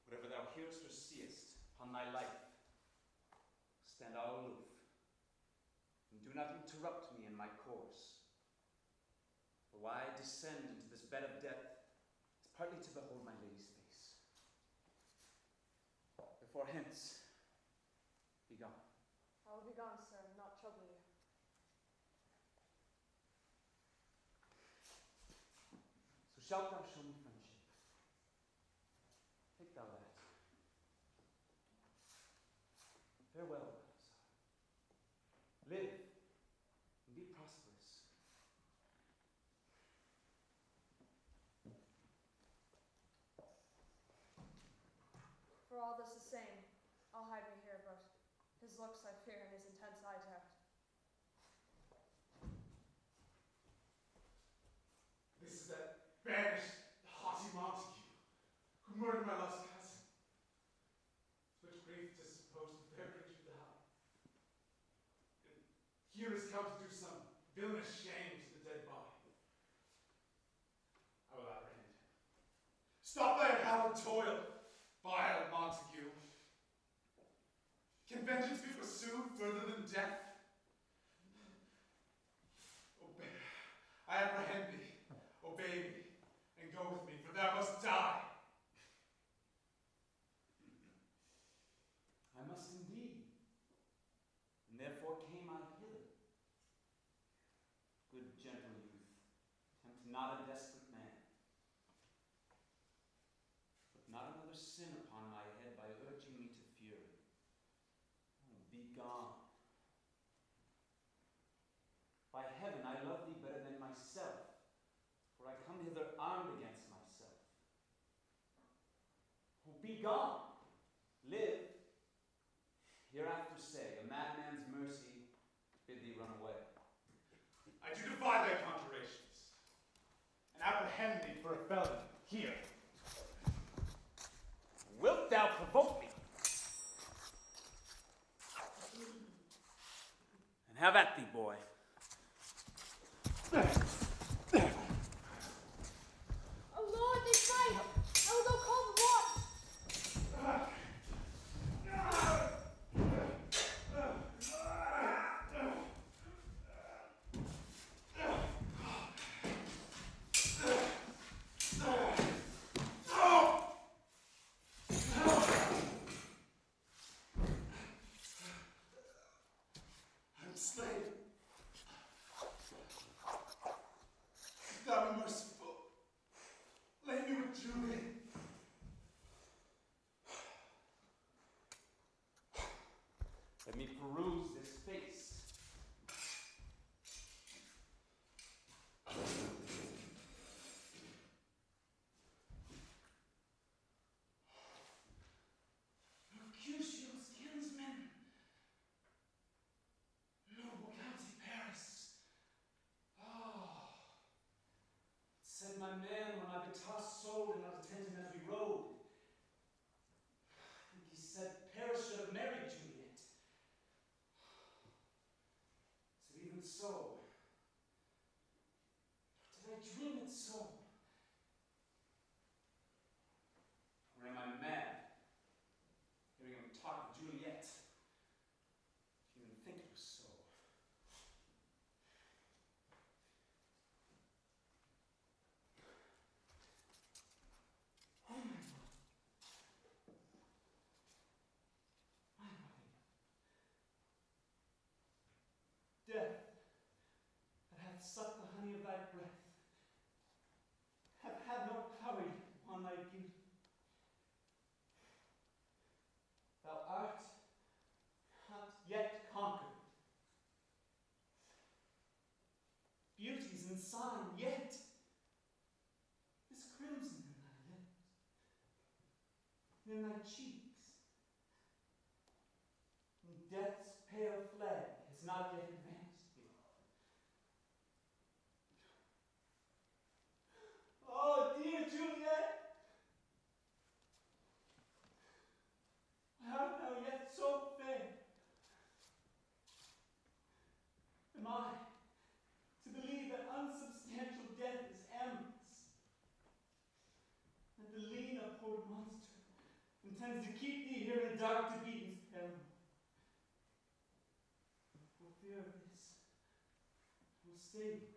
Whatever thou hearest or seest upon thy life, stand all aloof, and do not interrupt me in my course. For why I descend into this bed of death is partly to behold my lady's face. Therefore hence, be gone. I will be gone, sir, and not trouble you. So shalt thou show me friendship. Take thou that. Farewell, Balthazar. Live and be prosperous. For all this is same, I'll hide me here, but his looks I fear and his intense eye doubt. This is that banished, haughty Montague, who murdered my lost cousin. Such grief to suppose the fair creature die. And here is come to do some villainous shame to the dead body. I will apprehend him. Stop thy unhallowed toil, vile Montague. Can vengeance be pursued further than death? Obey. I apprehend thee. Obey me, and go with me, for thou must die. I must indeed, and therefore came I hither. Good gentle youth, tempt not a desperate man. Put not another sin upon my head by urging me to fury. Oh, be gone. By heaven, I love thee better than myself, for I come hither armed against myself. Oh, be gone. Live. Hereafter say, a madman's mercy bid thee run away. I do defy thy conjurations, and apprehend thee for a felon here. Wilt thou provoke me? And have at thee, boy. Oh Lord, they fight! I will go call the watch! I'm slain. Let me peruse this face. Mercutio's kinsman, noble county Paris. Ah, said my man when I betossed soul and not attending as we rode. I think he said Paris should have married Juliet. So even so, did I dream it so? Or am I mad, hearing him talk of Juliet? To even think it was so. Oh my God. My body. Death, that hath sucked the honey of thy breath, hath had no power yet upon thy beauty. Thou art not yet conquered. Beauty's in sign yet. This crimson in thy lips, and in thy cheeks. And death's pale flag has not yet advanced thee. Oh, dear Juliet! Why art thou yet so fair? Am I to believe that unsubstantial death is amorous? That the lean abhorred monster intends to keep thee here in dark to be his paramour? For fear of this, I will stay with thee.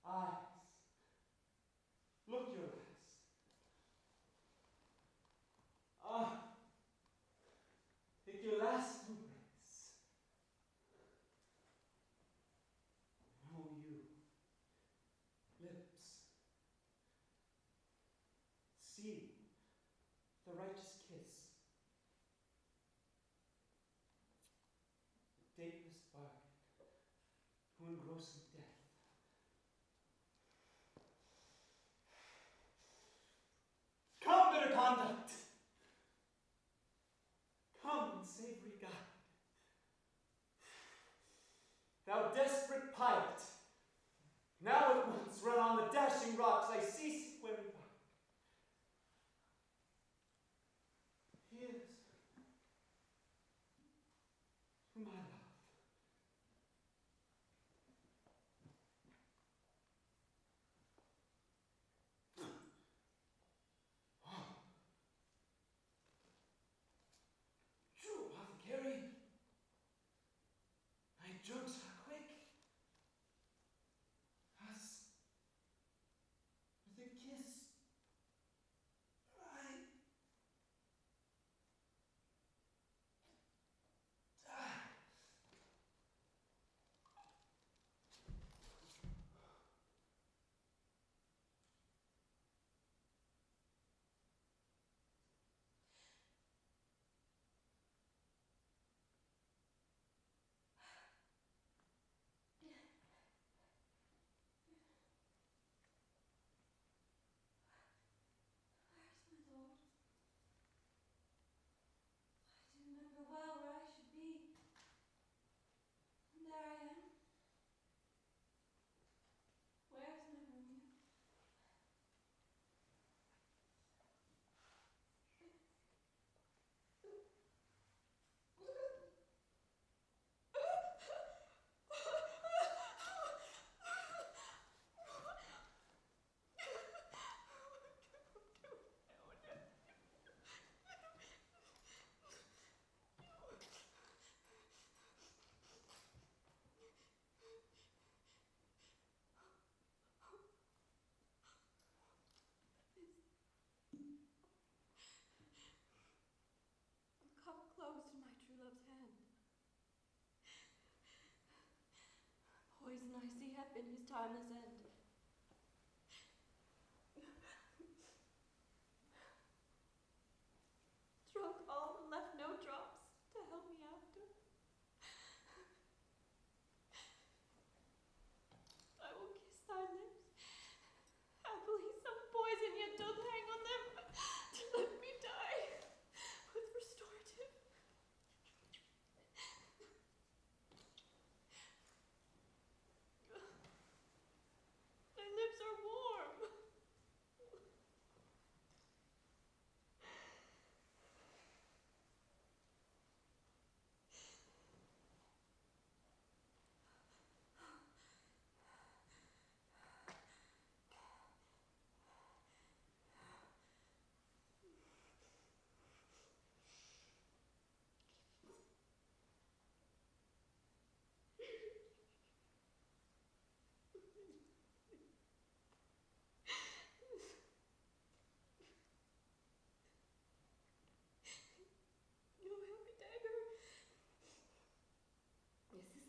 Eyes, look your last. Ah, take your last embrace. And oh, you, lips, see the righteous kiss, the dateless bargain, who engrossing death. Come, bitter conduct! Come, savory guide. Thou desperate pilot, now at once run on the dashing rocks I cease where we bark. Here's to my love. True, apothecary. My drugs are quick. As with a kiss, I die. Where's my lord? I do remember well where I should be. And there I am. Where's my Romeo? The cup closed in my true love's hand. Poison I see hath been his timeless end.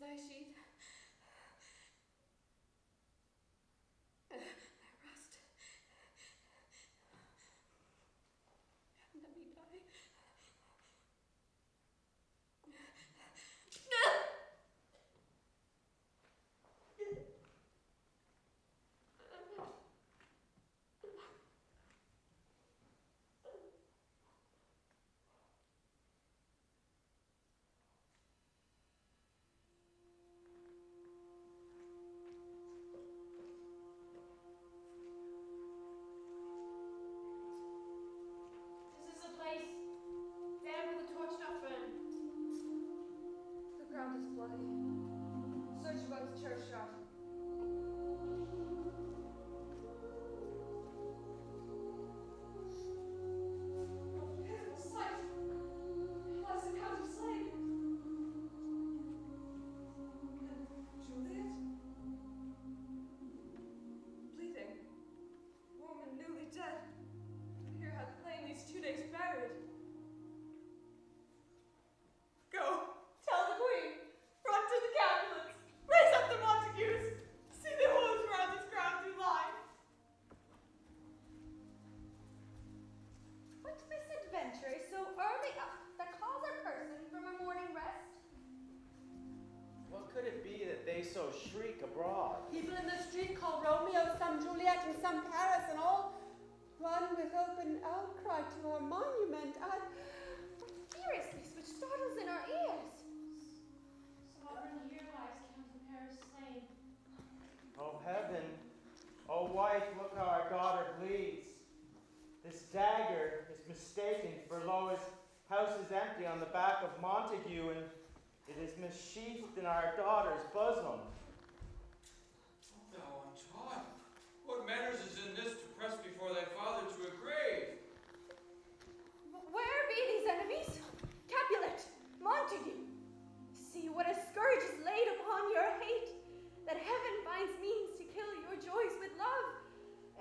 thy sheath. I rust. And let me die. This is a place there where the torch not burned. The ground is bloody. Search about the churchyard. What a pitiful sight! Lies a count of slain. And Juliet? Bleeding. Warm and newly dead. Here hath lain these 2 days buried. Go, tell the queen, run to the Capulets, raise up the Montagues, see the woes round this ground do lie. What misadventure is so early up that calls a person from a morning rest? What could it be that they so shriek abroad? People in the street call Romeo, some Juliet, and some Paris, and all run with open outcry to our monument. Furiousness which startles in our ears. Sovereign, here lies Count of Paris slain. Oh heaven, oh wife, look how our daughter bleeds. This dagger is mistaken, for lo, his house is empty on the back of Montague, and it is missheathed in our daughter's bosom. Thou untaught, what manners is in this to press before thy father to a grave? Where be these enemies? Capulet, Montague. See what a scourge is laid upon your hate, that heaven finds means to kill your joys with love.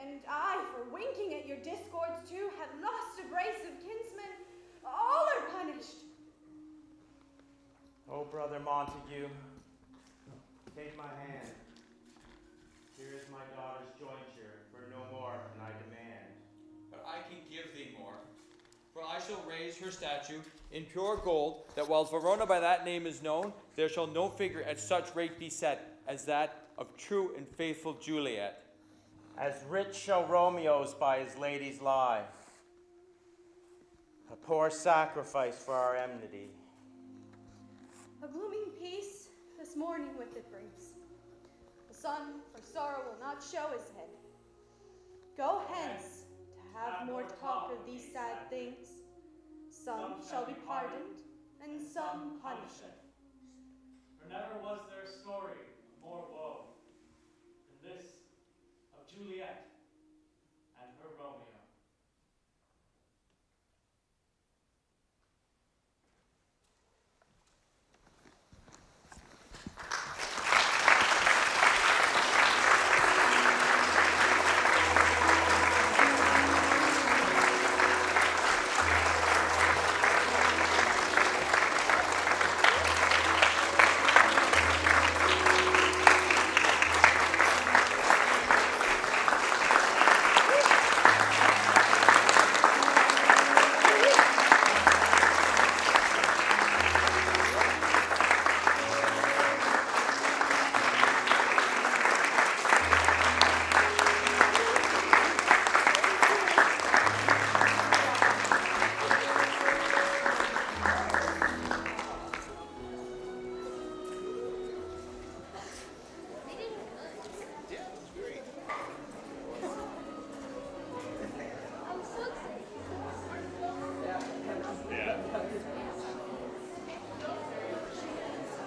And I, for winking at your discords too, have lost a brace of kinsmen. All are punished. Oh, brother Montague, take my hand. Here is my daughter's jointure, for no more can I demand. But I can give thee more. For I shall raise her statue in pure gold, that while Verona by that name is known, there shall no figure at such rate be set as that of true and faithful Juliet. As rich shall Romeo's by his lady's life, a poor sacrifice for our enmity. A blooming peace this morning with it brings. The sun for sorrow will not show his head. Go hence to have more talk of these sad things. Some shall be pardoned, and some punished. For never was there a story of more woe than this of Juliet